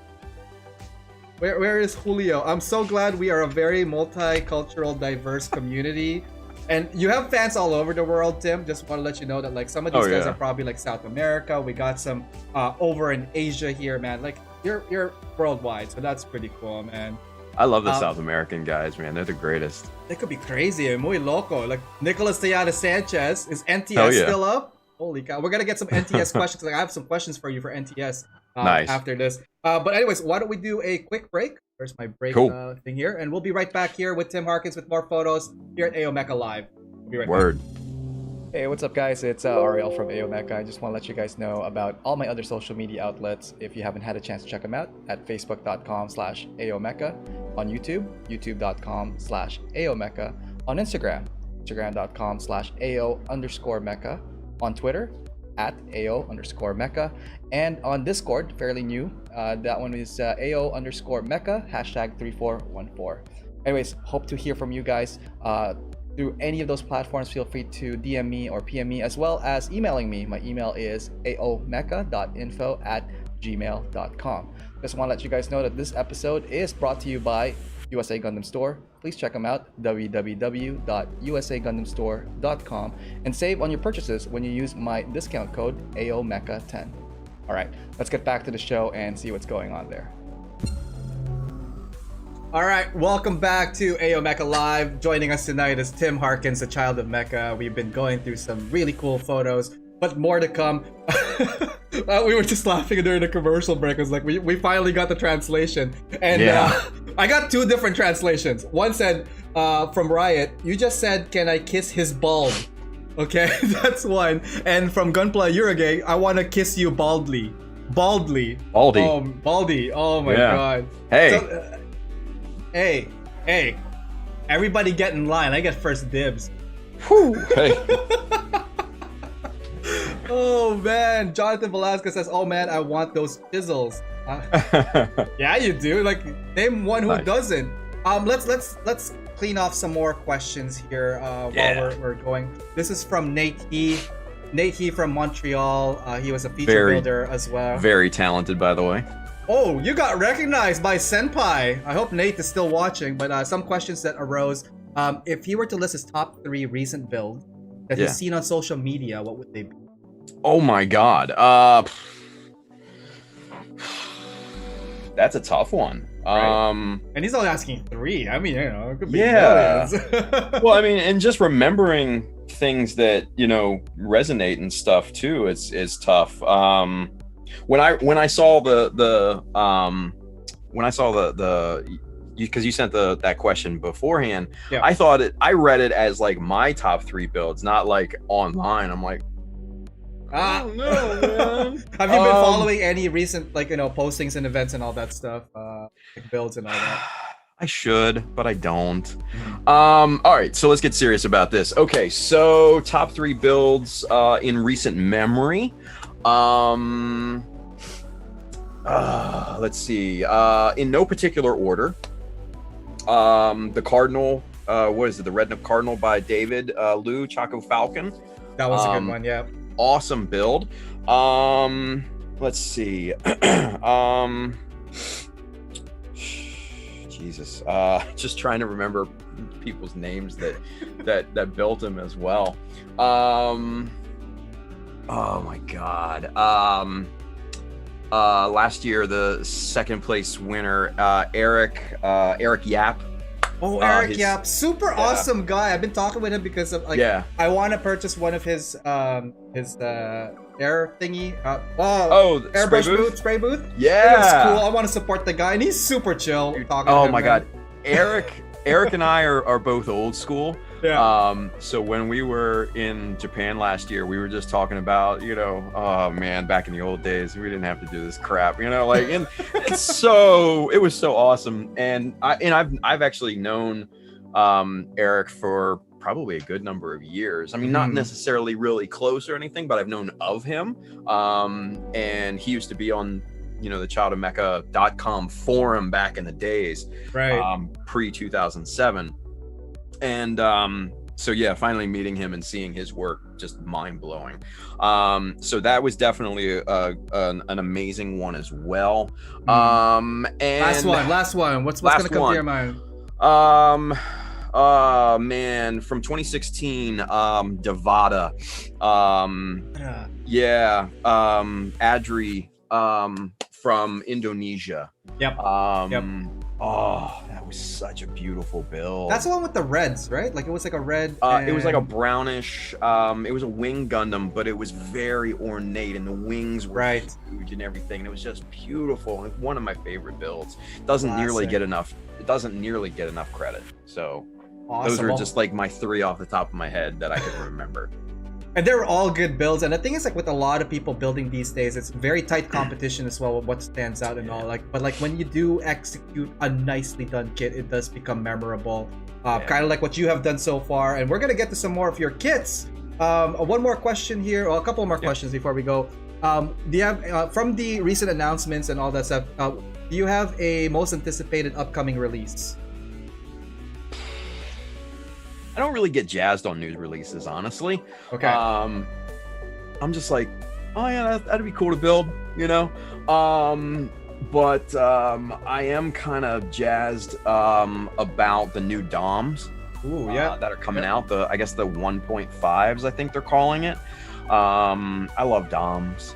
Where is Julio? I'm so glad we are a very multicultural, diverse community, and you have fans all over the world. Tim, just want to let you know that some of these guys are probably South America. We got some over in Asia here, man. You're worldwide, so that's pretty cool, man. I love the South American guys, man. They're the greatest. They could be crazy, muy loco. Nicolas Tejada Sanchez. Is NTS still up? Holy cow. We're going to get some NTS questions. I have some questions for you for NTS after this. But anyways, why don't we do a quick break? There's my break thing here. And we'll be right back here with Tim Harkins with more photos here at AO Mecha Live. We'll be right back. Hey, what's up, guys? It's Ariel from AO Mecha. I just want to let you guys know about all my other social media outlets if you haven't had a chance to check them out at facebook.com/AOMecha, on YouTube, youtube.com/AOMecha, on Instagram, instagram.com/AO_Mecha, on Twitter, at AO_Mecha, and on Discord, fairly new. That one is AO_Mecha, #3414. Anyways, hope to hear from you guys. Through any of those platforms, feel free to DM me or PM me, as well as emailing me. My email is aomecha.info@gmail.com. Just want to let you guys know that this episode is brought to you by USA Gundam Store. Please check them out, www.usagundamstore.com, and save on your purchases when you use my discount code AOMecha10. All right, let's get back to the show and see what's going on there. All right, welcome back to AO Mecha Live. Joining us tonight is Tim Harkins, the child of Mecha. We've been going through some really cool photos, but more to come. We were just laughing during the commercial break. It was like, we finally got the translation. And I got two different translations. One said, from Riot, you just said, can I kiss his bald? Okay, that's one. And from Gunpla Urage, I want to kiss you baldly. Baldly. Baldy. Baldy. Oh my God. Hey. So, Hey, everybody get in line. I get first dibs. Whew. Hey. Oh man, Jonathan Velasquez says, oh man, I want those chisels. Yeah, you do. Like, name one who doesn't. Let's clean off some more questions here while we're going. This is from Nate He. Nate He from Montreal. He was a feature builder as well. Very talented, by the way. Oh, you got recognized by Senpai. I hope Nate is still watching, but some questions that arose. If he were to list his top 3 recent builds that he's seen on social media, what would they be? Oh my God. That's a tough one. Right. And he's only asking 3. I mean, it could be millions. Well, I mean, and just remembering things that, resonate and stuff too, it's tough. When I saw the because you sent that question beforehand, I read it as like my top 3 builds, not like online. I'm like, I don't know, man. Have you been following any recent postings and events and all that stuff, like builds and all that? I should, but I don't. All right, so let's get serious about this. Okay, so top 3 builds in recent memory. Let's see. In no particular order. The Cardinal, what is it? The Red Cardinal by David Liu Chaco Falcon. That was a good one, yeah. Awesome build. Let's see. Jesus. Just trying to remember people's names that built him as well. Oh my God. Last year, the second place winner, Eric Yap. Oh, Eric Yap, super awesome guy. I've been talking with him because of I want to purchase one of his air thingy. Spray booth. Yeah, it's cool. I want to support the guy, and he's super chill. God, Eric and I are both old school. Yeah. So when we were in Japan last year, we were just talking about, oh man, back in the old days, we didn't have to do this crap, and it was so awesome. And I've actually known Eric for probably a good number of years. I mean, not necessarily really close or anything, but I've known of him. And he used to be on the childofmecha.com forum back in the days, right? Pre 2007. And so yeah, finally meeting him and seeing his work, just mind-blowing. So that was definitely an amazing one as well. And last one. What's gonna come to your mind? Man, from 2016, Devada. Adri from Indonesia. Yep. Oh, that was such a beautiful build. That's the one with the reds, right? Like it was like a red. It was like a brownish. It was a wing Gundam, but it was very ornate, and the wings were huge and everything. And it was just beautiful. And one of my favorite builds. Doesn't nearly get enough credit. So those are just like my 3 off the top of my head that I can remember. And they're all good builds. And the thing is, like with a lot of people building these days, it's very tight competition as well with what stands out and all. But when you do execute a nicely done kit, it does become memorable. Kind of like what you have done so far. And we're gonna get to some more of your kits. One more question here, or a couple more questions before we go. Do you have from the recent announcements and all that stuff? Do you have a most anticipated upcoming release? I don't really get jazzed on news releases, honestly. Okay. I'm just like, oh yeah, that'd be cool to build, you know. But I am kind of jazzed about the new DOMs. Ooh, yeah. That are coming out. I guess the 1.5s, I think they're calling it. I love DOMs.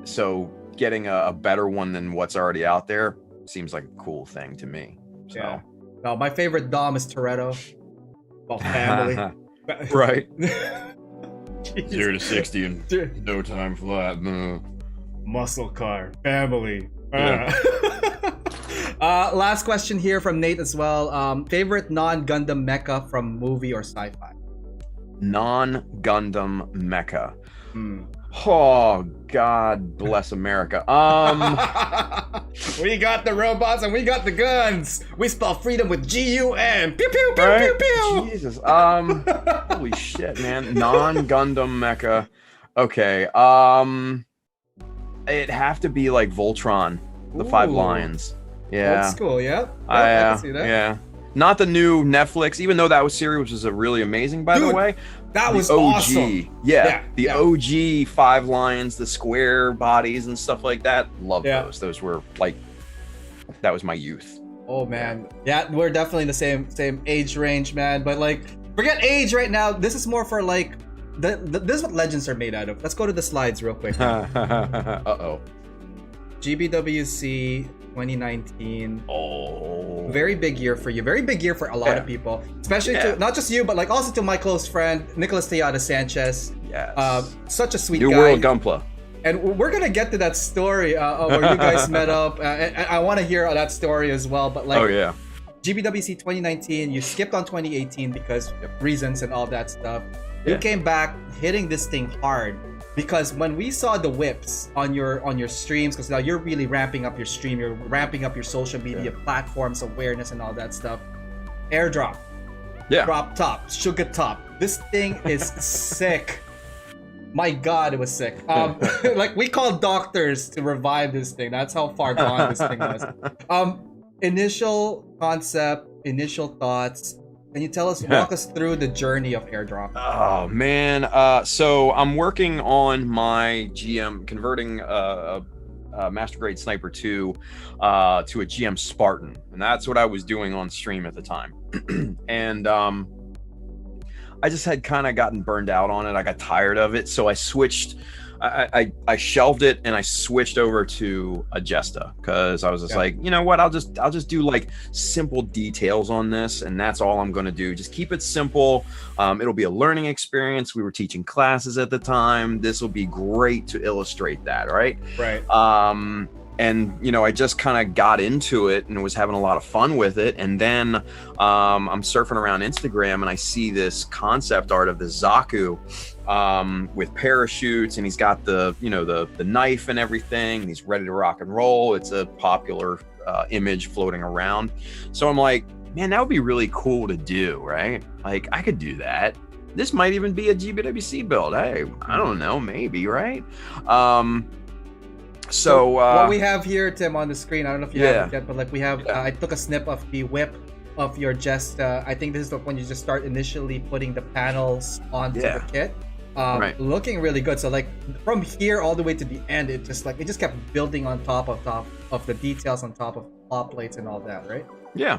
So getting a better one than what's already out there seems like a cool thing to me. So. Yeah. No, my favorite Dom is Toretto. Well, family. Right. 0 to 60 in no time flat. Muscle car. Family. Yeah. Last question here from Nate as well. Favorite non-Gundam mecha from movie or sci-fi? Non-Gundam mecha. Oh, God bless America. We got the robots and we got the guns. We spell freedom with G-U-N. Pew, pew, pew, right? pew, pew. Jesus. Holy shit, man. Non-Gundam mecha. Okay. It'd have to be like Voltron, the Five Ooh. Lions. Yeah. Old school, yeah. I can see that. Yeah. Not the new Netflix, even though that was series, which was really amazing, by the way. That was the OG. awesome. Yeah. The OG Five Lions, the square bodies and stuff like that. Love those. Those were like, that was my youth. Oh man. Yeah, we're definitely in the same age range, man. But like, forget age right now. This is more for like, this is what legends are made out of. Let's go to the slides real quick. Uh-oh. GBWC 2019. Oh. Very big year for you. Very big year for a lot of people. Especially to, not just you, but like also to my close friend, Nicholas Tejada Sanchez. Yes. Such a sweet New guy. World Gunpla. And we're going to get to that story where you guys met up. And I want to hear that story as well. But like, GBWC 2019, you skipped on 2018 because of reasons and all that stuff. You came back hitting this thing hard. Because when we saw the whips on your streams, because now you're really ramping up your stream, you're ramping up your social media platforms, awareness, and all that stuff. Airdrop, drop top, sugar top. This thing is sick. My God, it was sick. Like we called doctors to revive this thing. That's how far gone this thing was. Initial concept, initial thoughts. Can you tell us, walk us through the journey of Airdrop? Oh, man. So I'm working on my GM, converting a Master Grade Sniper 2 to a GM Spartan. And that's what I was doing on stream at the time. And I just had kind of gotten burned out on it. I got tired of it. So I switched. I shelved it and I switched over to a Jesta because I was just like, you know what, I'll just do like simple details on this, and that's all I'm gonna do. Just keep it simple. It'll be a learning experience. We were teaching classes at the time. This will be great to illustrate that, right? And you know, I just kind of got into it and was having a lot of fun with it. And then I'm surfing around Instagram and I see this concept art of the Zaku with parachutes, and he's got the knife and everything, and he's ready to rock and roll. It's a popular image floating around. So I'm like, man, that would be really cool to do, right? Like I could do that. This might even be a GBWC build. Hey, I don't know, maybe, right? So what we have here, Tim, on the screen, I don't know if you have it yet, but like we have, I took a snip of the whip of your Jesta. I think this is when you just start initially putting the panels onto the kit. Looking really good. So like from here all the way to the end, it just kept building on top of the details on top of top plates and all that, right? Yeah.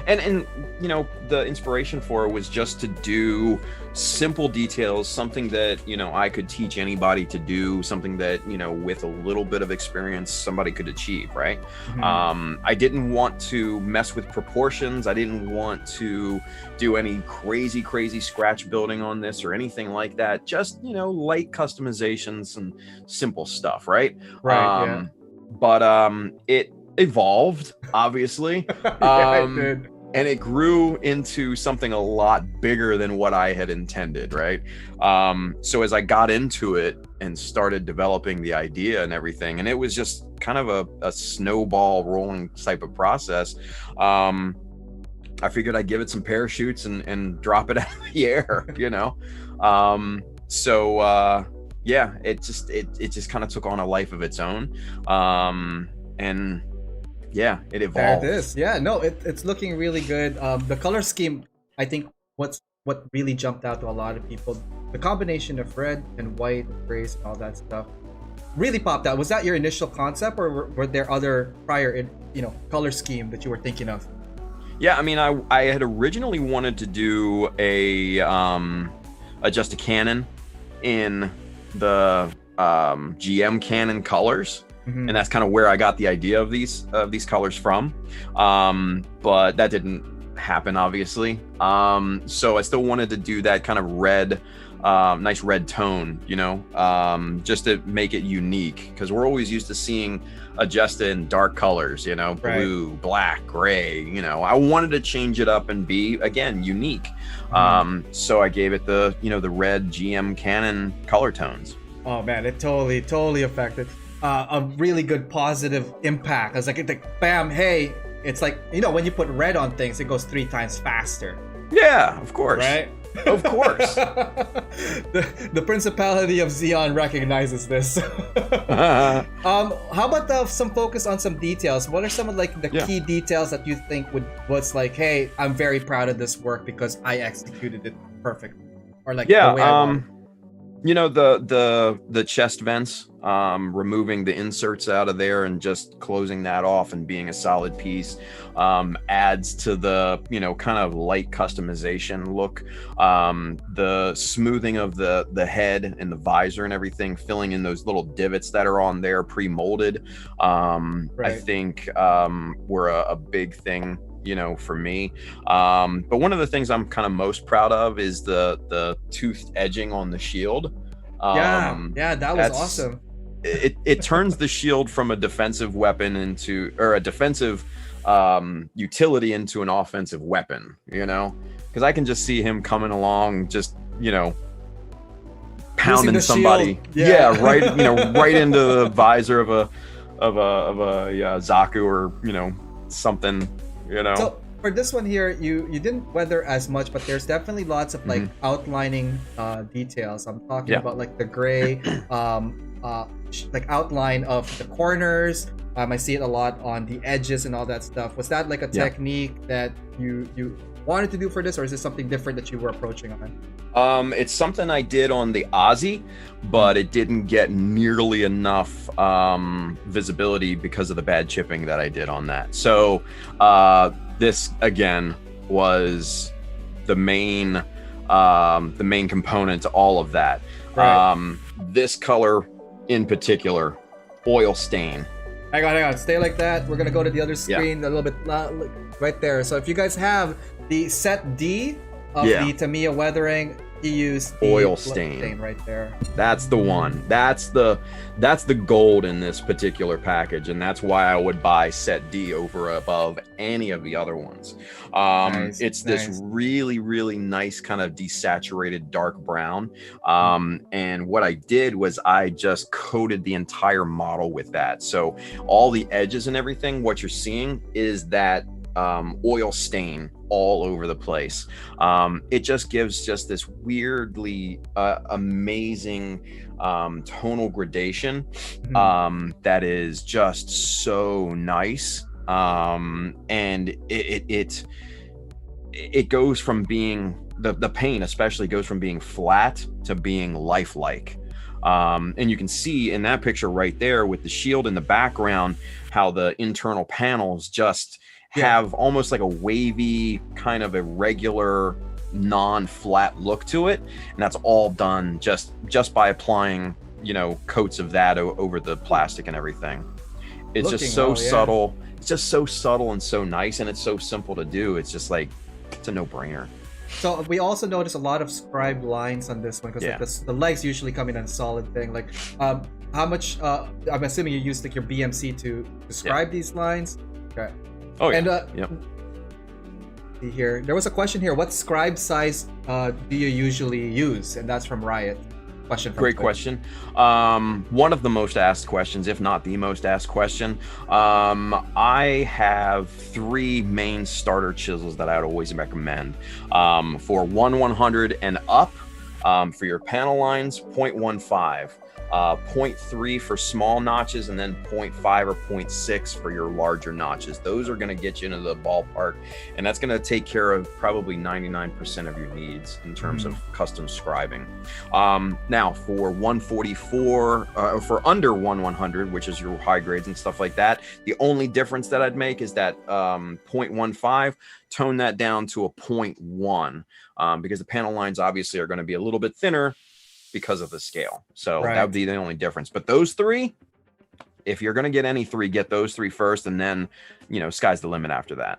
And you know, the inspiration for it was just to do simple details, something that, you know, I could teach anybody to do, something that, you know, with a little bit of experience somebody could achieve, right? I didn't want to mess with proportions. I didn't want to do any crazy scratch building on this or anything like that. Just, you know, light customizations and simple stuff, right? But it evolved, obviously. It did. and it grew into something a lot bigger than what I had intended, right? So as I got into it and started developing the idea and everything, and it was just kind of a snowball rolling type of process, I figured I'd give it some parachutes and drop it out of the air, you know? Yeah, it just kind of took on a life of its own. And yeah, it evolved. There it is. Yeah, no, it's looking really good. The color scheme, I think what really jumped out to a lot of people, the combination of red and white, grays, and all that stuff, really popped out. Was that your initial concept, or were there other prior, color scheme that you were thinking of? Yeah, I mean, I had originally wanted to do just a cannon in the GM cannon colors. And that's kind of where I got the idea of these colors from, but that didn't happen, obviously. So I still wanted to do that kind of red, nice red tone, just to make it unique, because we're always used to seeing Agesta in dark colors, blue, black, gray. I wanted to change it up and be, again, unique. So I gave it the red GM cannon color tones. Oh man, it totally affected. A really good positive impact. I was like, bam, hey, it's like, when you put red on things, it goes 3 times faster. Yeah, of course. Right? Of course. The Principality of Xeon recognizes this. How about some focus on some details? What are some of the key details that you think was like, hey, I'm very proud of this work because I executed it perfectly? Or the way I want it? The chest vents, removing the inserts out of there and just closing that off and being a solid piece, adds to the kind of light customization look. The smoothing of the head and the visor and everything, filling in those little divots that are on there pre-molded, right. I think were a big thing for me. But one of the things I'm kind of most proud of is the toothed edging on the shield. Yeah, that was awesome. It turns the shield from a defensive weapon or a defensive utility into an offensive weapon, because I can just see him coming along, just pounding somebody. Yeah, right. Right into the visor of a Zaku or something. So for this one here, you didn't weather as much, but there's definitely lots of outlining details. I'm talking about the gray outline of the corners. I see it a lot on the edges and all that stuff. Was that a technique that you wanted to do for this, or is this something different that you were approaching on? It's something I did on the Aussie, but it didn't get nearly enough visibility because of the bad chipping that I did on that. So this again was the main component to all of that. Right. This color in particular, oil stain. Hang on, stay like that. We're gonna go to the other screen a little bit right there. So if you guys have the set D of the Tamiya weathering, he used the oil stain right there. That's the one. That's the gold in this particular package, and that's why I would buy set D above any of the other ones. It's this really, really nice kind of desaturated dark brown. And what I did was I just coated the entire model with that. So all the edges and everything, what you're seeing is that oil stain all over the place. It just gives this weirdly amazing tonal gradation that is just so nice. And it goes from being the paint especially goes from being flat to being lifelike. And you can see in that picture right there with the shield in the background how the internal panels just have almost like a wavy, kind of irregular, non-flat look to it, and that's all done just by applying coats of that over the plastic and everything. It's just so subtle. It's just so subtle and so nice, and it's so simple to do. It's just it's a no-brainer. So we also notice a lot of scribed lines on this one because the legs usually come in a solid thing. How much? I'm assuming you used your BMC to scribe these lines. Okay. Oh yeah. And see here. There was a question here. What scribe size do you usually use? And that's from Riot. Question from Great Twitter. question. One of the most asked questions, if not the most asked question. I have 3 main starter chisels that I would always recommend. For 1/100 and up, for your panel lines, 0.15. 0.3 for small notches, and then 0.5 or 0.6 for your larger notches. Those are going to get you into the ballpark, and that's going to take care of probably 99% of your needs in terms of custom scribing. Now for 144, for under 1/100, which is your high grades and stuff like that, the only difference that I'd make is that 0.15, tone that down to a 0.1, because the panel lines obviously are going to be a little bit thinner because of the scale. So that would be the only difference. But those 3, if you're going to get any 3, get those 3 first, and then, you know, sky's the limit after that.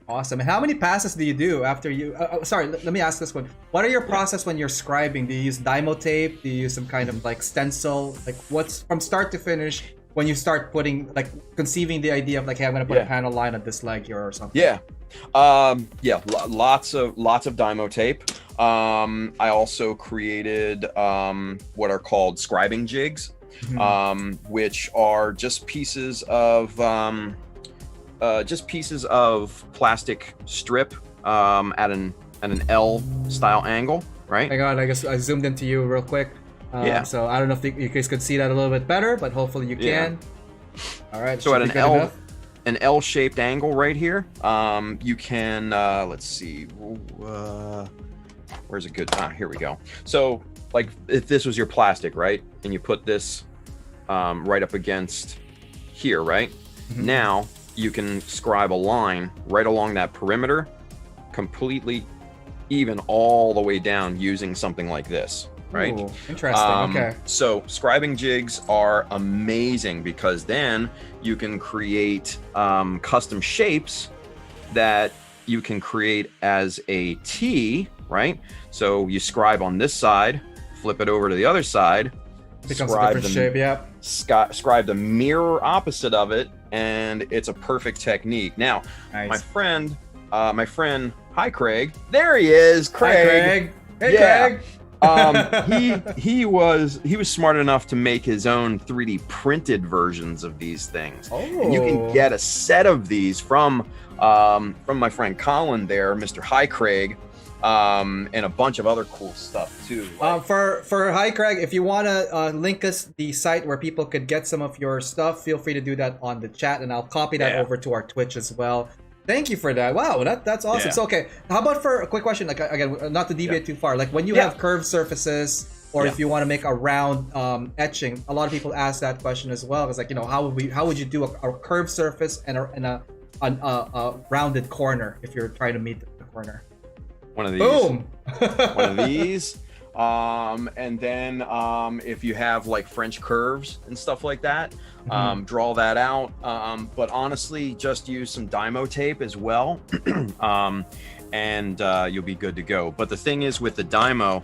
Awesome. And how many passes do you do after you... sorry, let me ask this one. What are your process when you're scribing? Do you use Dymo tape? Do you use some kind of like stencil? Like what's from start to finish when you start putting, like conceiving the idea of like, hey, I'm going to put a panel line on this leg here or something? Lots of Dymo tape. I also created what are called scribing jigs, which are just pieces of plastic strip at an L style angle, right? Hang on, I guess I zoomed into you real quick. So I don't know if you guys could see that a little bit better, but hopefully you can. All right. So at an L-shaped angle right here, you can let's see, where's a good here we go. So like if this was your plastic, right, and you put this right up against here, right, now you can scribe a line right along that perimeter, completely even all the way down using something like this, right? Ooh, interesting. Okay. So scribing jigs are amazing because then you can create custom shapes that you can create as a T, right? So you scribe on this side, flip it over to the other side, becomes a different shape. Yeah. Scribe the mirror opposite of it, and it's a perfect technique. Now, my friend, hi Craig. There he is, Craig. Hi, Craig. Hey, Craig. He was smart enough to make his own 3D printed versions of these things. And you can get a set of these from my friend Colin there, Mr. Hi Craig, and a bunch of other cool stuff too. For Hi Craig, if you want to link us the site where people could get some of your stuff, feel free to do that on the chat, and I'll copy that over to our Twitch as well. Thank you for that. Wow, that's awesome. So okay, how about for a quick question? Like again, not to deviate too far. Like when you have curved surfaces, or if you want to make a round etching, a lot of people ask that question as well. It's like, you know, how would you do a curved surface and a rounded corner if you're trying to meet the corner? One of these. Boom. One of these. And then if you have like French curves and stuff like that, draw that out. But honestly, just use some Dymo tape as well, and you'll be good to go. But the thing is with the Dymo,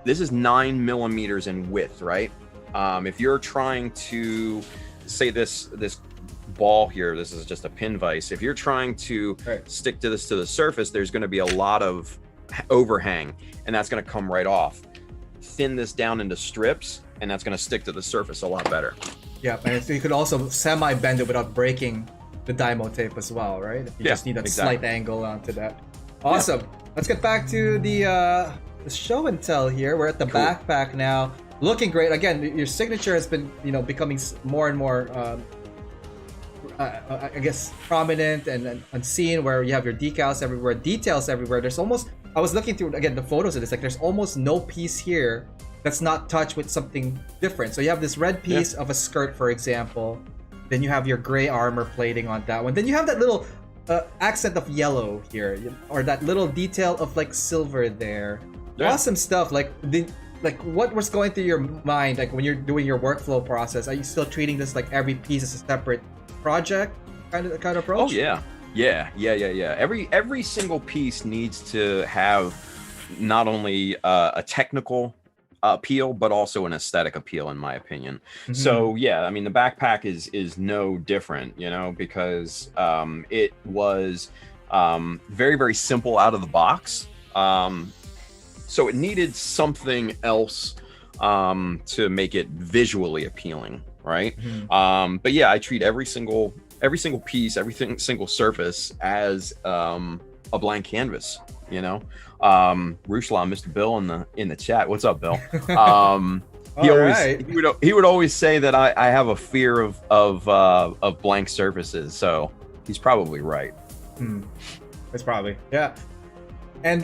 this is 9 millimeters in width, right? If you're trying to say this ball here, this is just a pin vise. If you're trying to stick to this to the surface, there's going to be a lot of overhang, and that's going to come right off. Thin this down into strips, and that's going to stick to the surface a lot better. Yeah, and you could also semi-bend it without breaking the Dymo tape as well, right? You just need that slight angle onto that. Awesome. Let's get back to the show and tell here. We're at the backpack now, looking great. Again, your signature has been, you know, becoming more and more I guess prominent and unseen, where you have your decals everywhere, details everywhere. There's almost, I was looking through again the photos of this, like there's almost no piece here that's not touched with something different. So you have this red piece of a skirt, for example, then you have your gray armor plating on that one, then you have that little accent of yellow here, or that little detail of like silver there. Awesome stuff. Like what was going through your mind, like when you're doing your workflow process? Are you still treating this like every piece is a separate project kind of approach? Oh yeah. Every single piece needs to have not only a technical appeal, but also an aesthetic appeal, in my opinion. So yeah, I mean the backpack is no different, you know, because it was Very, very simple out of the box. So it needed something else to make it visually appealing, right? But yeah, I treat every single piece, single surface as a blank canvas. You know, Ruslan, Mr. Bill in the chat. What's up, Bill? He would always say that I have a fear of blank surfaces. So he's probably right. It's probably, yeah. And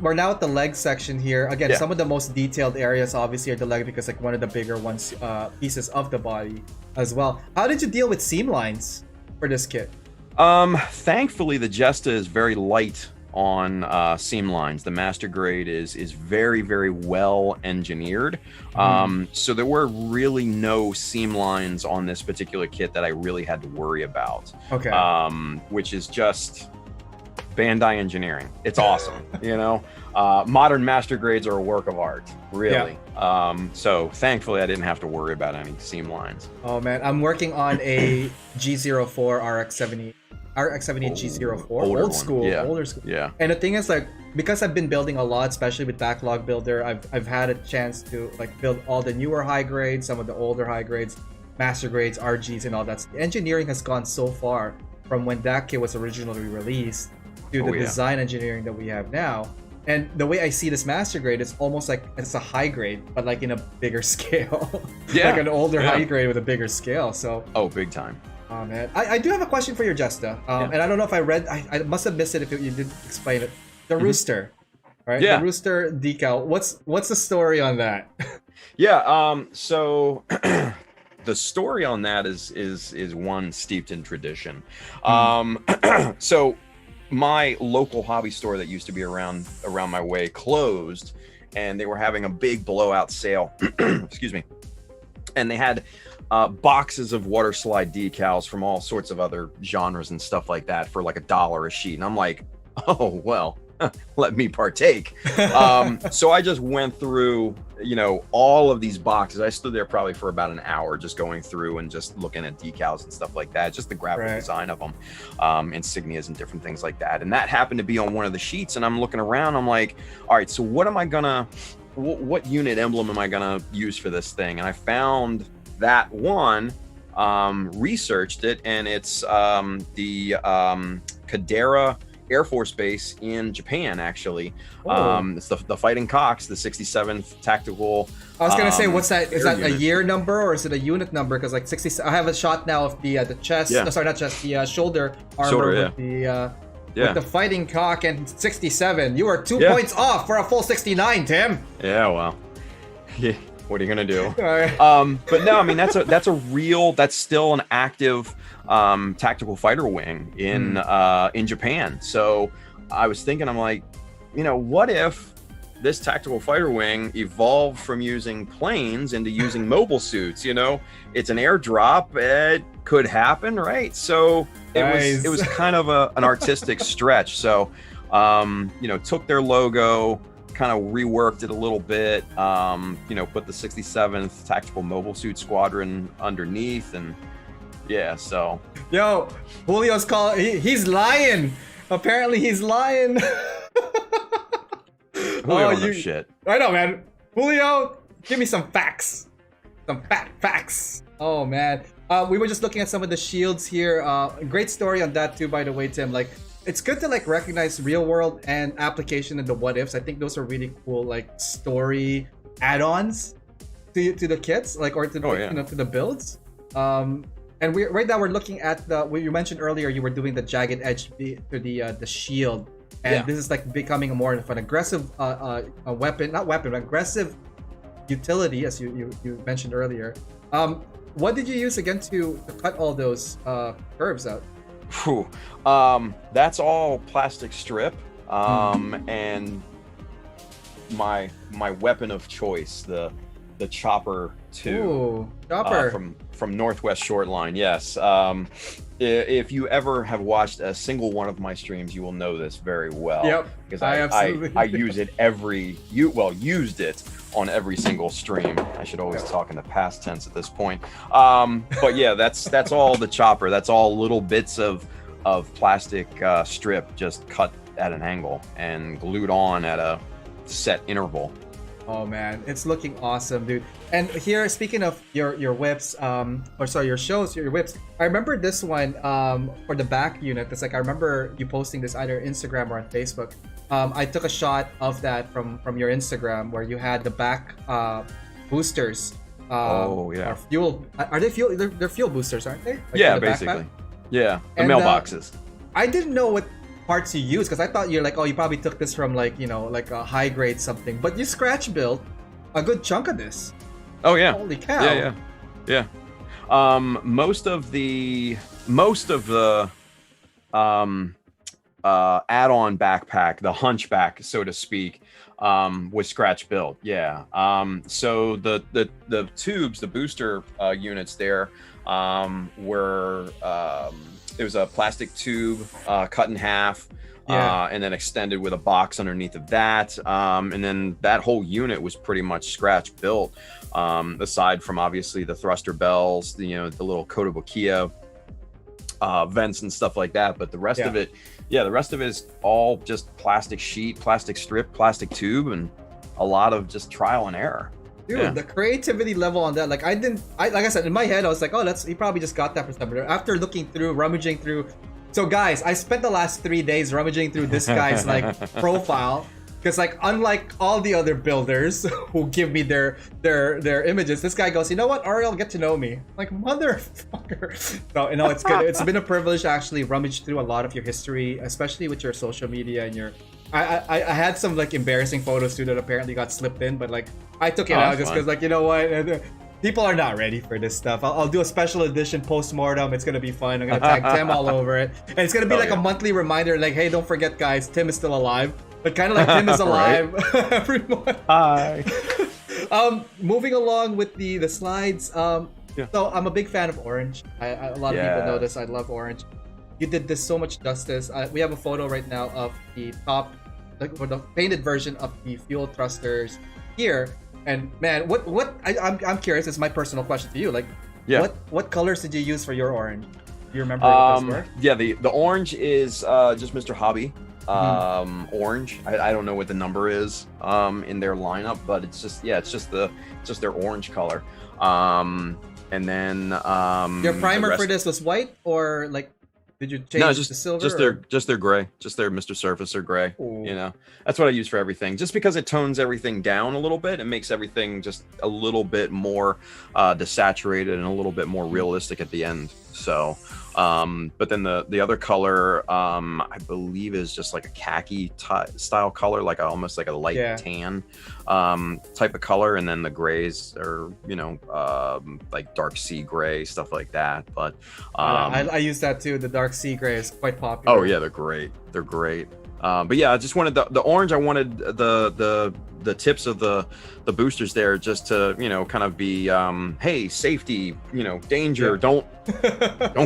we're now at the leg section here. Again, some of the most detailed areas obviously are the leg, because like one of the bigger ones, pieces of the body as well. How did you deal with seam lines for this kit? Thankfully, the Jesta is very light on seam lines. The master grade is very, very well engineered. So there were really no seam lines on this particular kit that I really had to worry about. Okay. Which is just Bandai engineering. It's awesome. You know, modern master grades are a work of art, really. So thankfully I didn't have to worry about any seam lines. Oh man, I'm working on a G04 RX78 G04, older school. Yeah. And the thing is, like, because I've been building a lot, especially with Backlog Builder, I've had a chance to like build all the newer high grades, some of the older high grades, master grades, RGs, and all that. The engineering has gone so far from when that kit was originally released to the design engineering that we have now. And the way I see this master grade is almost like it's a high grade, but like in a bigger scale. Like an older high grade with a bigger scale. So big time. Oh man, I do have a question for your Jesta, and I don't know if I read. I must have missed it if you didn't explain it. The rooster, right? The rooster decal. What's the story on that? So the story on that is one steeped in tradition. So my local hobby store that used to be around my way closed, and they were having a big blowout sale. Excuse me. And they had boxes of water slide decals from all sorts of other genres and stuff like that for like $1 a sheet. And I'm like, oh, well, let me partake. So I just went through, all of these boxes. I stood there probably for about an hour just going through and just looking at decals and stuff like that, just the graphic design of them, insignias and different things like that. And that happened to be on one of the sheets. And I'm looking around, I'm like, all right, so what unit emblem am I gonna use for this thing? And I found that one, researched it, and it's the Kadera Air Force Base in Japan, actually. It's the Fighting Cocks, the 67th Tactical. I was gonna say, what's that? Is that unit. A year number or is it a unit number? Because like 60, I have a shot now of the chest. No, sorry, not chest. The shoulder armor with the. With the Fighting Cock and 67. You are 2 points off for a full 69, Tim. Yeah, well. Yeah, what are you gonna do? But no, I mean that's still an active tactical fighter wing in Japan. So I was thinking, I'm like, what if this tactical fighter wing evolved from using planes into using mobile suits? It's an airdrop. It could happen, right? So it was kind of an artistic stretch. So took their logo, kind of reworked it a little bit, put the 67th Tactical Mobile Suit Squadron underneath, and so. Yo, Julio's he's lying. Apparently he's lying. Julio shit. I know, man. Julio, give me some facts. Some facts. Oh, man. We were just looking at some of the shields here. Great story on that too, by the way, Tim. Like, it's good to like recognize real world and application in the what ifs. I think those are really cool, like story add-ons to the kits, like, or to the, to the builds. And right now we're looking at what you mentioned earlier. You were doing the jagged edge to the shield, and this is like becoming more of an aggressive aggressive utility, as you mentioned earlier. What did you use again to cut all those curves out? That's all plastic strip, and my weapon of choice, the Chopper 2. Chopper from Northwest Shortline. Yes. If you ever have watched a single one of my streams, you will know this very well. Yep. Because I use it used it on every single stream. I should always talk in the past tense at this point. But yeah, that's all the Chopper. That's all little bits of of plastic strip just cut at an angle and glued on at a set interval. Oh man, it's looking awesome, dude. And here, speaking of your whips, or sorry, your shows, your whips. I remember this one for the back unit. It's like I remember you posting this either Instagram or on Facebook. I took a shot of that from your Instagram where you had the back boosters. Oh yeah. Or fuel? Are they fuel? They're fuel boosters, aren't they? Like yeah, the basically. backpack? Yeah, the And, mailboxes. I didn't know what parts you use because I thought you're like, oh, you probably took this from like, you know, like a high grade something, but you scratch built a good chunk of this. Oh yeah. Holy cow. Yeah. Most of the add-on backpack, the hunchback, so to speak, was scratch built. Yeah. So the tubes, the booster units there, were it was a plastic tube cut in half. And then extended with a box underneath of that, and then that whole unit was pretty much scratch built, aside from obviously the thruster bells, the little Kotobukiya vents and stuff like that, but the rest of it, the rest of it is all just plastic sheet, plastic strip, plastic tube, and a lot of just trial and error. Dude, the creativity level on that, like like I said, in my head I was like, oh, he probably just got that for somebody. After looking through, rummaging through. So guys, I spent the last 3 days rummaging through this guy's like profile, because like unlike all the other builders who give me their images, this guy goes, you know what, Ariel, get to know me. I'm like, motherfucker. So it's good. It's been a privilege to actually rummage through a lot of your history, especially with your social media and your. I had some like embarrassing photos too that apparently got slipped in, but like I took it out just because like, you know what. People are not ready for this stuff. I'll do a special edition post-mortem. It's going to be fun. I'm going to tag Tim all over it. And it's going to be like a monthly reminder, like, hey, don't forget, guys, Tim is still alive. But kind of like Tim is alive every month. Hi. Moving along with the slides. So I'm a big fan of orange. A lot of people know this. I love orange. You did this so much justice. We have a photo right now of the top, like the painted version of the fuel thrusters here. And man, I'm curious. It's my personal question to you. Like, what colors did you use for your orange? Do you remember what those were? Yeah, the orange is just Mr. Hobby orange. I don't know what the number is in their lineup, but it's just their orange color. And then your primer for this was white, or like did you change to silver? Just their gray, just their Mr. Surfacer gray. Ooh. That's what I use for everything, just because it tones everything down a little bit and makes everything just a little bit more desaturated and a little bit more realistic at the end. So but then the other color I believe is just like a khaki style color, like almost like a light tan type of color, and then the grays are like dark sea gray, stuff like that. But I use that too. The dark sea gray is quite popular. Oh yeah, they're great. But yeah, I just wanted the orange. I wanted the tips of the boosters there just to kind of be hey, safety, danger, don't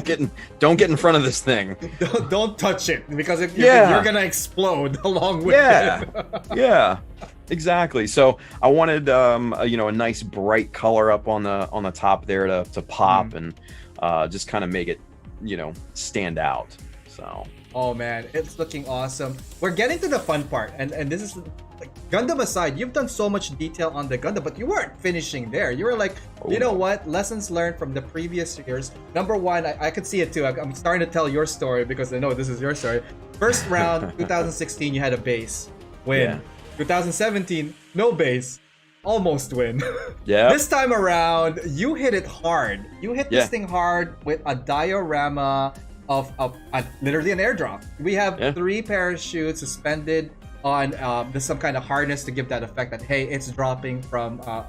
get in front of this thing, don't touch it, because you're gonna explode along with it. Exactly. So I wanted a nice bright color up on the top there to pop and just kind of make it stand out. So oh man, it's looking awesome. We're getting to the fun part, and this is like, Gundam aside, you've done so much detail on the Gundam, but you weren't finishing there. You were like, you know what? Lessons learned from the previous years. Number one, I could see it too. I'm starting to tell your story because I know this is your story. First round, 2016, you had a base win. Yeah. 2017, no base, almost win. Yeah. This time around, you hit it hard. You hit this thing hard with a diorama of literally an airdrop. We have 3 parachutes suspended on some kind of harness to give that effect that, hey, it's dropping from an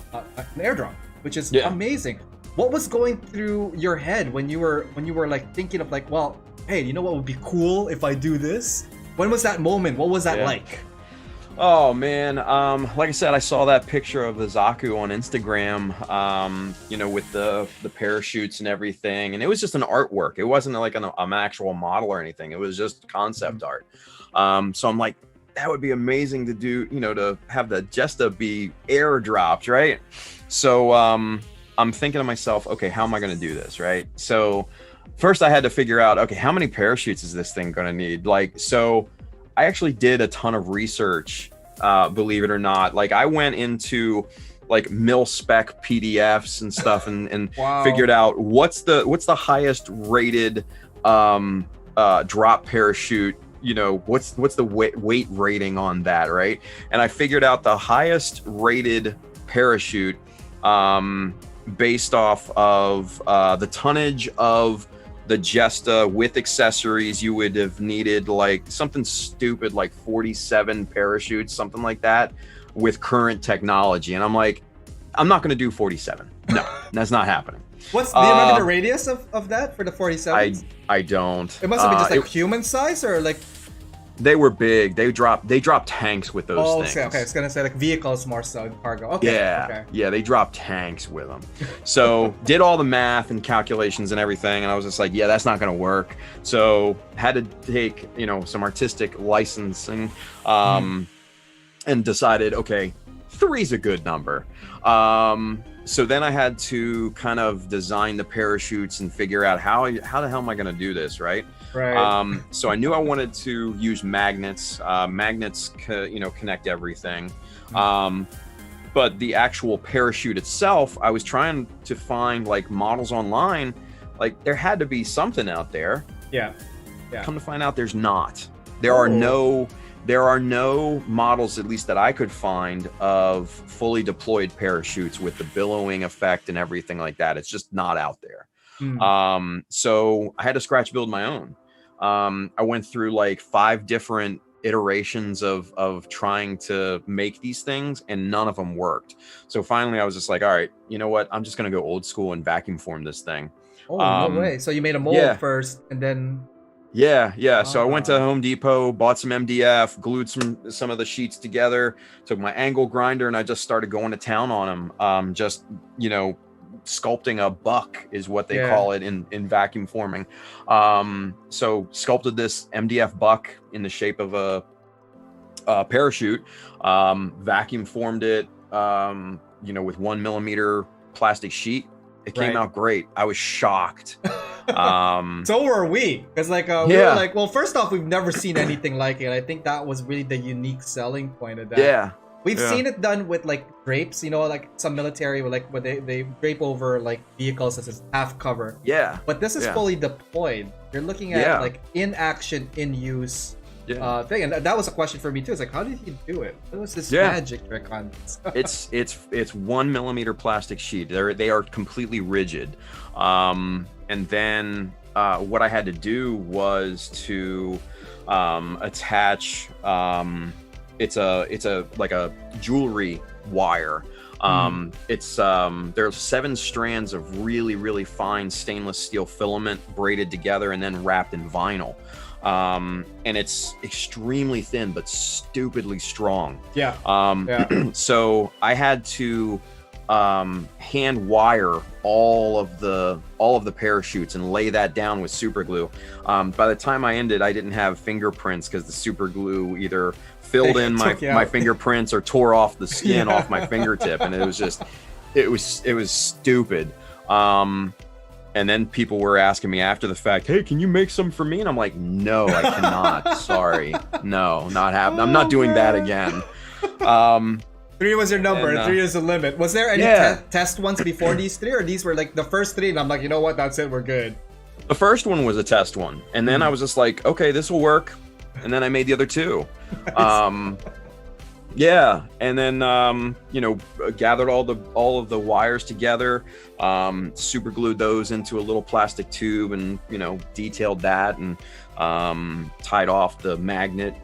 airdrop, which is amazing. What was going through your head when you were like thinking of like, well, hey, you know what would be cool if I do this? When was that moment? What was that like? Oh man, like I said, I saw that picture of the Zaku on Instagram, with the parachutes and everything, and it was just an artwork. It wasn't like an actual model or anything. It was just concept art. So I'm like, that would be amazing to do, to have the Jesta be airdropped, right? So I'm thinking to myself, okay, how am I going to do this, right? So first I had to figure out, okay, how many parachutes is this thing going to need? Like, so I actually did a ton of research, believe it or not. Like, I went into like mil spec PDFs and stuff and Wow. figured out what's the highest rated drop parachute, you know, what's the weight rating on that, right? And I figured out the highest rated parachute based off of the tonnage of the Jesta with accessories. You would have needed like something stupid like 47 parachutes, something like that, with current technology. And I'm like, I'm not going to do 47. No, that's not happening. Do you remember the radius of that for the 47? I don't. It must have been just like human size, or like they were big. They dropped tanks with those things. Okay, I was gonna say like vehicles more so than cargo. Okay. Yeah, they dropped tanks with them. So did all the math and calculations and everything, and I was just like, yeah, that's not gonna work. So had to take, you know, some artistic licensing, and decided, okay, 3's a good number. So then I had to kind of design the parachutes and figure out how the hell am I going to do this, right? Right. So I knew I wanted to use magnets. Magnets, connect everything. But the actual parachute itself, I was trying to find like models online. Like there had to be something out there. Yeah. Come to find out, there's not. There are no models, at least that I could find, of fully deployed parachutes with the billowing effect and everything like that. It's just not out there. So I had to scratch build my own. I went through like 5 different iterations of trying to make these things, and none of them worked. So finally I was just like, all right, you know what? I'm just going to go old school and vacuum form this thing. Oh, no way. So you made a mold first and then... Yeah. So I went to Home Depot, bought some MDF, glued some of the sheets together, took my angle grinder, and I just started going to town on them. Just, you know, sculpting a buck is what they call it in vacuum forming. So sculpted this MDF buck in the shape of a parachute, vacuum formed it, with 1 millimeter plastic sheet. It came out great. I was shocked. So were we, because we were like, well, first off, we've never seen anything like it. I think that was really the unique selling point of that. We've seen it done with like drapes, you know, like some military where they drape over like vehicles as a half cover. But this is fully deployed. You're looking at like in action, in use thing, and that was a question for me too. It's like, how did he do it? What was this magic trick on this? it's 1 millimeter plastic sheet. They are completely rigid. And then what I had to do was to attach it's a like a jewelry wire. There's 7 strands of really fine stainless steel filament braided together and then wrapped in vinyl. And it's extremely thin but stupidly strong. So I had to hand wire all of the parachutes and lay that down with super glue. By the time I ended, I didn't have fingerprints because the super glue either filled in my fingerprints or tore off the skin off my fingertip, and it was stupid. And then people were asking me after the fact, hey, can you make some for me? And I'm like, no, I cannot. Sorry. No, not happening. I'm not doing that again. 3 was your number, and 3 is the limit. Was there any test ones before these 3, or these were like the first 3 and I'm like, you know what, that's it, we're good? The first one was a test one, and then I was just like, okay, this will work. And then I made the other 2. And then gathered all of the wires together, super glued those into a little plastic tube, and detailed that, and tied off the magnet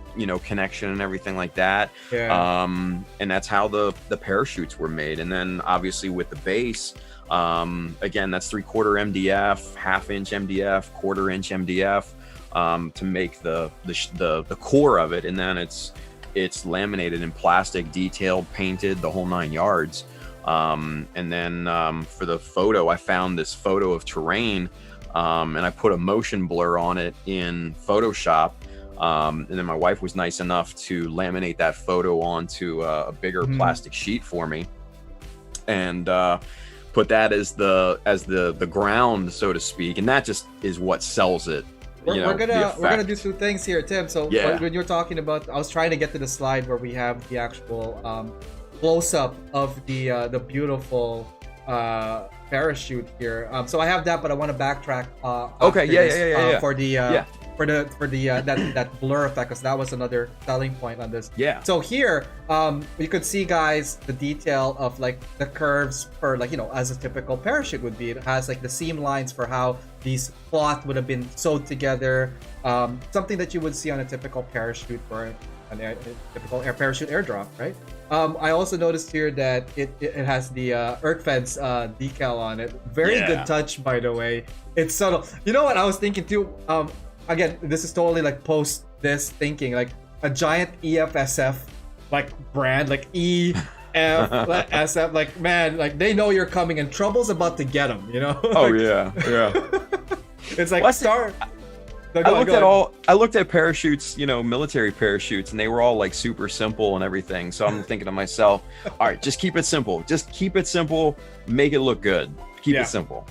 connection and everything like that. And that's how the parachutes were made. And then obviously with the base, again, that's 3/4 MDF, 1/2 inch MDF, 1/4 inch MDF, to make the core of it. And then it's laminated in plastic, detailed, painted, the whole 9 yards. And then for the photo, I found this photo of terrain, and I put a motion blur on it in Photoshop. And then my wife was nice enough to laminate that photo onto a bigger plastic sheet for me. And put that as the ground, so to speak, and that just is what sells it. We're gonna do two things here, Tim. So Yeah. when you're talking about, I was trying to get to the slide where we have the actual close up of the beautiful parachute here. So I have that, but I want to backtrack. Okay, after yeah, this, yeah. For the Yeah. for the that blur effect, because that was another selling point on this. Yeah. So here, you could see, guys, the detail of like the curves for, like, as a typical parachute would be. It has like the seam lines for how these cloth would have been sewed together. Something that you would see on a typical parachute for a typical parachute airdrop, right? I also noticed here that it has the Erkfeds decal on it. Very good touch, by the way. It's subtle. You know what I was thinking too? Again, this is totally like post this thinking, like a giant EFSF like brand, like EFSF, like, man, like they know you're coming and trouble's about to get them, Oh Like, yeah. it's like I looked at parachutes, military parachutes, and they were all like super simple and everything. So I'm thinking to myself, all right, just keep it simple. Just keep it simple. Make it look good. Keep it simple.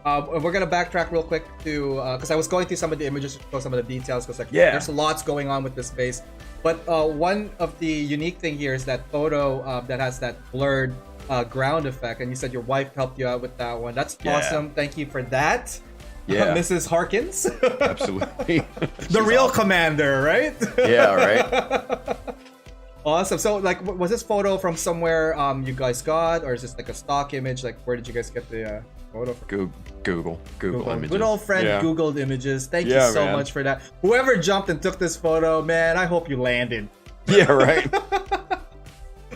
We're gonna backtrack real quick to because I was going through some of the images to show some of the details, because there's lots going on with this base. But one of the unique thing here is that photo that has that blurred ground effect, and you said your wife helped you out with that one. That's awesome. Thank you for that. Yeah, Mrs. Harkins. Absolutely. The real commander, right? Yeah, right. Awesome. So, like, was this photo from somewhere you guys got, or is this like a stock image? Like, where did you guys get the photo from? Google images. Good old friend Googled images. Thank you so much for that. Whoever jumped and took this photo, man, I hope you landed. Yeah, right.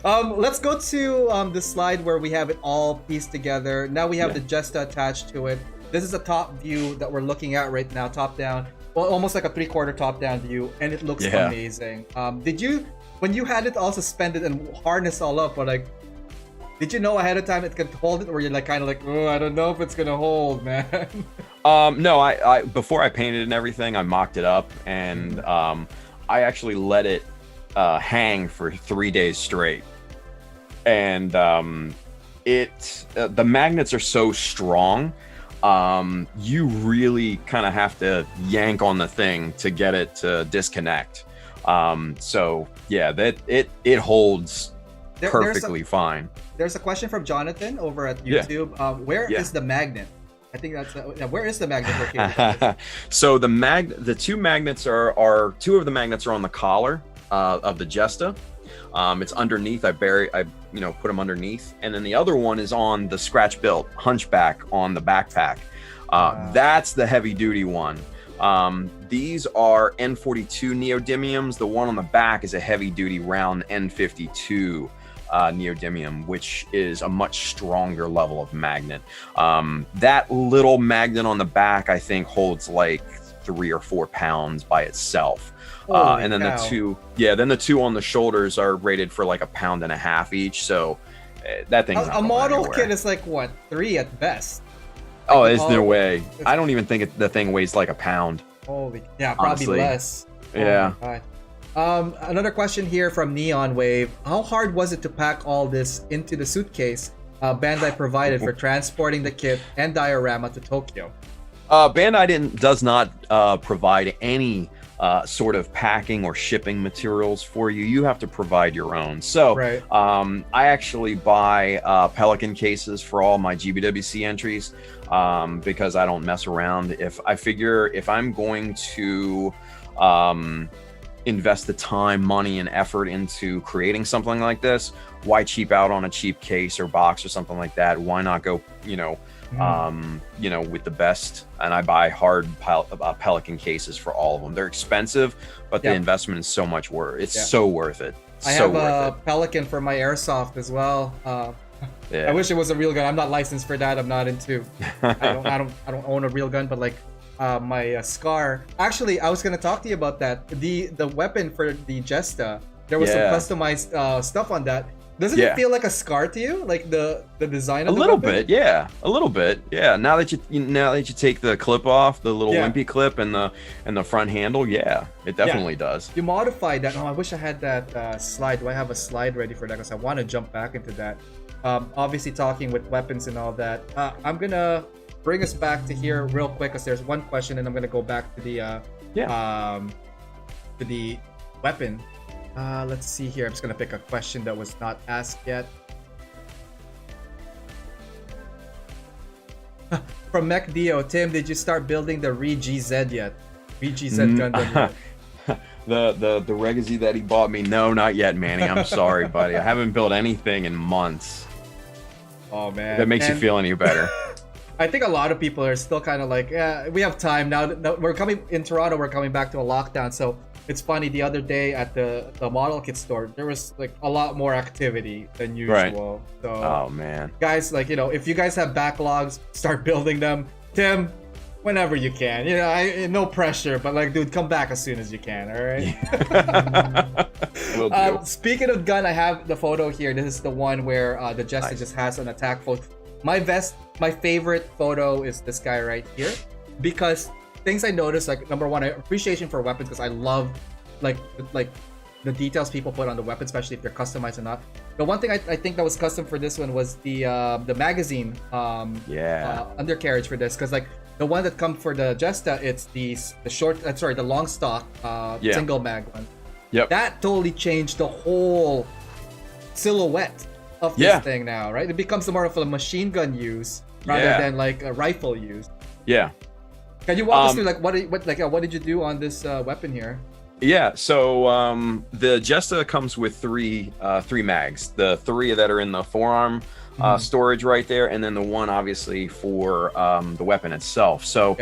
Let's go to the slide where we have it all pieced together. Now we have the Jesta attached to it. This is a top view that we're looking at right now, top down. Well, almost like a 3/4 top down view, and it looks amazing. Did you, when you had it all suspended and harnessed all up, did you know ahead of time it could hold it, or you're like kind of like, oh, I don't know if it's gonna hold, man? No, I before I painted and everything, I mocked it up, and I actually let it hang for 3 days straight, and the magnets are so strong. You really kind of have to yank on the thing to get it to disconnect. So yeah, that it holds perfectly fine. There's a question from Jonathan over at YouTube. Where is the magnet? I think that's where is the magnet located? So the two magnets are two of the magnets are on the collar of the Jesta. It's underneath. I put them underneath, and then the other one is on the scratch built hunchback on the backpack. That's the heavy duty one. These are N42 neodymiums. The one on the back is a heavy duty round N52 neodymium, which is a much stronger level of magnet. That little magnet on the back, I think, holds like 3 or 4 pounds by itself. And then the two on the shoulders are rated for like 1.5 pounds each. So that thing's not a model anywhere. kit is like what, 3 at best? Oh, there's no way. I don't even think the thing weighs like 1 pound. Holy, yeah, probably honestly. less. Yeah. Another question here from Neon Wave. How hard was it to pack all this into the suitcase Bandai provided for transporting the kit and diorama to Tokyo? Bandai does not provide any sort of packing or shipping materials for you. You have to provide your own. So I actually buy Pelican cases for all my GBWC entries because I don't mess around. I figure if I'm going to invest the time, money, and effort into creating something like this, why cheap out on a cheap case or box or something like that? Why not go, with the best? And I buy hard Pelican cases for all of them. They're expensive, but the investment is so much worth. It's so worth it. I have a Pelican for my airsoft as well. I wish it was a real gun. I'm not licensed for that. I'm not into. I don't own a real gun, but like my Scar. Actually, I was gonna talk to you about that. The weapon for the Jesta. There was some customized stuff on that. Doesn't it feel like a scar to you, like the design of a little bit? Yeah, a little bit. Yeah. Now that you take the clip off, the little wimpy clip and the front handle, yeah, it definitely does. You modified that. Oh, I wish I had that slide. Do I have a slide ready for that? Because I want to jump back into that. Obviously, talking with weapons and all that. I'm gonna bring us back to here real quick because there's one question, and I'm gonna go back to the weapon. Let's see here. I'm just gonna pick a question that was not asked yet. From Mech Dio, Tim, did you start building the Re-GZ yet? Re-GZ Gundam yet? The Regazi that he bought me, no, not yet, Manny. I'm sorry, buddy. I haven't built anything in months. Oh man, if that makes you feel any better. I think a lot of people are still kind of like, yeah, we have time now. We're coming in Toronto. We're coming back to a lockdown, so it's funny. The other day at the model kit store, there was like a lot more activity than usual. Right. So, oh man, guys, like if you guys have backlogs, start building them. Tim, whenever you can. No pressure, but like, dude, come back as soon as you can. All right. Will do. Speaking of gun, I have the photo here. This is the one where the Jester just has an attack photo. My favorite photo is this guy right here, because things I noticed, like number one, appreciation for weapons, because I love like the details people put on the weapon, especially if they're customized or not. The one thing I think that was custom for this one was the magazine undercarriage for this, because like the one that comes for the Jesta, it's the long stock single mag one. Yep. That totally changed the whole silhouette of this thing now, right? It becomes more of a machine gun use rather than like a rifle use. Yeah. Can you walk us through like what did you do on this weapon here? Yeah, so the Jesta comes with three mags. The three that are in the forearm storage right there, and then the one obviously for the weapon itself. So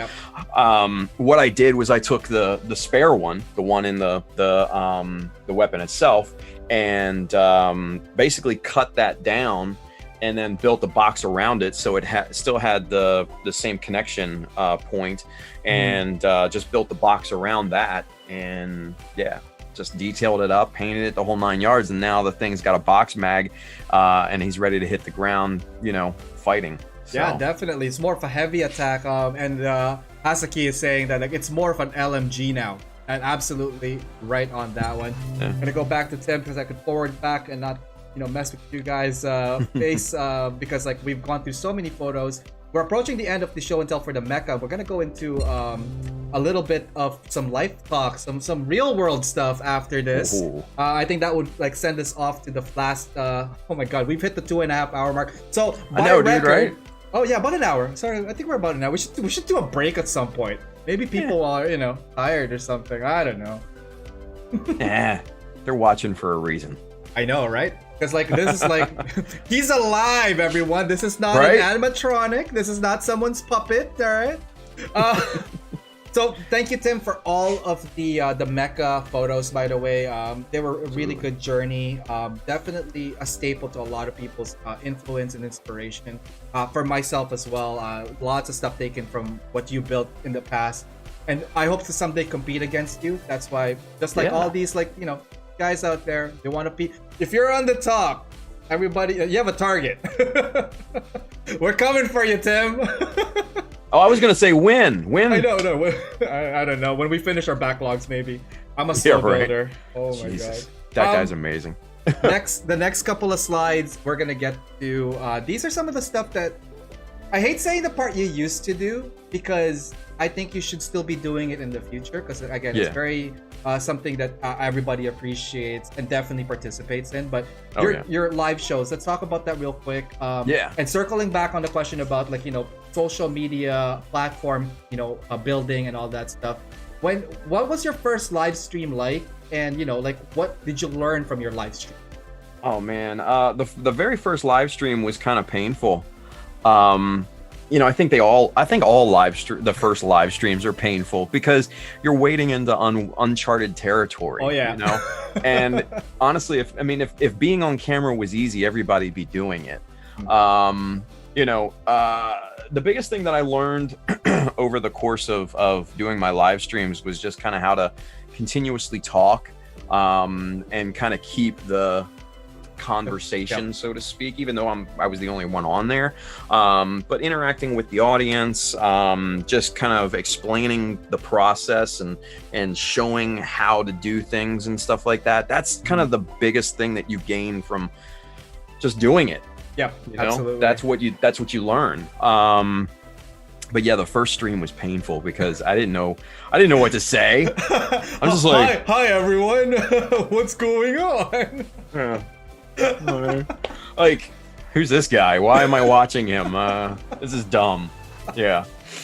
what I did was I took the spare one, the one in the weapon itself, and basically cut that down and then built a box around it so it still had the same connection point, and just built the box around that, and just detailed it up, painted it the whole 9 yards, and now the thing's got a box mag, and he's ready to hit the ground, fighting. So. Yeah, definitely. It's more of a heavy attack, and Hasaki is saying that like it's more of an LMG now, and absolutely right on that one. Yeah. I'm gonna go back to Tim because I could forward back and not mess with you guys face because like we've gone through so many photos. We're approaching the end of the show and tell for the Mecha. We're gonna go into a little bit of some life talk, some real world stuff after this. I think that would like send us off to the last oh my god, we've hit the 2.5 hour mark. So I know, dude, right? Oh yeah, about an hour. Sorry, I think we're about an hour. We should do a break at some point. Maybe people are tired or something. I don't know. They're watching for a reason. I know, right? Because like this is like he's alive, everyone. This is not an animatronic. This is not someone's puppet. All right. So thank you, Tim, for all of the Mecha photos. By the way, they were a really good journey. Definitely a staple to a lot of people's influence and inspiration. For myself as well, lots of stuff taken from what you built in the past, and I hope to someday compete against you. That's why, just like all these guys out there, they want to be. If you're on the top, everybody, you have a target. We're coming for you, Tim. Oh, I was gonna say win. I don't know. I don't know. When we finish our backlogs, maybe. I'm a slow builder. Oh my god, that guy's amazing. The next couple of slides, we're gonna get to. These are some of the stuff that I hate saying the part you used to do, because I think you should still be doing it in the future, because again, it's very something that everybody appreciates and definitely participates in. But your live shows, let's talk about that real quick. And circling back on the question about social media platform, building and all that stuff. What was your first live stream like? And what did you learn from your live stream? Oh man, the very first live stream was kind of painful. I think the first live streams are painful because you're wading into uncharted territory. Oh yeah. And honestly, if being on camera was easy, everybody'd be doing it. The biggest thing that I learned over the course of doing my live streams was just kind of how to continuously talk, and kind of keep the conversation, so to speak, even though I was the only one on there. But interacting with the audience, just kind of explaining the process and showing how to do things and stuff like that. That's kind of the biggest thing that you gain from just doing it. Yeah, you know? absolutely. That's what you learn. But yeah, the first stream was painful because I didn't know what to say. I'm just like, hi everyone, what's going on? Like, who's this guy? Why am I watching him? This is dumb. Yeah.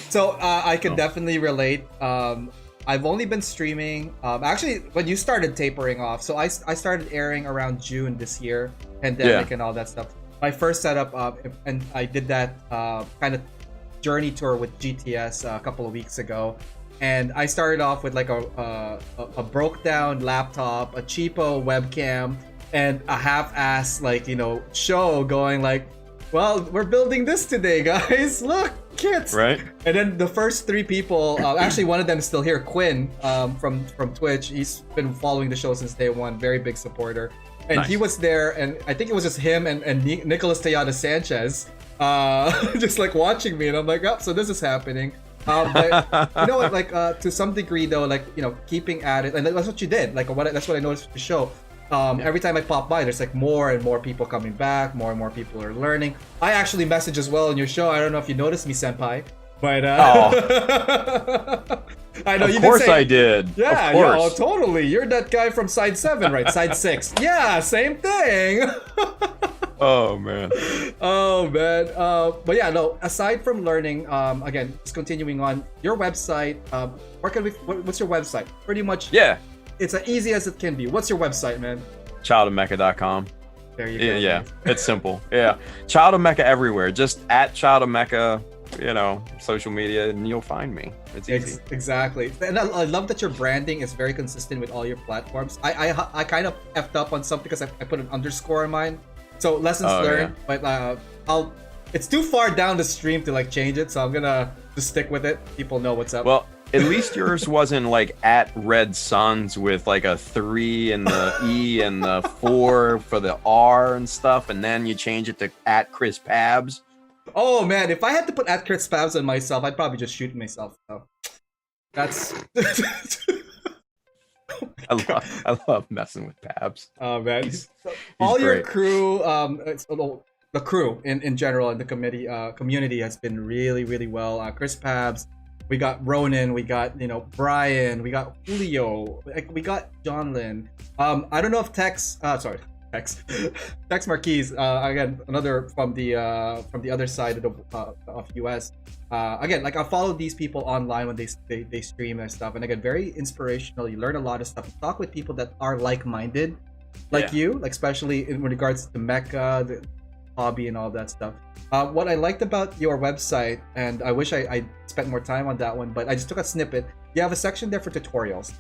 So I can definitely relate. I've only been streaming. Actually, when you started tapering off, so I started airing around June this year, pandemic and all that stuff. My first setup, and I did that kind of journey tour with GTS a couple of weeks ago, and I started off with like a broke down laptop, a cheapo webcam, and a half-ass show going like, well, we're building this today, guys. Look, kits. Right. And then the first three people, actually one of them is still here, Quinn, from Twitch. He's been following the show since day one, very big supporter. And Nice. He was there, and I think it was just him and Nicholas Tejada Sanchez, just like watching me, and I'm like, oh, so this is happening. But you know what, like to some degree though, like, you know, keeping at it, and that's what you did. Like that's what I noticed with the show. Every time I pop by, there's like more and more people coming back, more and more people are learning. I actually message as well in your show. I don't know if you noticed me, senpai, but I know Of you course did say, I did. yeah, Of course. yeah, oh, totally. You're that guy from side 7, right? Side 6. Yeah, same thing. Oh man. Oh man. But yeah, no. Aside from learning, again, just continuing on your website. Where can we? What's your website? Pretty much. Yeah. It's as easy as it can be. What's your website, man? Childofmecha.com. There you go. Yeah, man. it's simple. Yeah, Child of Mecha everywhere. Just at Child of Mecha, you know, social media, and you'll find me. It's easy. Exactly. And I love that your branding is very consistent with all your platforms. I kind of effed up on something because I put an underscore in mine. So lessons learned, but it's too far down the stream to like change it, so I'm gonna just stick with it. People know what's up. Well, at least yours wasn't like at Red Suns with like a 3 and the E and the 4 for the R and stuff, and then you change it to at Chris Pabs. Oh man, if I had to put at Chris Pabs on myself, I'd probably just shoot myself. So that's I love messing with Pabs. oh man. He's All your great. crew, the crew in general in the community has been really, really well. Chris Pabs, we got Ronan, we got, you know, Brian, we got Julio, like we got John Lin. I don't know if Tex Marquise, again, another from the other side of US. Again, like I follow these people online when they stream and stuff, and again, very inspirational. You learn a lot of stuff. You talk with people that are like-minded, like you, like especially in regards to Mecha, the hobby, and all that stuff. What I liked about your website, and I wish I spent more time on that one, but I just took a snippet. You have a section there for tutorials.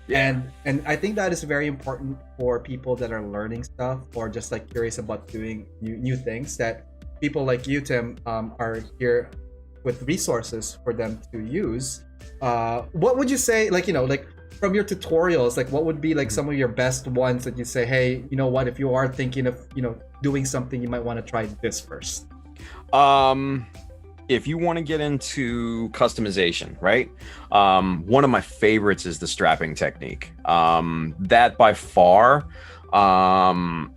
Yeah. And I think that is very important for people that are learning stuff or just like curious about doing new things, that people like you, Tim, are here with resources for them to use. What would you say, like, you know, like from your tutorials, like what would be like some of your best ones that you say, hey, you know what, if you are thinking of, you know, doing something, you might want to try this first? If you want to get into customization, right? One of my favorites is the strapping technique. That by far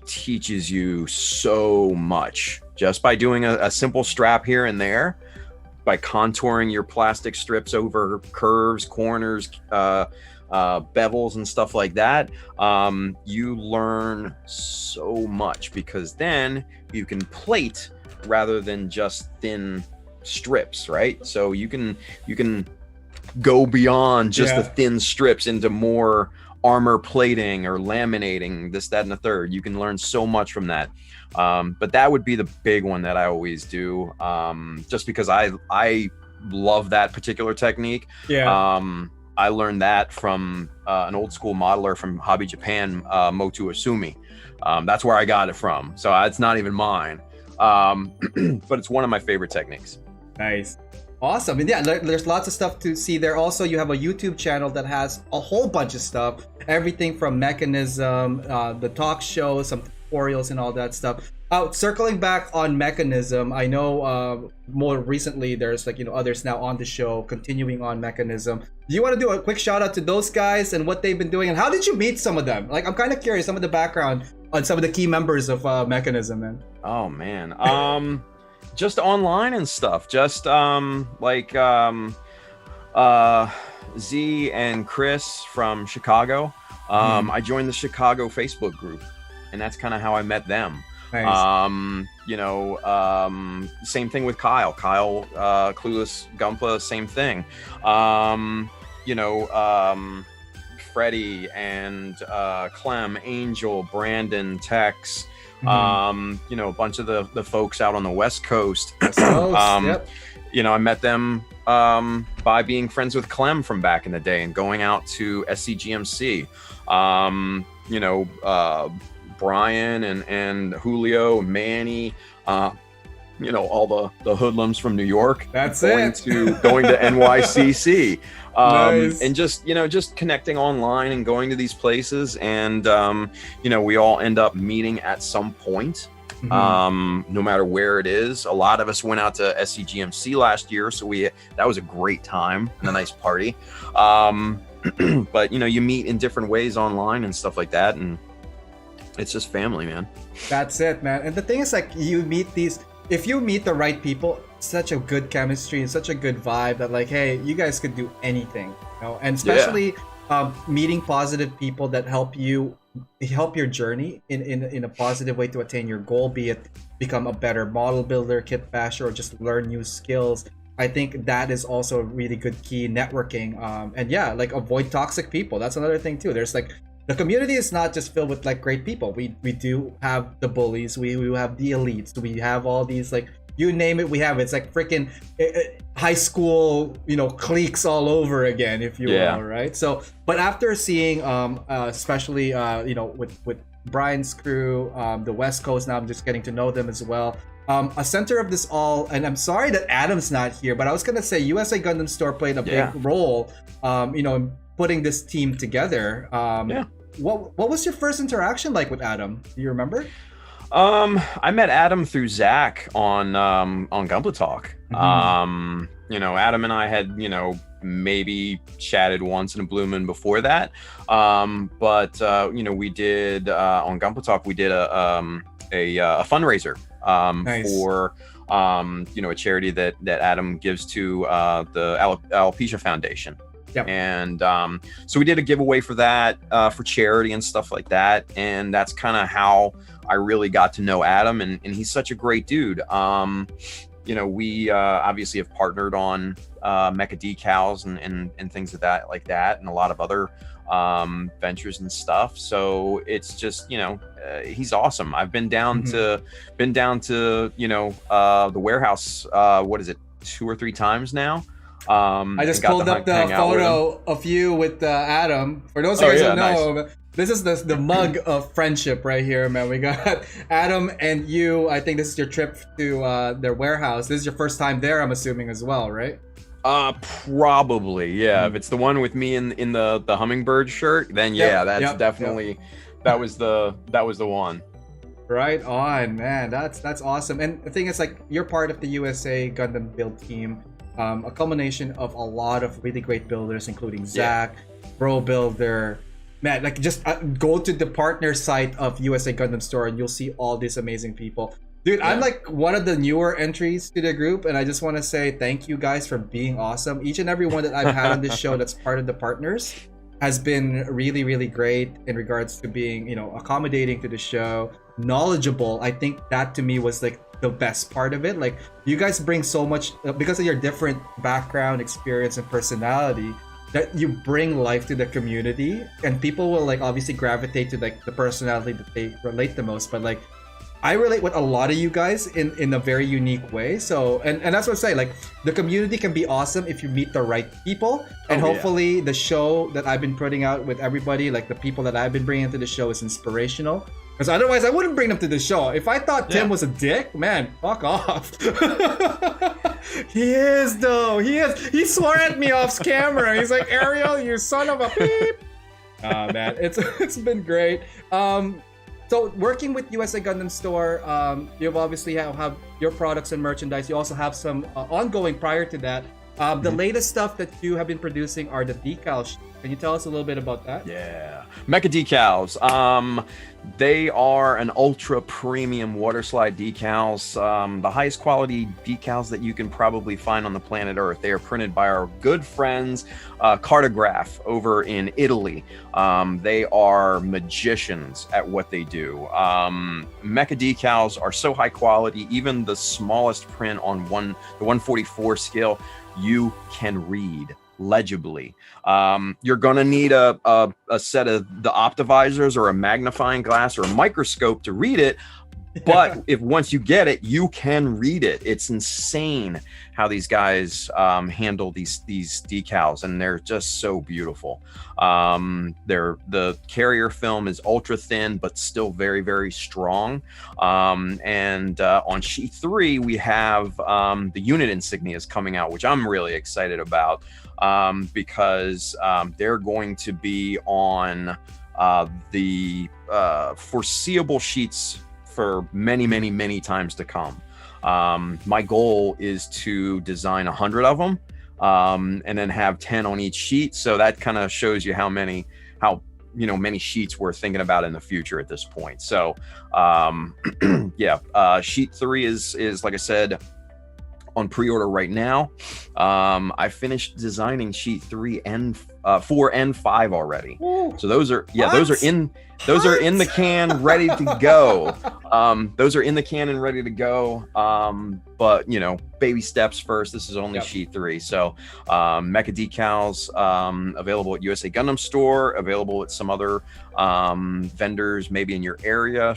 teaches you so much just by doing a simple strap here and there, by contouring your plastic strips over curves, corners, bevels and stuff like that. You learn so much because then you can plate rather than just thin strips, right? So you can go beyond just the thin strips into more armor plating or laminating, this, that, and the third. You can learn so much from that. But that would be the big one that I always do, just because I love that particular technique. I learned that from an old school modeler from Hobby Japan, Motu Asumi. That's where I got it from, so it's not even mine. But it's one of my favorite techniques. Nice. Awesome. And yeah, there's lots of stuff to see there. Also, you have a YouTube channel that has a whole bunch of stuff. Everything from mechanism, the talk show, some tutorials and all that stuff. Circling back on Mechanism, I know more recently there's like, others now on the show continuing on Mechanism. Do you want to do a quick shout out to those guys and what they've been doing, and how did you meet some of them? Like, I'm kind of curious some of the background on some of the key members of Mechanism, man. Oh man, just online and stuff. Just Z and Chris from Chicago. I joined the Chicago Facebook group, and that's kind of how I met them. Nice. Same thing with Kyle. Clueless Gunpla, same thing. Freddie and Clem, Angel, Brandon, Tex, a bunch of the folks out on the West Coast. Yep. I met them by being friends with Clem from back in the day and going out to SCGMC. Brian and Julio, Manny, all the hoodlums from New York. That's going it. Going to NYCC. Nice. And just connecting online and going to these places, and we all end up meeting at some point. No matter where it is. A lot of us went out to SCGMC last year, so that was a great time and a nice party. But you meet in different ways online and stuff like that, and it's just family, man. That's it, man. And the thing is, like, if you meet the right people, such a good chemistry and such a good vibe that, like, hey, you guys could do anything, and especially meeting positive people that help your journey in a positive way to attain your goal, be it become a better model builder, kit basher, or just learn new skills. I think that is also a really good key networking. And yeah, like, avoid toxic people. That's another thing too. There's like, the community is not just filled with like great people. We do have the bullies. We have the elites. We have all these, like, you name it, we have it. It's like freaking high school, cliques all over again, if you will, right? So, but after seeing, especially, with Brian's crew, the West Coast, now I'm just getting to know them as well. A center of this all, and I'm sorry that Adam's not here, but I was gonna say USA Gundam Store played a big role, in putting this team together. What was your first interaction like with Adam? Do you remember? I met Adam through Zach on Gunpla Talk. Adam and I had, maybe chatted once in a blue moon before that. But we did on Gunpla Talk, we did a fundraiser Nice. for a charity that Adam gives to the Alopecia Foundation. Yep. And so we did a giveaway for that, for charity and stuff like that. And that's kind of how I really got to know Adam. And he's such a great dude. We obviously have partnered on Mecha decals and things of that, like that, and a lot of other ventures and stuff. So it's just, he's awesome. I've been down to the warehouse, 2 or 3 times now. I just pulled up the photo of you with Adam. For those of you guys who don't know, this is the mug of friendship right here, man. We got Adam and you. I think this is your trip to their warehouse. This is your first time there, I'm assuming, as well, right? Probably, yeah. If it's the one with me in the hummingbird shirt, then that's definitely that was the one. Right on, man. That's awesome. And the thing is, like, you're part of the USA Gundam build team. A culmination of a lot of really great builders, including Zach, Bro Builder. Man, like, just go to the partner site of USA Gundam Store and you'll see all these amazing people. Dude, I'm like one of the newer entries to the group, and I just want to say thank you guys for being awesome. Each and every one that I've had on this show that's part of the partners has been really, really great in regards to being, accommodating to the show, knowledgeable. I think that to me was like the best part of it. Like, you guys bring so much because of your different background, experience, and personality, that you bring life to the community, and people will, like, obviously gravitate to, like, the personality that they relate the most. But, like, I relate with a lot of you guys in a very unique way. So, and that's what I say, like, the community can be awesome if you meet the right people. And hopefully the show that I've been putting out with everybody, like the people that I've been bringing to the show, is inspirational. Because otherwise I wouldn't bring them to the show. If I thought Tim was a dick, man, fuck off. He is, though. He is. He swore at me off camera. He's like, Ariel, you son of a beep. Man, it's been great. So working with USA Gundam Store, you obviously have your products and merchandise. You also have some ongoing prior to that. The latest stuff that you have been producing are the decals. Can you tell us a little bit about that? Yeah, Mecha decals. They are an ultra premium water slide decals, the highest quality decals that you can probably find on the planet Earth. They are printed by our good friends Cartograph over in Italy. They are magicians at what they do. Mecha decals are so high quality, even the smallest print on the 144 scale, you can read legibly. You're gonna need a set of the optivisors or a magnifying glass or a microscope to read it, but if once you get it, you can read it. It's insane how these guys handle these decals, and they're just so beautiful. The carrier film is ultra thin but still very, very strong. And on sheet 3 we have the unit insignias coming out, which I'm really excited about, because they're going to be on the foreseeable sheets for many, many, many times to come. My goal is to design 100 of them, and then have 10 on each sheet. So that kind of shows you how many sheets we're thinking about in the future at this point. So sheet 3 is like I said, on pre-order right now. I finished designing sheet 4 and 5 already. Ooh. So those are in the can, ready to go. Those are in the can and ready to go. But baby steps first. This is only sheet 3. So Mecha decals available at USA Gundam Store, available at some other vendors maybe in your area.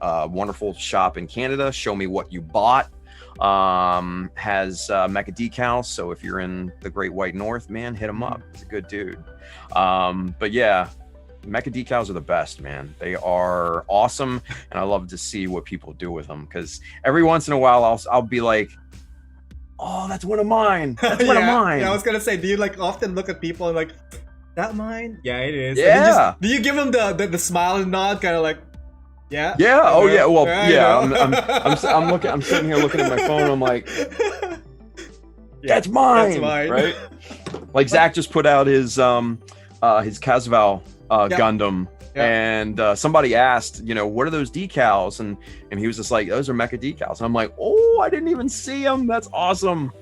Wonderful shop in Canada, Show Me What You Bought, has Mecha decals. So if you're in the Great White North, man, hit him up. He's a good dude. But yeah, Mecha decals are the best, man. They are awesome, and I love to see what people do with them, because every once in a while I'll be like, oh, that's one of mine. That's one of mine. Yeah, I was gonna say, do you often look at people and that mine? Yeah, it is. Yeah. Do you give them the smile and nod, kind of like, yeah? Yeah. Oh yeah. Well, yeah. I'm sitting here looking at my phone. I'm like, that's mine. That's mine. Right. Like Zach just put out his Casval Gundam, and somebody asked, what are those decals? And he was just like, those are Mecha decals. And I'm like, oh, I didn't even see them. That's awesome.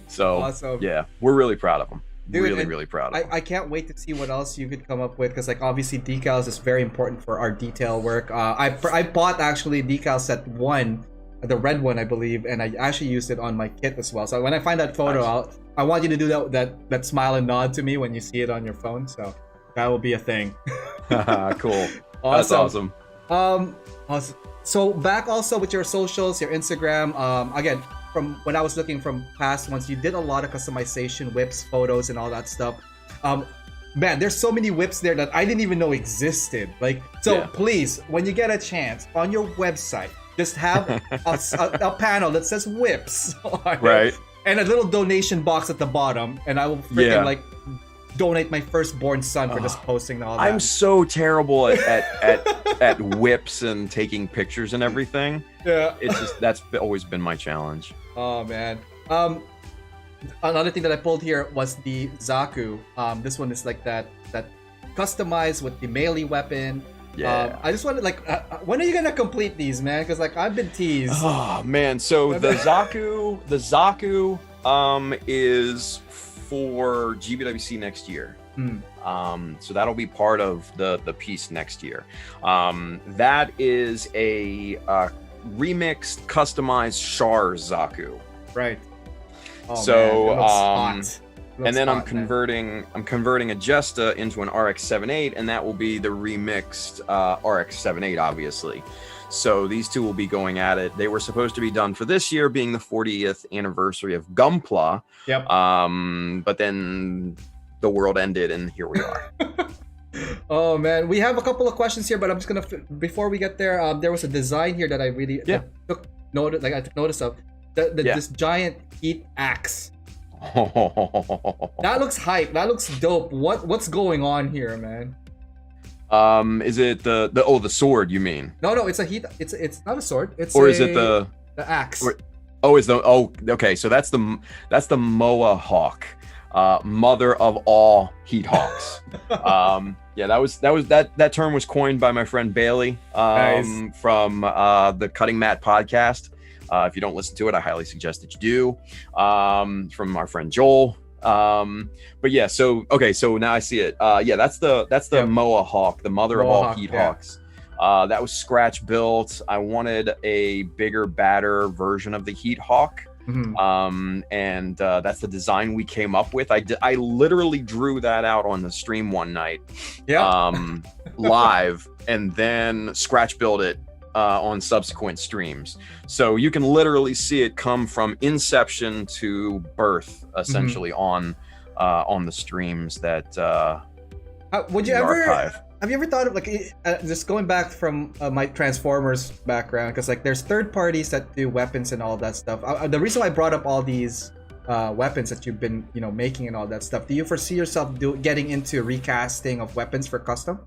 So awesome. Yeah, we're really proud of them. Dude, really proud of them. I can't wait to see what else you could come up with, because obviously decals is very important for our detail work. I bought actually decal set 1, the red one, I believe, and I actually used it on my kit as well. So when I find that photo, nice. I want you to do that smile and nod to me when you see it on your phone. So that will be a thing. Cool. Awesome. That's awesome. So back also with your socials, your Instagram. Again, from when I was looking from past ones, you did a lot of customization, whips, photos, and all that stuff. Man, there's so many whips there that I didn't even know existed. Please, when you get a chance, on your website, just have a panel that says whips. Right. And a little donation box at the bottom, and I will freaking donate my firstborn son for just posting all that. I'm so terrible at whips and taking pictures and everything. Yeah. It's just, that's always been my challenge. Oh man. Another thing that I pulled here was the Zaku. This one is like that customized with the melee weapon. Yeah. I just wanted when are you gonna complete these, man? Because I've been teased. Oh man. So the Zaku is for GBWC next year. So that'll be part of the piece next year. That is a remixed, customized Char Zaku. Right. Oh, so man, and then I'm converting a Jesta into an RX-78, and that will be the remixed RX-78, obviously. So these two will be going at it. They were supposed to be done for this year, being the 40th anniversary of Gunpla. Yep. But then the world ended, and here we are. Oh man, we have a couple of questions here, but I'm just gonna before we get there. There was a design here that I really took notice of. This giant heat axe. That looks hype. That looks dope. What's going on here, man? Is it the sword you mean? No, it's a heat. It's not a sword. It's Or is it the axe? okay, so that's the Moa Hawk, mother of all heat hawks. Yeah, that term was coined by my friend Bailey Nice. from the Cutting Mat podcast. If you don't listen to it, I highly suggest that you do. From our friend Joel. But yeah, so now I see it. Yeah, that's the Moa Hawk, the mother of all Mohawk, heat yeah. hawks. That was scratch built. I wanted a bigger, badder version of the Heat Hawk. Mhm. And that's the design we came up with. I literally drew that out on the stream one night, Yeah. live, and then scratch built it on subsequent streams. So you can literally see it come from inception to birth, essentially, on the streams that Would you we ever? archive. Have you ever thought of just going back from my Transformers background? Because like there's third parties that do weapons and all that stuff. The reason why I brought up all these weapons that you've been making and all that stuff. Do you foresee yourself getting into recasting of weapons for custom?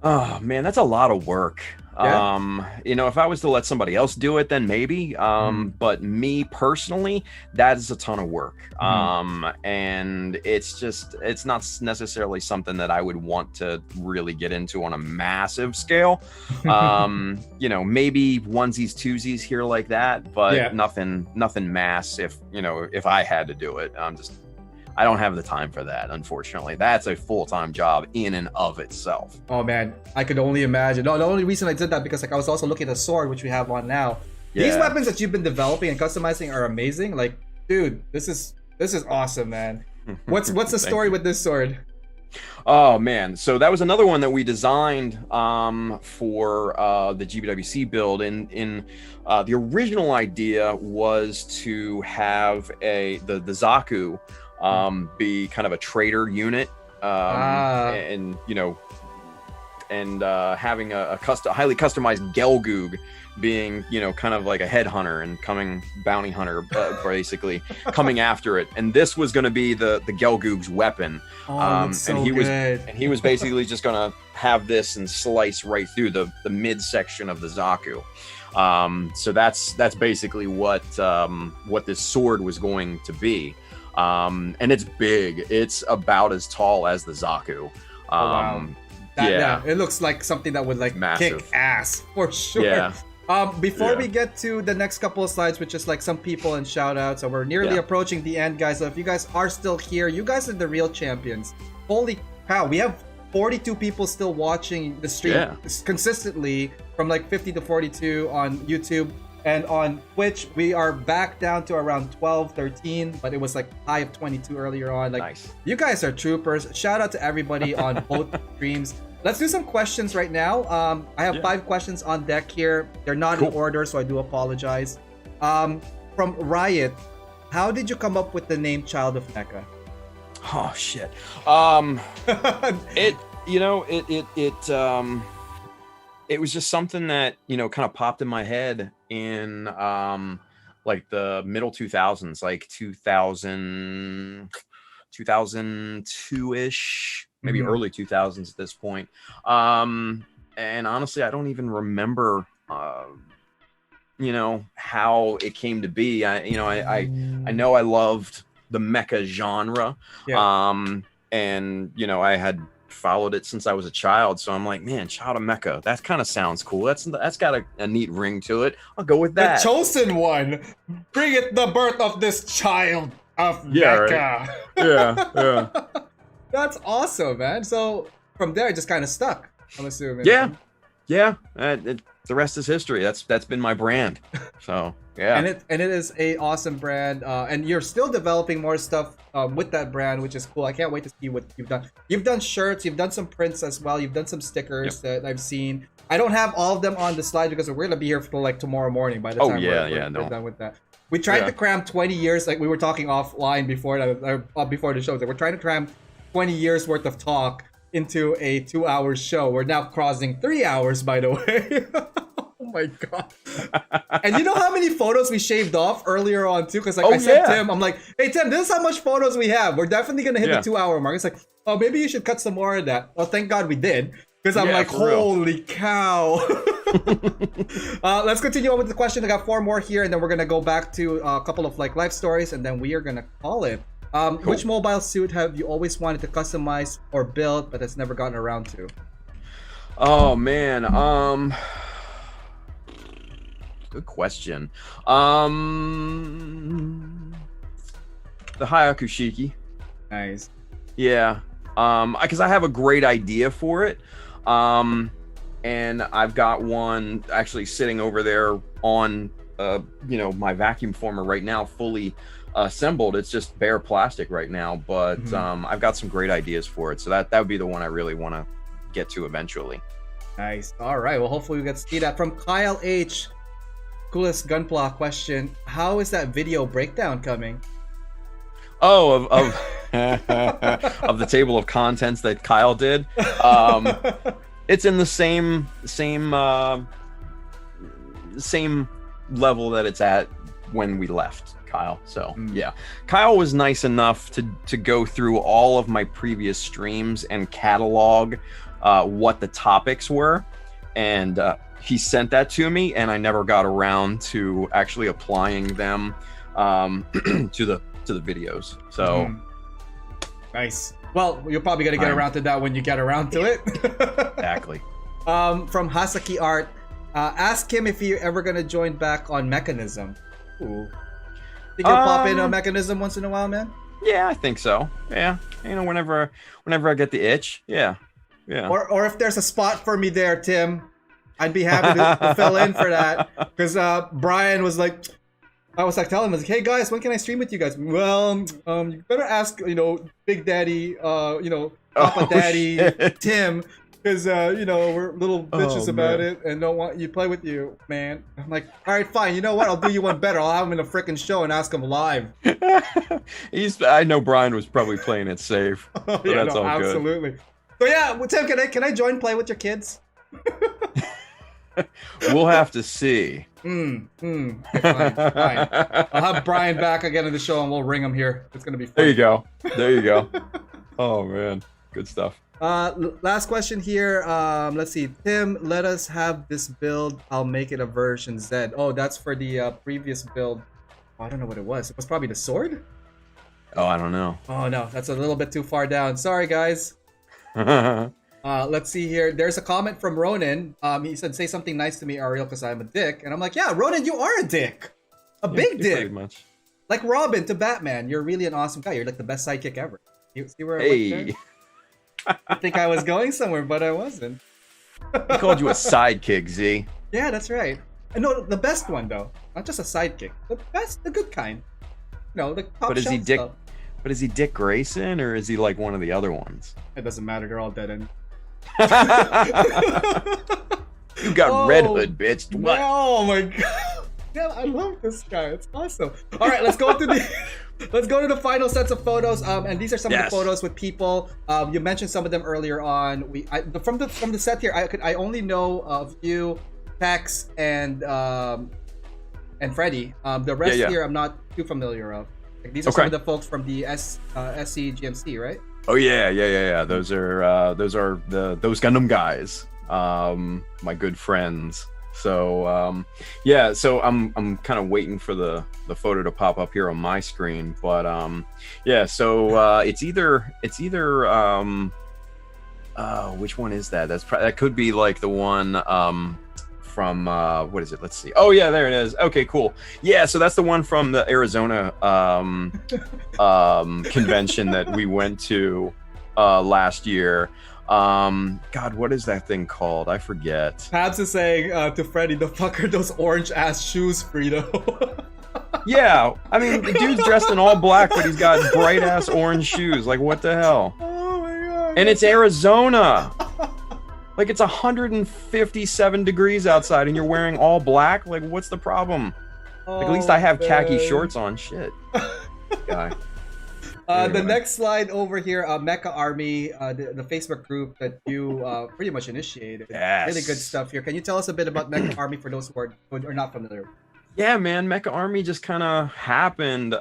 Oh man, that's a lot of work. Yeah. If I was to let somebody else do it, then maybe. But me personally, that is a ton of work. And it's not necessarily something that I would want to really get into on a massive scale. Maybe onesies, twosies here like that, but Yeah. nothing mass. If I had to do it, I don't have the time for that, unfortunately. That's a full-time job in and of itself. Oh man, I could only imagine. No, the only reason I did that because I was also looking at the sword which we have on now. These Yeah. weapons that you've been developing and customizing are amazing. Like, dude, this is awesome, man. What's the Thank story you. with this sword? Oh man, so that was another one that we designed for the GBWC build. In the original idea was to have the Zaku be kind of a trader unit, and having a highly customized Gelgoog being kind of like a headhunter and bounty hunter, basically coming after it. And this was going to be the Gelgoog's weapon. That's so good. He was basically just going to have this and slice right through the midsection of the Zaku. So that's basically what this sword was going to be. And it's big. It's about as tall as the Zaku. Wow. Yeah, it looks like something that would Massive. kick ass for sure. Yeah. Before Yeah. we get to the next couple of slides, which is like some people and shout outs, so we're nearly Yeah. approaching the end, guys. So if you guys are still here, you guys are the real champions. Holy cow, we have 42 people still watching the stream Yeah. consistently, from like 50 to 42 on YouTube. And on Twitch, we are back down to around 12, 13, but it was like high of 22 earlier on. Like, Nice. you guys are troopers. Shout out to everybody on both streams. Let's do some questions right now. I have 5 questions on deck here. They're not in Cool. order, so I do apologize. From Riot, how did you come up with the name Child of Mecha? Oh shit. It was just something that kind of popped in my head in like the middle 2000s, like 2002-ish, maybe Mhm. early 2000s at this point. And honestly, I don't even remember how it came to be. I know I loved the mecha genre. Yeah. And I had followed it since I was a child, so I'm like, man, Child of Mecha, that kind of sounds cool. That's got a neat ring to it. I'll go with that. The chosen one. Bring it, the birth of this child of Yeah, Mecha. Yeah. That's awesome, man. So from there, it just kind of stuck, I'm assuming. Yeah. The rest is history. That's been my brand. So yeah. And it is a awesome brand, and you're still developing more stuff with that brand, which is cool. I can't wait to see what you've done. You've done shirts, you've done some prints as well, you've done some stickers that I've seen. I don't have all of them on the slide because we're gonna be here for like tomorrow morning by the time we're done with that. We tried to cram 20 years, like we were talking offline before the show. We're trying to cram 20 years worth of talk into a 2-hour show. We're now crossing 3 hours, by the way. Oh my god. And you know how many photos we shaved off earlier on too? Because like Oh, I said yeah. Tim, I'm like, hey Tim, this is how much photos we have. We're definitely gonna hit Yeah. the 2-hour mark. It's like, oh, maybe you should cut some more of that. Well, thank God we did. Because I'm Yeah, like, for real. holy cow. Let's continue on with the question. I got 4 more here, and then we're gonna go back to a couple of like life stories, and then we are gonna call it. Which mobile suit have you always wanted to customize or build, but has never gotten around to? Oh man, good question. The Hayakushiki. Nice. Yeah. Because I have a great idea for it. And I've got one actually sitting over there on my vacuum former right now, fully assembled. It's just bare plastic right now, but I've got some great ideas for it. So that would be the one I really want to get to eventually. Nice. All right. Well, hopefully we get to see that. From Kyle H. Coolest Gunpla question. How is that video breakdown coming? Oh, of of the table of contents that Kyle did. It's in the same level that it's at when we left, Kyle. So yeah, Kyle was nice enough to go through all of my previous streams and catalog what the topics were, and he sent that to me, and I never got around to actually applying them to the videos. So nice. Well, you're probably gonna get around to that when you get around to it. Exactly. From Hasaki Art, ask him if you're ever gonna join back on Mechanism. Ooh. Think you'll pop in a Mechanism once in a while, man? Yeah, I think so. Yeah, whenever I get the itch. Yeah. Or if there's a spot for me there, Tim, I'd be happy to fill in for that. Because Brian was like, I was like telling him, hey guys, when can I stream with you guys? Well, you better ask, Big Daddy, Papa Daddy, shit. Tim, because we're little bitches about it and don't want you to play with you, man. I'm like, all right, fine. You know what? I'll do you one better. I'll have him in a freaking show and ask him live. I know Brian was probably playing it safe. So Yeah, that's no, all absolutely. So yeah, well, Tim, can I join play with your kids? good. We'll have to see. Okay, fine. I'll have Brian back again in the show and we'll ring him here. It's gonna be fun. There you go. Oh man, good stuff. Last question here. Let's see. Tim, let us have this build. I'll make it a version Z. Oh, that's for the previous build. Oh, I don't know what it was. It was probably the sword? Oh, I don't know. Oh no, that's a little bit too far down. Sorry, guys. Let's see here. There's a comment from Ronan. He said, say something nice to me, Ariel, because I'm a dick. And I'm like, yeah, Ronan, you are a dick. A big dick. Pretty much. Like Robin to Batman. You're really an awesome guy. You're like the best sidekick ever. You see where I went there? I think I was going somewhere, but I wasn't. He called you a sidekick, Z. Yeah, that's right. No, the best one though. Not just a sidekick. The best, the good kind. No, the top But is he shelf Dick? stuff. But is he Dick Grayson or is he like one of the other ones? It doesn't matter. They're all dead end. You got Red Hood, bitch. What? Oh my god. Yeah, I love this guy. It's awesome. All right, let's go to the final sets of photos. And these are some of the photos with people. You mentioned some of them earlier on. From the set here, I only know of you, Tex, and Freddy. The rest here, I'm not too familiar of. Like, these are some of the folks from the SCGMC, right? Oh yeah. Those are those Gundam guys. My good friends. So so I'm kind of waiting for the photo to pop up here on my screen, but so it's either which one is that? That could be like the one from what is it? Let's see. Oh yeah, there it is. Okay, cool. Yeah, so that's the one from the Arizona convention that we went to last year. God, what is that thing called? I forget. Pabs is saying to Freddy, the fuck are those orange ass shoes, Frito? Yeah, I mean, the dude's dressed in all black, but he's got bright ass orange shoes. Like, what the hell? Oh my god. And it's Arizona. Like, it's 157 degrees outside and you're wearing all black? Like, what's the problem? Like, at least I have khaki shorts on. Shit. Guy. The next slide over here, Mecha Army, the Facebook group that you pretty much initiated. Yes. Really good stuff here. Can you tell us a bit about Mecha Army for those who are not familiar? Yeah, man, Mecha Army just kind of happened.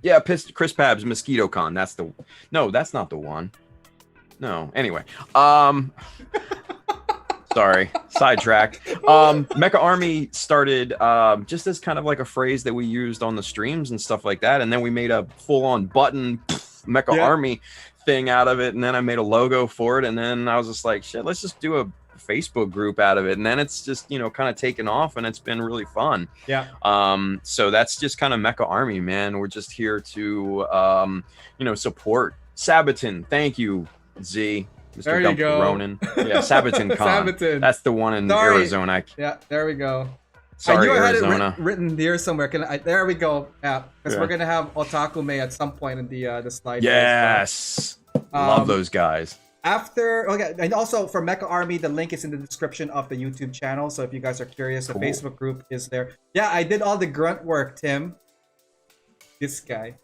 Yeah, Chris Pab's Mosquito Con. That's not the one. No, anyway. Sorry, sidetracked. Mecha Army started just as kind of like a phrase that we used on the streams and stuff like that, and then we made a full-on button Mecha Army thing out of it, and then I made a logo for it, and then I was just like, shit, let's just do a Facebook group out of it, and then it's just, you know, kind of taken off, and it's been really fun. Yeah. So that's just kind of Mecha Army, man. We're just here to you know, support Sabaton. Thank you, Z. Mr. There you go. Ronan. Yeah, Sabaton Con. Sabaton. That's the one in Arizona. Yeah, there we go. Sorry, I knew Arizona. I had it written here somewhere. There we go. Yeah, because we're gonna have Otakume at some point in the slide. Yes, love those guys. And also for Mecha Army, the link is in the description of the YouTube channel. So if you guys are curious, the Facebook group is there. Yeah, I did all the grunt work, Tim. This guy.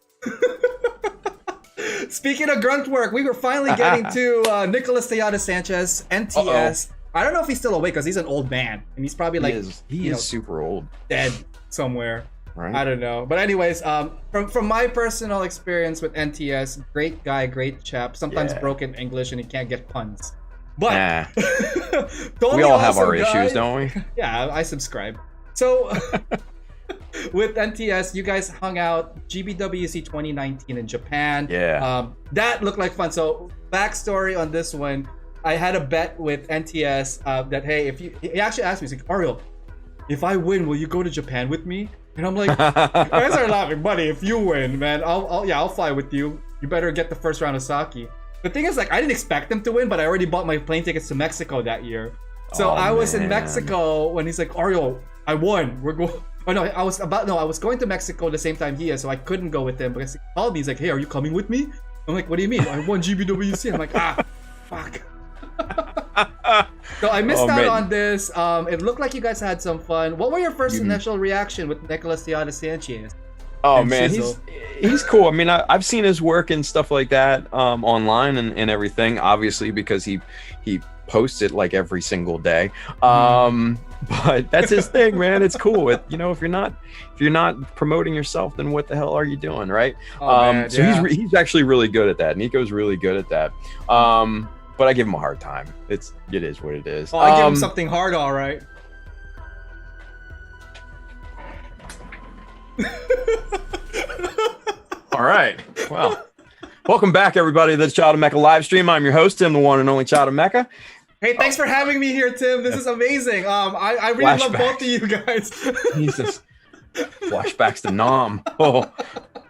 Speaking of grunt work, we were finally getting to Nicholas Tejada Sanchez, NTS. I don't know if he's still awake because he's an old man. And he's probably like... He is super old. Dead somewhere. Right. I don't know. But anyways, from my personal experience with NTS, great guy, great chap. Sometimes broken English and he can't get puns. But... we all have our issues, don't we? Yeah, I subscribe. So... with NTS, you guys hung out GBWC 2019 in Japan. Yeah. That looked like fun. So, backstory on this one, I had a bet with NTS that, hey, he actually asked me, he's like, Ariel, if I win, will you go to Japan with me? And I'm like, I started laughing, buddy, if you win, man, I'll fly with you. You better get the first round of sake. The thing is, like, I didn't expect him to win, but I already bought my plane tickets to Mexico that year. So I was in Mexico when he's like, Ariel, I won. We're going. Oh no, I was going to Mexico the same time he is, so I couldn't go with him because he called me. He's like, "Hey, are you coming with me?" I'm like, "What do you mean? I won GBWC." I'm like, fuck. So I missed out on this. It looked like you guys had some fun. What were your first initial reaction with Nicholas Tejada Sanchez? Oh man, he's cool. I mean, I've seen his work and stuff like that online and everything. Obviously, because he posts it like every single day. But that's his thing, man. It's cool. If you're not promoting yourself, then what the hell are you doing, right? So he's actually really good at that. Nico's really good at that. But I give him a hard time. It is what it is. Oh, I give him something hard, all right. All right. Well, welcome back, everybody, to the Child of Mecha live stream. I'm your host, Tim, the one and only Child of Mecha. Hey, thanks for having me here, Tim. This is amazing. I really love both of you guys. Jesus. Flashbacks to Nam. Oh.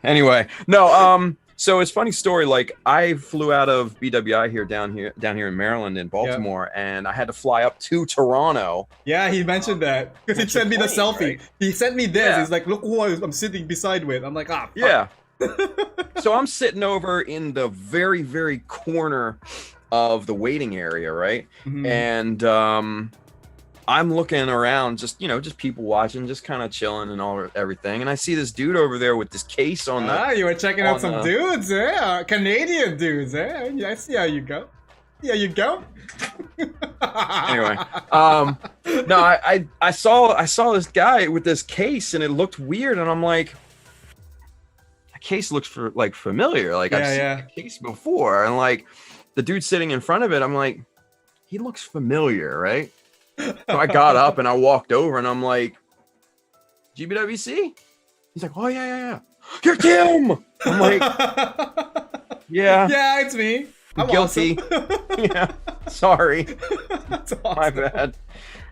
Anyway, no. So it's a funny story. Like, I flew out of BWI down here in Maryland, in Baltimore, and I had to fly up to Toronto. Yeah, he mentioned that because he sent me the selfie. Right? He sent me this. He's like, "Look who I'm sitting beside with." I'm like, fuck. Yeah. So I'm sitting over in the very, very corner of the waiting area, right? Mm-hmm. And I'm looking around, just people watching, just kind of chilling and everything. And I see this dude over there with this case on the... you were checking out some dudes, yeah? Canadian dudes, eh? Yeah, I see how you go. Yeah, you go. Anyway, no, I saw this guy with this case, and it looked weird, and I'm like, that case looks familiar. Like, I've seen that case before, and like, the dude sitting in front of it, I'm like, he looks familiar, right? So I got up and I walked over and I'm like, GBWC? He's like, oh, yeah. You're Tim! I'm like, yeah. Yeah, it's me. I'm guilty. Awesome. Yeah, sorry. That's awesome. My bad.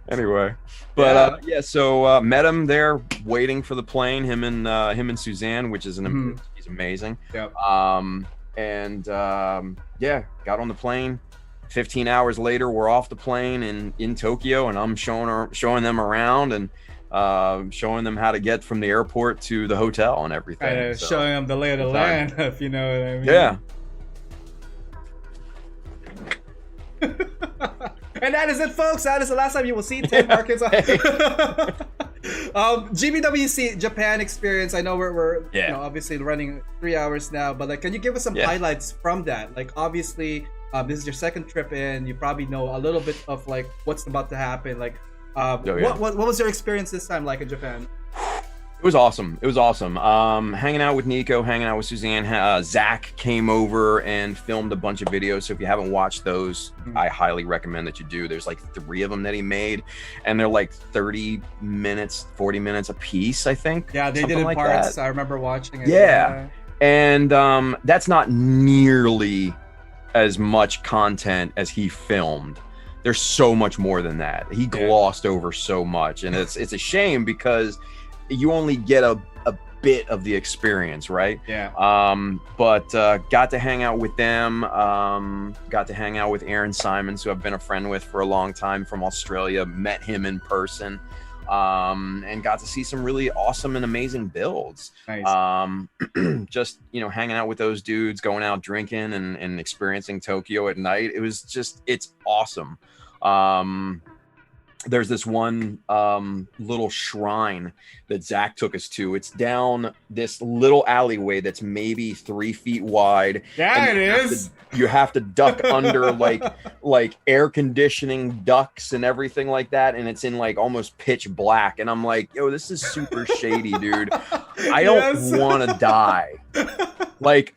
Anyway, but so met him there waiting for the plane, him and Suzanne, which is he's amazing. Yep. Got on the plane. 15 hours later, we're off the plane in Tokyo, and I'm showing them around and showing them how to get from the airport to the hotel and everything. Showing them the lay of the land, if you know what I mean. Yeah. And that is it, folks. That is the last time you will see Tim Harkins. GBWC Japan experience. I know we're Yeah. you know, obviously running 3 hours now, but like, can you give us some Yeah. highlights from that? Like, obviously, this is your second trip in. You probably know a little bit of like what's about to happen. Like, yeah. what was your experience this time like in Japan? It was awesome. It was awesome. Hanging out with Nico, hanging out with Suzanne. Zach came over and filmed a bunch of videos. So if you haven't watched those, I highly recommend that you do. There's like 3 of them that he made, and they're like 30 minutes, 40 minutes a piece, I think. Yeah, they did Something in like parts. that. I remember watching it. Yeah. And that's not nearly as much content as he filmed. There's so much more than that. He glossed over so much, and it's a shame because you only get a bit of the experience, right? Yeah. But got to hang out with them. Got to hang out with Aaron Simons, who I've been a friend with for a long time from Australia. Met him in person, and got to see some really awesome and amazing builds. Nice. Just, you know, hanging out with those dudes, going out drinking and experiencing Tokyo at night. It was just, it's awesome. There's this one little shrine that Zach took us to. It's down this little alleyway that's maybe 3 feet wide. Yeah, it is. You have to duck under like air conditioning ducts and everything like that, and it's in like almost pitch black. And I'm like, yo, this is super shady, dude. I don't want to die. Like,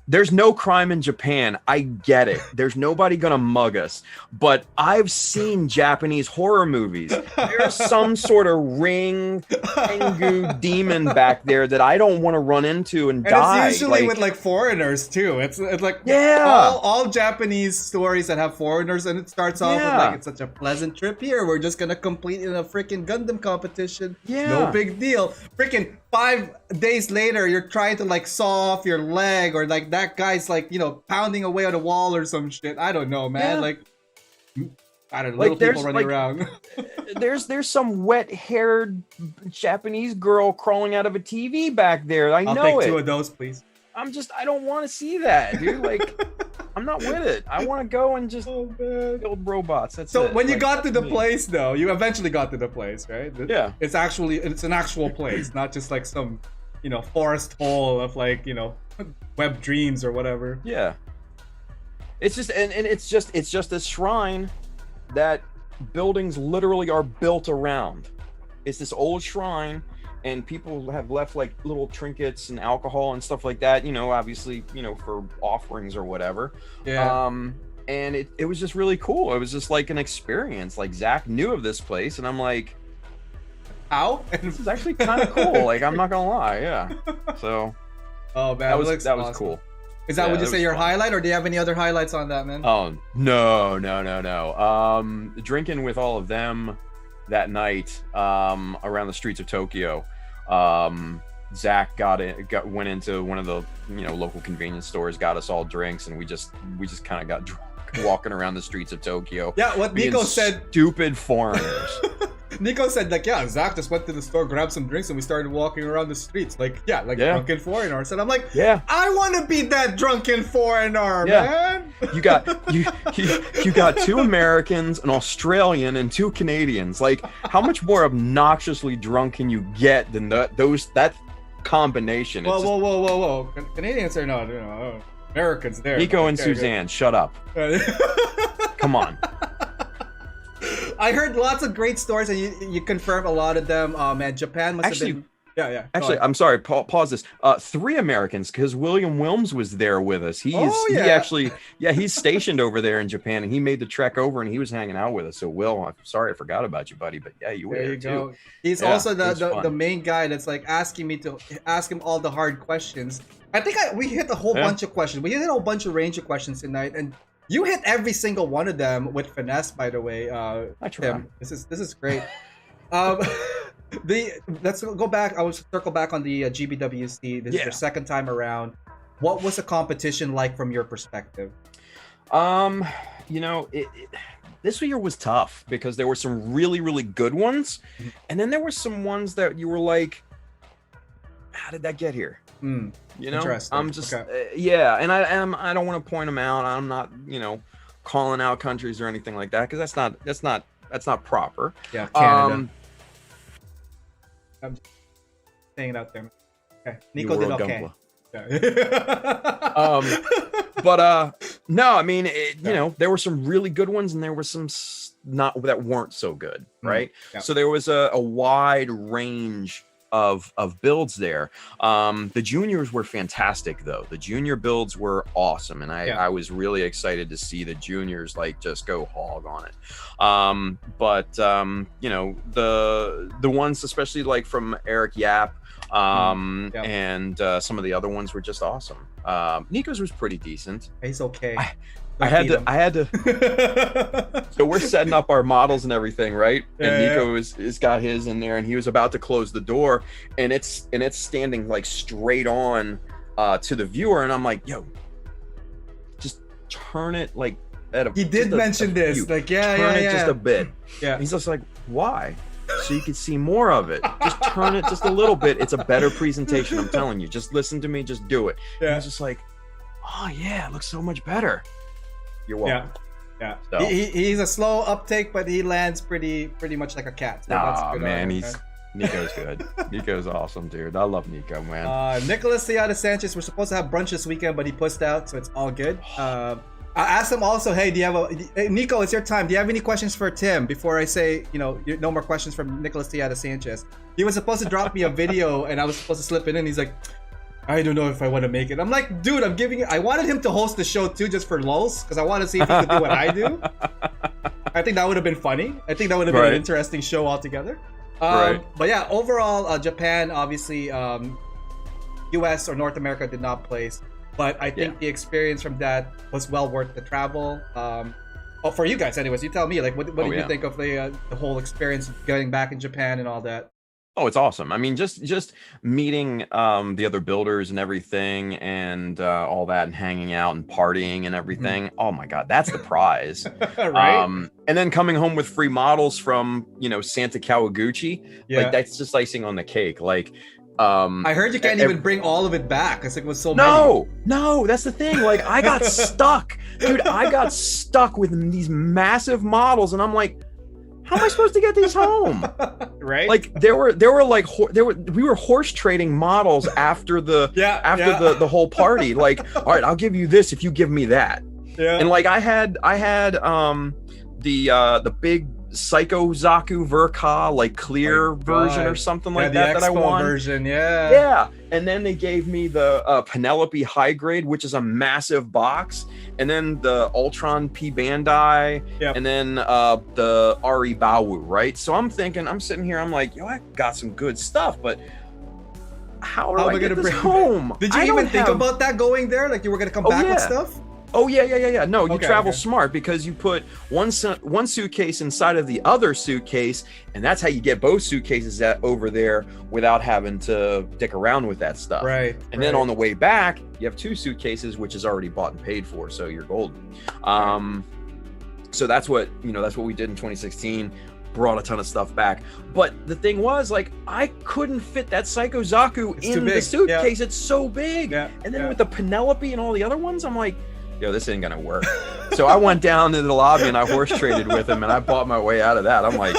there's no crime in Japan. I get it. There's nobody gonna mug us. But I've seen Japanese horror movies. There's some sort of ring, Tengu demon back there that I don't want to run into and die. It's usually with like foreigners too. It's like all Japanese stories that have foreigners, and it starts off with like, it's such a pleasant trip here. We're just gonna compete in a freaking Gundam competition. Yeah. No big deal. Freaking 5 days later, you're trying to like saw off your leg, or like that guy's like, you know, pounding away on a wall or some shit. I don't know, man. Yeah. Like, I don't know, little people running around. there's some wet-haired Japanese girl crawling out of a TV back there. I'll take 2 of those, please. I don't want to see that, dude. Like, I'm not with it. I want to go and just build robots. That's so it. when you Like, got to the me. place, though, you eventually got to the place, right? Yeah. It's an actual place, not just like some, you know, forest hole of like, you know, web dreams or whatever. Yeah. It's just and it's just a shrine that buildings literally are built around. It's this old shrine, and people have left like little trinkets and alcohol and stuff like that, you know, obviously, you know, for offerings or whatever. Yeah. And it was just really cool. It was just like an experience. Like, Zach knew of this place, and I'm like, how? This is actually kind of cool. Like, I'm not gonna lie. Yeah. So oh man, that was awesome. cool. Is that, would you say, your fun. highlight, or do you have any other highlights on that, man? Oh, no. Drinking with all of them that night around the streets of Tokyo. Zach went into one of the, you know, local convenience stores, got us all drinks, and we just kind of got drunk walking around the streets of Tokyo. Yeah, what Nico said. Stupid foreigners. Nico said, like, yeah, Zach just went to the store, grabbed some drinks, and we started walking around the streets. Like, drunken foreigners. And I'm like, yeah, I want to be that drunken foreigner, man. You got 2 Americans, an Australian, and 2 Canadians. Like, how much more obnoxiously drunk can you get than that combination? Whoa. Canadians are not, you know, Americans there. Nico and Suzanne, shut up. Come on. I heard lots of great stories, and you confirmed a lot of them. Man, Japan must have been. Yeah. Actually, I'm sorry. Pause this. 3 Americans, because William Wilms was there with us. He's stationed over there in Japan, and he made the trek over, and he was hanging out with us. So, Will, I'm sorry I forgot about you, buddy, but yeah, you were there too. He's also the main guy that's like asking me to ask him all the hard questions. I think we hit a whole bunch of questions. We hit a whole bunch of range of questions tonight, and you hit every single one of them with finesse, by the way. I try. Tim. This is great. Let's go back. I will circle back on the GBWC. This is your second time around. What was the competition like from your perspective? You know, this year was tough because there were some really, really good ones, and then there were some ones that you were like, how did that get here? You know, I'm just and I don't want to point them out. I'm not, you know, calling out countries or anything like that, because that's not proper. Yeah, Canada. I'm just saying it out there. Okay, You Nico were did a okay. No, I mean, you know, there were some really good ones, and there were some not that weren't so good, right? Yeah. So there was a wide range of builds there. The juniors were fantastic, though. The junior builds were awesome, and I was really excited to see the juniors like just go hog on it. You know, the ones especially like from Eric Yap. And some of the other ones were just awesome. Nico's was pretty decent. He's okay. I had to. So we're setting up our models and everything, right? And Nico is got his in there, and he was about to close the door, and it's standing like straight on to the viewer, and I'm like, yo, just turn it like at a. He did mention this, like turn it just a bit. Yeah. He's just like, why? So you can see more of it. Just turn it just a little bit. It's a better presentation. I'm telling you. Just listen to me. Just do it. Yeah. And he's just like, oh yeah, it looks so much better. You're welcome. Yeah. So. He's a slow uptake, but he lands pretty much like a cat. So that's good man, Nico's good. Nico's awesome, dude. I love Nico, man. Nicholas Tejada Sanchez, we're supposed to have brunch this weekend, but he pushed out, so it's all good. I asked him also, hey, do you have Nico, it's your time. Do you have any questions for Tim before I say, you know, no more questions from Nicholas Tejada Sanchez? He was supposed to drop me a video, and I was supposed to slip it in. He's like, I don't know if I want to make it. I'm like, dude, I wanted him to host the show too, just for lulz, because I want to see if he could do what I do. I think that would have been funny. I think that would have been an interesting show altogether. But yeah, overall, Japan, obviously, US or North America did not place. But I think the experience from that was well worth the travel. For you guys, anyways, you tell me. Like, what did you think of the whole experience of getting back in Japan and all that? Oh, it's awesome. I mean, just meeting the other builders and everything, and all that, and hanging out and partying and everything. Oh my God, that's the prize. Right. And then coming home with free models from, you know, Santa Kawaguchi. Like, that's just icing on the cake. Like. I heard you can't even bring all of it back because it was so many. No, that's the thing. Like, I got stuck, dude. I got stuck with these massive models, and I'm like, how am I supposed to get these home? Right? Like, we were horse trading models after the whole party. Like, all right, I'll give you this if you give me that. Yeah. And like, I had the big Psycho Zaku Verka, like clear version or something like that I won. Version, yeah. And then they gave me the Penelope High Grade, which is a massive box, and then the Ultron P Bandai, and then the Ari Bawu, right? So I'm sitting here, I'm like, yo, I got some good stuff, but how am I gonna bring home? Did you even think about that going there? Like, you were gonna come back with stuff? Oh yeah. No, you travel smart, because you put one suitcase inside of the other suitcase, and that's how you get both suitcases over there without having to dick around with that stuff. Right. And then on the way back, you have two suitcases, which is already bought and paid for, so you're golden. So that's what we did in 2016. Brought a ton of stuff back, but the thing was, like, I couldn't fit that Psycho Zaku in the suitcase. It's so big. And then with the Penelope and all the other ones, I'm like, yo, this ain't gonna work. So I went down to the lobby and I horse traded with him, and I bought my way out of that. I'm like,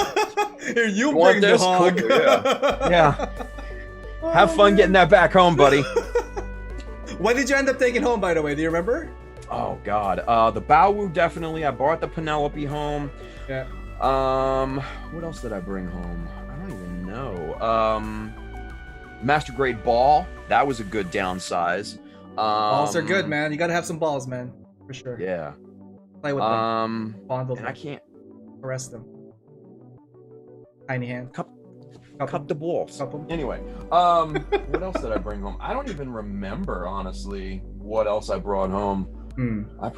here, you bring the hog. Cool. Yeah. Have fun getting that back home, buddy. What did you end up taking home, by the way? Do you remember? Oh God, the Bawu, definitely. I brought the Penelope home. Yeah. What else did I bring home? I don't even know. Master Grade Ball. That was a good downsize. Balls are good, man. You gotta have some balls, man, for sure. Yeah. Play with them. Fondle them. I can't caress them. Tiny hand. Cup the balls. Anyway, what else did I bring home? I don't even remember, honestly, what else I brought home. I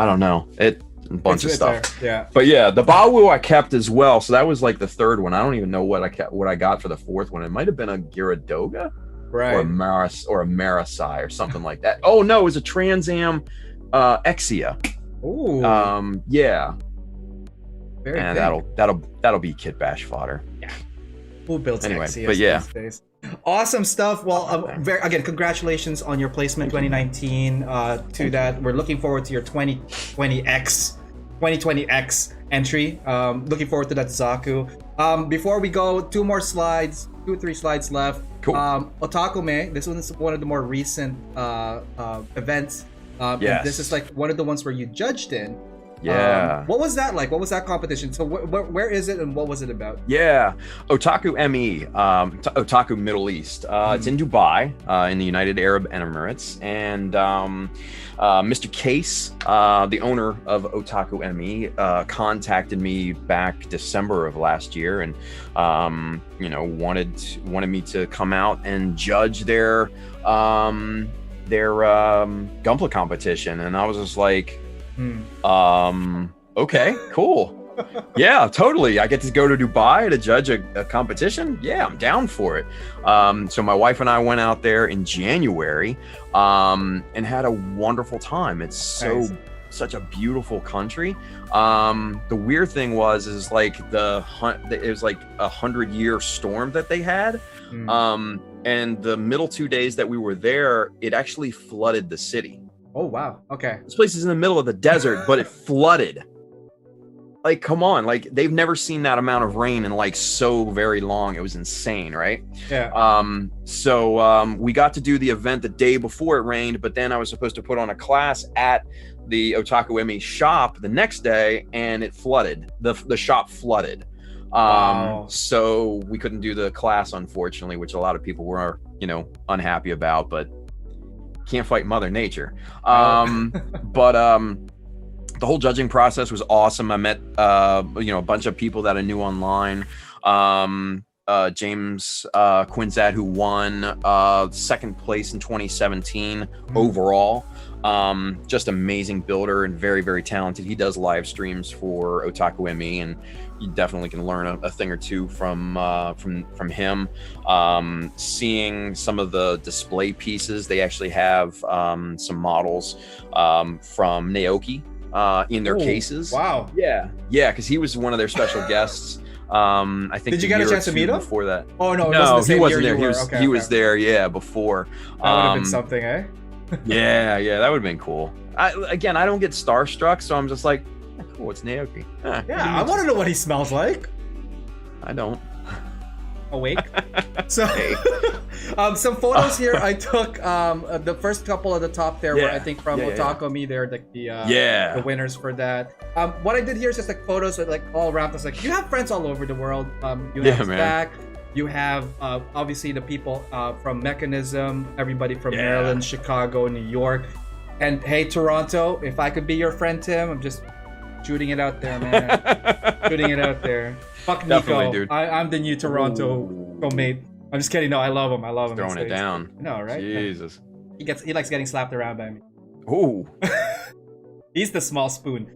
don't know. A bunch of stuff. Yeah. But yeah, the Bawu I kept as well. So that was like the third one. I don't even know what I got for the fourth one. It might have been a Gyaradoga. Right. Or a Marasai or something like that. Oh no, it was a Trans Am Exia. Ooh. Yeah. Very and big. that'll be Kit Bash fodder. Yeah. Who builds Exia? But yeah. These days? Awesome stuff. Well, again, congratulations on your placement 2019. To that, we're looking forward to your 2020X entry. Looking forward to that Zaku. Before we go, two, three slides left. Cool. Otakume, this one is one of the more recent events. And this is like one of the ones where you judged in. Yeah. What was that like? What was that competition? So where is it and what was it about? Yeah. Otaku ME, Otaku Middle East. It's in Dubai, in the United Arab Emirates. And Mr. Case, the owner of Otaku ME, contacted me back December of last year and, wanted me to come out and judge their Gunpla competition. And I was just like, okay, cool. Yeah, totally. I get to go to Dubai to judge a competition. Yeah, I'm down for it. So my wife and I went out there in January and had a wonderful time. It's such a beautiful country. The weird thing is like it was like 100-year storm that they had. And the middle 2 days that we were there, it actually flooded the city. Oh, wow. Okay. This place is in the middle of the desert, but it flooded. Like, come on. Like, they've never seen that amount of rain in like so very long. It was insane, right? Yeah. So we got to do the event the day before it rained, but then I was supposed to put on a class at the Otaku ME shop the next day, and it flooded. The shop flooded. Wow. So we couldn't do the class, unfortunately, which a lot of people were, unhappy about, but can't fight Mother Nature. But the whole judging process was awesome. I met a bunch of people that I knew online. James Quinzat, who won second place in 2017 overall. Just amazing builder and very, very talented. He does live streams for Otaku ME, and you definitely can learn a thing or two from him. Seeing some of the display pieces, they actually have some models from Naoki in their cases. Wow. Yeah, because he was one of their special guests. I think. Did you get a chance to meet him before that? Oh no, he wasn't there. He was there. Yeah, before. That would have been something, eh? yeah, that would have been cool. I don't get starstruck, so I'm just like, cool, it's Naoki. Yeah, I want to know what he smells like. I don't. Awake. So, some photos here I took. The first couple at the top there were, I think, from Otaku ME. They're like the winners for that. What I did here is just like photos of like all around us. Like, you have friends all over the world. You have Zach. You have obviously the people from Mechanism, everybody from Maryland, Chicago, New York. And hey, Toronto, if I could be your friend, Tim, I'm just shooting it out there, man. Shooting it out there. Fuck Nico. Dude. I'm the new Toronto co-mate. I'm just kidding. No, I love him. I love him. Throwing it down. No, right? Jesus. He likes getting slapped around by me. Ooh. He's the small spoon.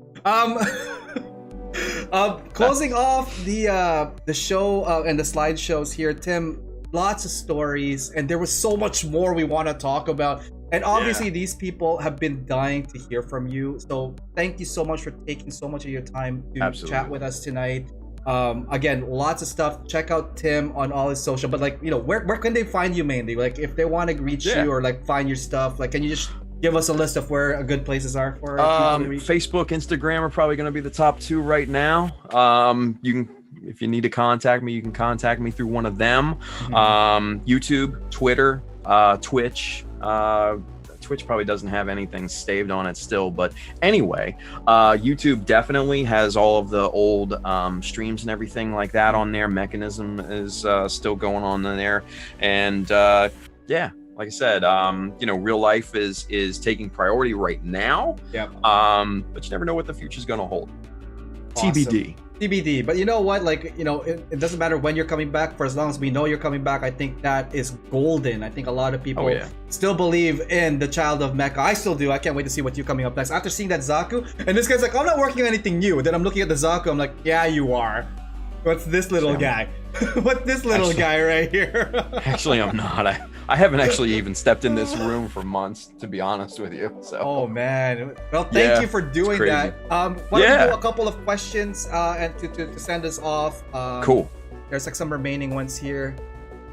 Closing off the show and the slideshows here, Tim, lots of stories, and there was so much more we want to talk about. And obviously, these people have been dying to hear from you. So thank you so much for taking so much of your time to chat with us tonight. Again, lots of stuff. Check out Tim on all his social. But like, where can they find you mainly? Like, if they want to reach you or like find your stuff, like, can you just give us a list of where good places are for Facebook, Instagram are probably going to be the top two right now. You can, if you need to contact me, you can contact me through one of them. YouTube, Twitter, Twitch. Twitch probably doesn't have anything staved on it still, but anyway, YouTube definitely has all of the old streams and everything like that on there. Mechanism is still going on in there, and like I said, real life is taking priority right now. But you never know what the future's gonna hold. Awesome. TBD. But you know what? Like, it doesn't matter when you're coming back. For as long as we know you're coming back, I think that is golden. I think a lot of people still believe in the child of Mecha. I still do. I can't wait to see what you're coming up next. After seeing that Zaku, and this guy's like, I'm not working on anything new. Then I'm looking at the Zaku. I'm like, yeah, you are. What's this little guy? What's this little guy right here? Actually, I'm not. I haven't actually even stepped in this room for months, to be honest with you. So. Oh man. Well, thank you for doing that. Why don't we do a couple of questions and to send us off? Cool. There's like some remaining ones here.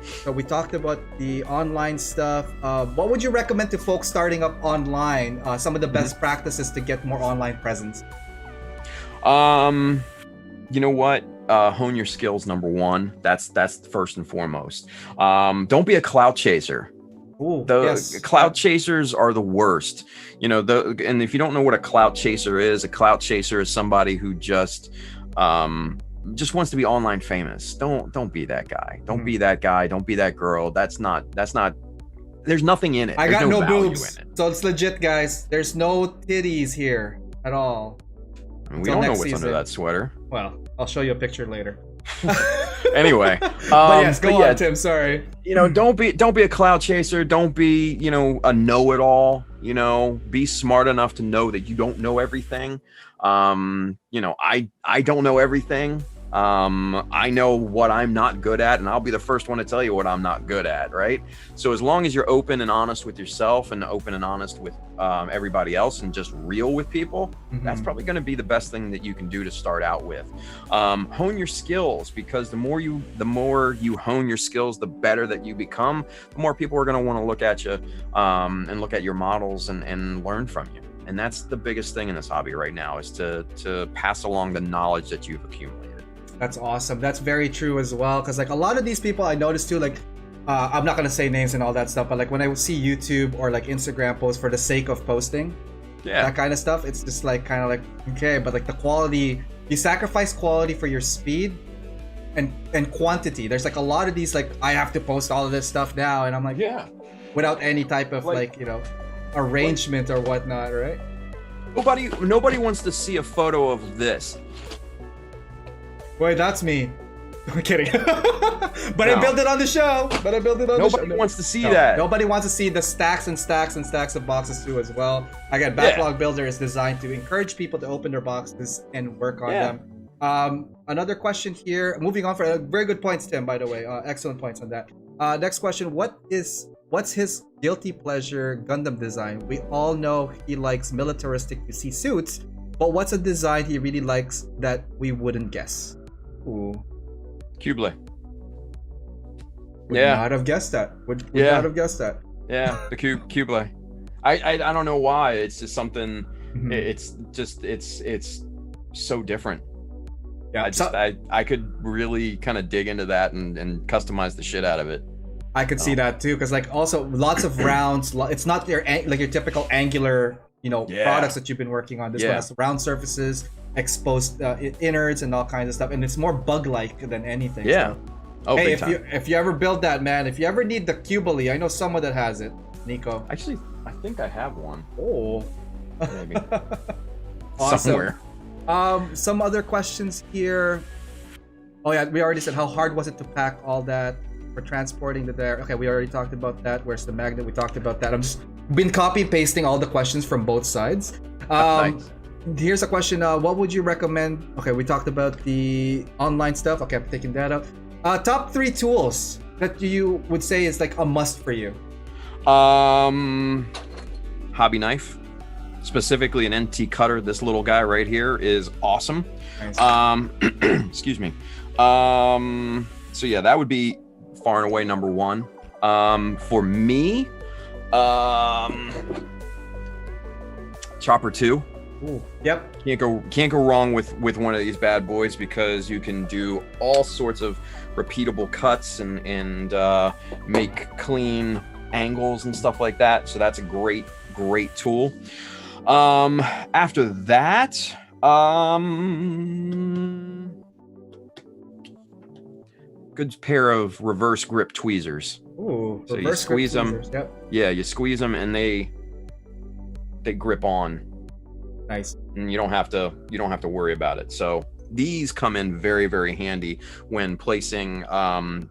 So we talked about the online stuff. What would you recommend to folks starting up online? Some of the best practices to get more online presence. You know what? hone your skills. Number one, that's first and foremost. Don't be a clout chaser. Ooh, Clout chasers are the worst. And if you don't know what a clout chaser is somebody who just wants to be online famous. Don't be that guy. Don't be that guy. Don't be that girl. That's not. There's nothing in it. I got no boobs, in it. so it's legit, guys. There's no titties here at all. I mean, we don't know what's under that sweater. Well, I'll show you a picture later. Anyway, but yes, go on, Tim. Sorry. Don't be a cloud chaser. Don't be, a know-it-all. Be smart enough to know that you don't know everything. I don't know everything. I know what I'm not good at, and I'll be the first one to tell you what I'm not good at, right? So as long as you're open and honest with yourself and open and honest with everybody else and just real with people, that's probably going to be the best thing that you can do to start out with. Hone your skills, because the more you hone your skills, the better that you become, the more people are going to want to look at you and look at your models and learn from you. And that's the biggest thing in this hobby right now, is to pass along the knowledge that you've accumulated. That's awesome. That's very true as well. Because like a lot of these people I noticed too, like I'm not gonna say names and all that stuff, but like when I see YouTube or like Instagram posts for the sake of posting, that kind of stuff, it's just like kind of like, okay, but like the quality, you sacrifice quality for your speed and quantity. There's like a lot of these like, I have to post all of this stuff now, and I'm like, without any type of arrangement or whatnot, right? Nobody wants to see a photo of this. Wait, that's me. I'm kidding. But I built it on the show. Nobody wants to see that. Nobody wants to see the stacks and stacks and stacks of boxes too as well. Again, Backlog Builder is designed to encourage people to open their boxes and work on them. Another question here. Moving on for very good points, Tim, by the way. Excellent points on that. Next question. What's his guilty pleasure Gundam design? We all know he likes militaristic to see suits, but what's a design he really likes that we wouldn't guess? Ooh. Cublé. Would not have guessed that. Would not have guessed that. Yeah, the Cublé. I don't know why. It's just something. It's so different. Yeah, I could really kind of dig into that and customize the shit out of it. I could see that too, because like also lots of rounds. It's not your typical angular products that you've been working on. This one has round surfaces, exposed innards and all kinds of stuff, and it's more bug-like than anything. So, hey, if you ever build that, man, if you ever need the Cublé, I know someone that has it. Nico. Actually, I think I have one. Oh, maybe. Awesome. Somewhere. Some other questions here. Oh yeah, we already said how hard was it to pack all that for transporting the there. Okay, we already talked about that. Where's the magnet? We talked about that. I'm just been copy pasting all the questions from both sides. Nice. Here's a question. What would you recommend? Okay, we talked about the online stuff. Okay, I'm taking that up. Top 3 tools that you would say is like a must for you. Hobby knife, specifically an NT cutter. This little guy right here is awesome. Nice. Excuse me. So yeah, that would be far and away number 1. For me, Chopper 2. Ooh, yep. Can't go wrong with one of these bad boys, because you can do all sorts of repeatable cuts and make clean angles and stuff like that. So that's a great tool. After that, good pair of reverse grip tweezers. Ooh, so you squeeze them. Yep. Yeah, you squeeze them and they grip on. Nice. And you don't have to worry about it. So these come in very, very handy when placing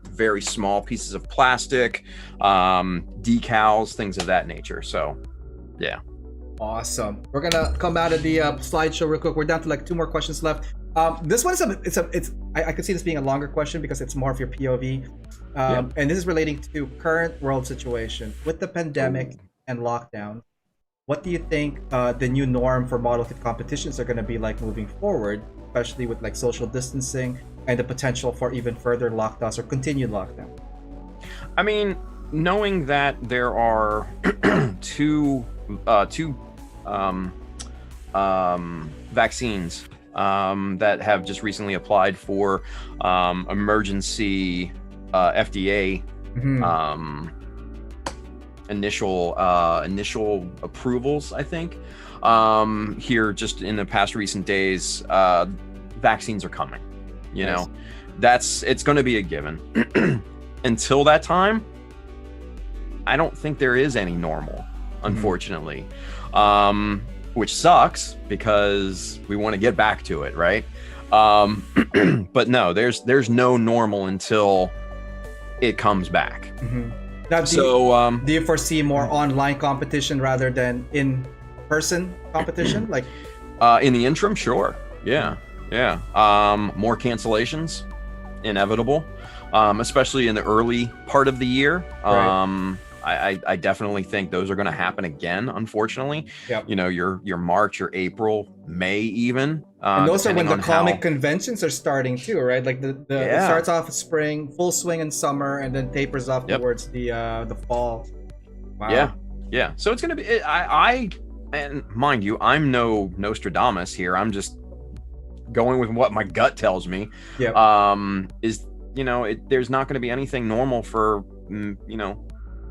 very small pieces of plastic, decals, things of that nature. So yeah. Awesome. We're gonna come out of the slideshow real quick. We're down to like 2 more questions left. This one is I could see this being a longer question because it's more of your POV. And this is relating to current world situation with the pandemic and lockdown. What do you think the new norm for model kit competitions are going to be like moving forward, especially with like social distancing and the potential for even further lockdowns or continued lockdown? I mean, knowing that there are two vaccines that have just recently applied for emergency FDA initial approvals, I think. Here just in the past recent days, vaccines are coming. You know, it's going to be a given. Until that time, I don't think there is any normal, unfortunately. Which sucks because we want to get back to it, right? But no, there's no normal until it comes back. Now, do you foresee more online competition rather than in-person competition? Like, in the interim, sure. Yeah. More cancellations, inevitable. Especially in the early part of the year. Right. I definitely think those are going to happen again, unfortunately. Yep. You know, your March, your April, May even. And those are when the comic conventions are starting too, right? Like it starts off in spring, full swing in summer, and then tapers off towards the fall. Wow. Yeah. So it's going to be, and mind you, I'm no Nostradamus here. I'm just going with what my gut tells me. Is, you know, there's not going to be anything normal for, you know,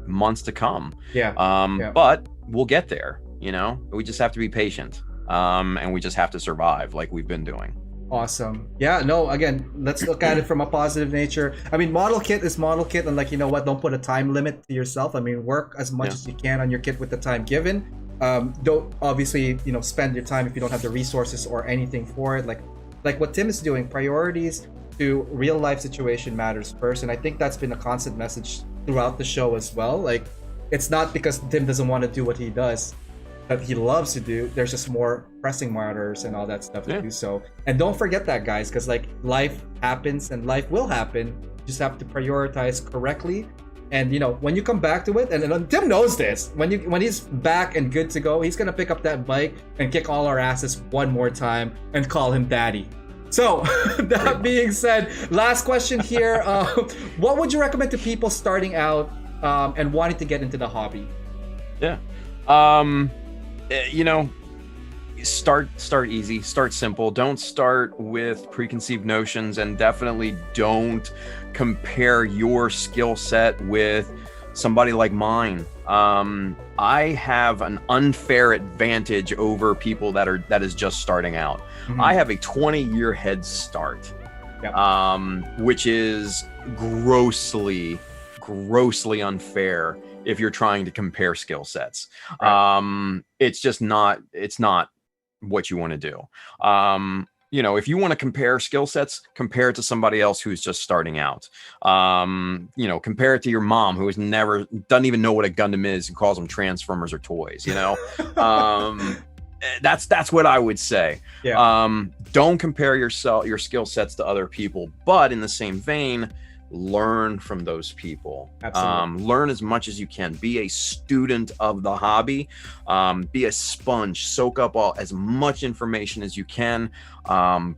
months to come. But we'll get there. You know, we just have to be patient, and we just have to survive like we've been doing. Awesome. Yeah, no, again, let's look at it from a positive nature. I mean, model kit is model kit, and like, you know what, don't put a time limit to yourself. I mean, work as much as you can on your kit with the time given. Don't obviously, you know, spend your time if you don't have the resources or anything for it. Like what Tim is doing, priorities to real life situation matters first. And I think that's been a constant message throughout the show as well. Like, it's not because Tim doesn't want to do what he does that he loves to do. There's just more pressing matters and all that stuff to do so. And don't forget that, guys, because like life happens and life will happen. You just have to prioritize correctly. And you know, when you come back to it, and Tim knows this, when he's back and good to go, he's gonna pick up that bike and kick all our asses one more time and call him daddy. So that being said, last question here. What would you recommend to people starting out and wanting to get into the hobby? You know, start easy, start simple. Don't start with preconceived notions, and definitely don't compare your skill set with somebody like mine. I have an unfair advantage over people that is just starting out. I have a 20-year head start, which is grossly unfair if you're trying to compare skill sets. It's just not, it's not what you want to do. You know, if you want to compare skill sets, compare it to somebody else who's just starting out. You know, compare it to your mom who doesn't even know what a Gundam is and calls them Transformers or toys, you know? That's what I would say. Don't compare your skill sets to other people, but in the same vein, learn from those people. Learn as much as you can. Be a student of the hobby. Be a sponge. Soak up as much information as you can.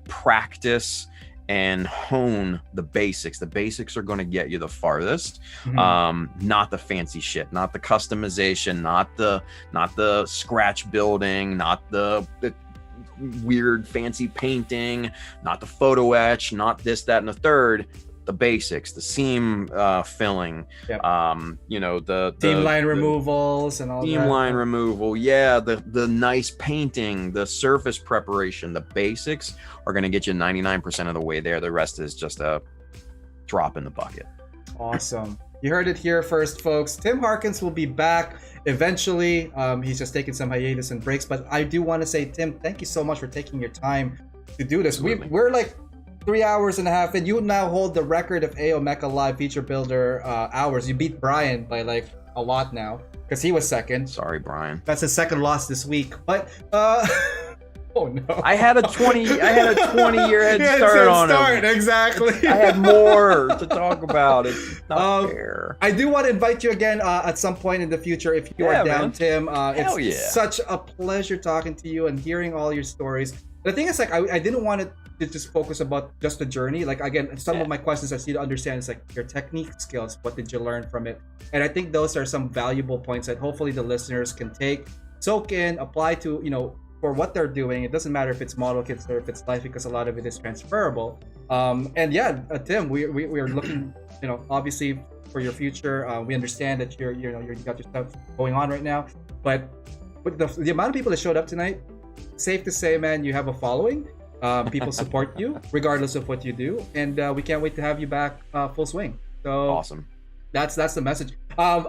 Practice and hone the basics. The basics are going to get you the farthest. Not the fancy shit, not the customization, not the scratch building, not the weird fancy painting, not the photo etch, not this, that, and the third. The basics, the seam filling, you know, the seam line removals and all that. Seam line removal, the nice painting, the surface preparation. The basics are going to get you 99% of the way there. The rest is just a drop in the bucket. Awesome. You heard it here first, folks. Tim Harkins will be back eventually. He's just taking some hiatus and breaks, but I do want to say, Tim, thank you so much for taking your time to do this. We're like 3 hours and a half, and you now hold the record of AO Mecha Live Feature Builder hours. You beat Brian by like a lot now, because he was second. Sorry, Brian. That's his second loss this week. But oh no, I had a 20-year head start on him. Exactly. I had more to talk about. It's not fair. I do want to invite you again at some point in the future if you are down, man. Tim. It's such a pleasure talking to you and hearing all your stories. The thing is, like, I didn't want to just focus about just the journey. Like, again, some of my questions I see to understand is like your technique skills. What did you learn from it? And I think those are some valuable points that hopefully the listeners can take, soak in, apply to, you know, for what they're doing. It doesn't matter if it's model kits or if it's life, because a lot of it is transferable. And yeah, Tim, we are looking, obviously for your future. We understand that you got your stuff going on right now, but with the amount of people that showed up tonight, safe to say, man, you have a following. People support you regardless of what you do, and we can't wait to have you back full swing. So Awesome. That's the message. We're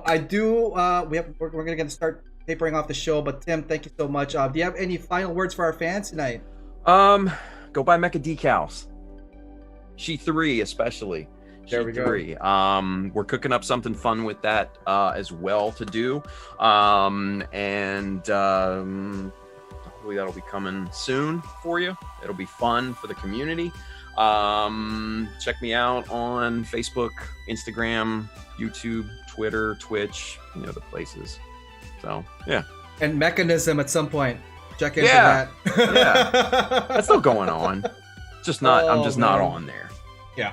gonna start tapering off the show, but Tim, thank you so much. Do you have any final words for our fans tonight? Go buy Mecha decals. She 3 especially. There we go. We're cooking up something fun with that as well to do. Hopefully that'll be coming soon for you. It'll be fun for the community. Check me out on Facebook, Instagram, YouTube, Twitter, Twitch, the places. So yeah. And Mechanism at some point. Check into Yeah. that. Yeah. That's still going on. I'm just not on there. Yeah.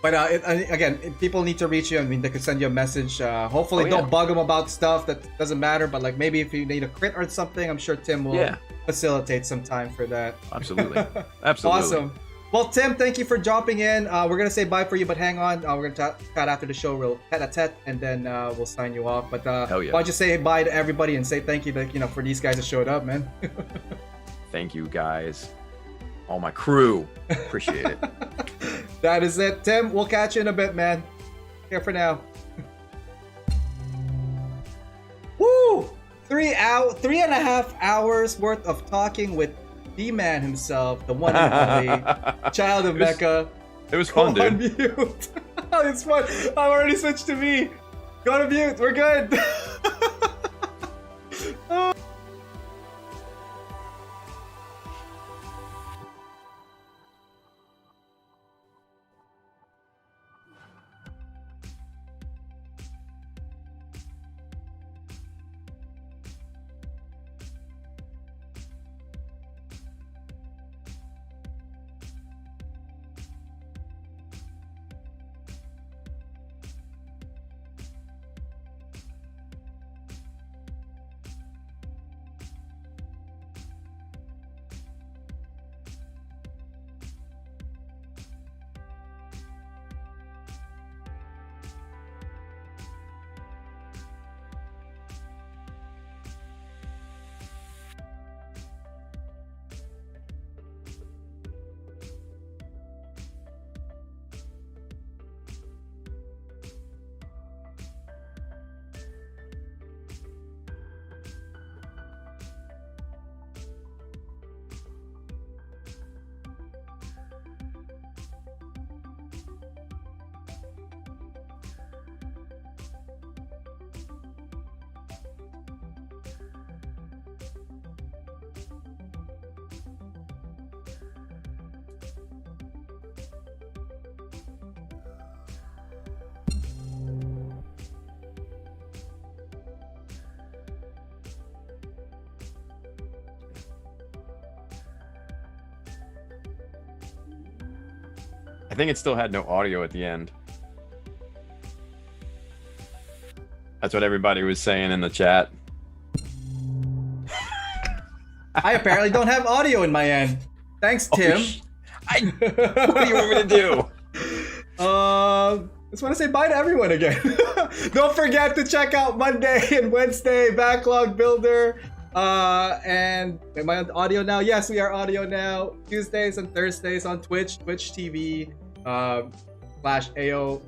But again, if people need to reach you, I mean, they could send you a message. Hopefully, yeah. don't bug them about stuff that doesn't matter. But like maybe if you need a crit or something, I'm sure Tim will facilitate some time for that. Absolutely. Absolutely. Awesome. Well, Tim, thank you for jumping in. We're gonna say bye for you, but hang on. We're gonna chat after the show, real tete-a-tete, and then we'll sign you off. But Hell yeah. why don't you say bye to everybody and say thank you to for these guys that showed up, man. Thank you guys. All my crew. Appreciate it. That is it, Tim. We'll catch you in a bit, man. Here for now. Woo! 3.5 hours worth of talking with the man himself, the one and only child of Mecha. It was fun, Go on dude. mute. It's fun. I've already switched to me. Go to mute. We're good. I think it still had no audio at the end. That's what everybody was saying in the chat. I apparently don't have audio in my end. Thanks, Tim. What do you want me to do? Just want to say bye to everyone again. Don't forget to check out Monday and Wednesday Backlog Builder. And am I on audio now? Yes, we are audio now. Tuesdays and Thursdays on Twitch TV /AO_Mecha.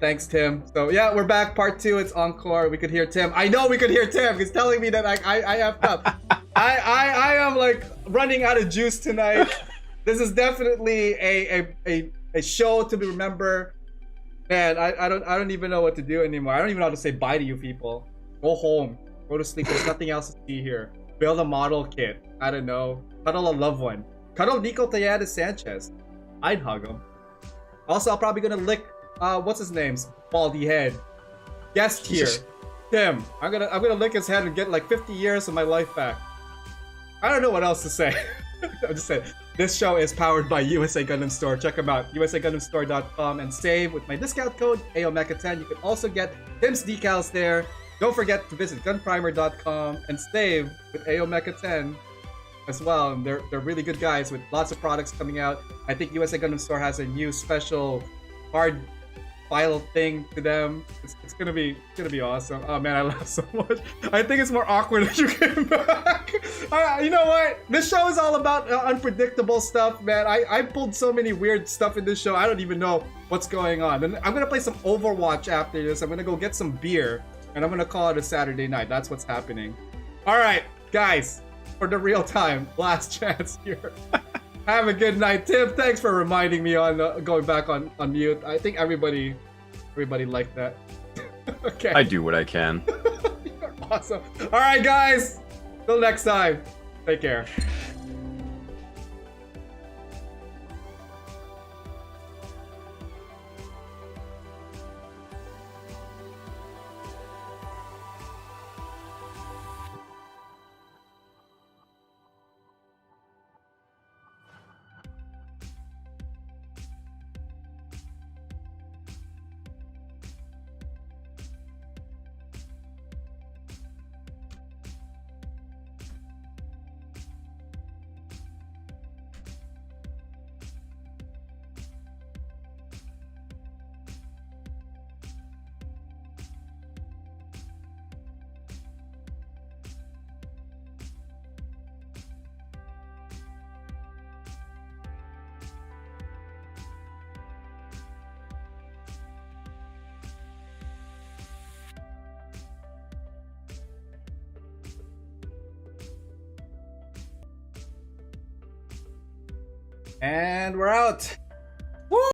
Thanks, Tim. So yeah, we're back. Part 2. It's encore. We could hear Tim. I know we could hear Tim. He's telling me that I effed up. I am like running out of juice tonight. This is definitely a show to be remembered. Man, I don't even know what to do anymore. I don't even know how to say bye to you people. Go home. Go to sleep. There's nothing else to see here. Build a model kit. I don't know. Cuddle a loved one. Cuddle Nico Tallada Sanchez. I'd hug him. Also, I'm probably gonna lick what's his name's baldy head. Guest here, Tim. I'm gonna lick his head and get like 50 years of my life back. I don't know what else to say. I'm just saying. This show is powered by USA Gundam Store. Check them out, usagundamstore.com, and save with my discount code AOMECHA10. You can also get Tim's decals there. Don't forget to visit gunprimer.com and save with AOMECHA10 as well. And they're really good guys with lots of products coming out. I think USA Gundam Store has a new special hard file thing to them. It's gonna be awesome. Oh man, I laugh so much. I think it's more awkward if you came back. You know what? This show is all about unpredictable stuff, man. I pulled so many weird stuff in this show. I don't even know what's going on. And I'm gonna play some Overwatch after this. I'm gonna go get some beer, and I'm gonna call it a Saturday night. That's what's happening. All right, guys, for the real time, last chance here. Have a good night, Tim. Thanks for reminding me on going back on mute. I think everybody liked that. Okay. I do what I can. You're awesome. All right, guys. Till next time. Take care. And we're out.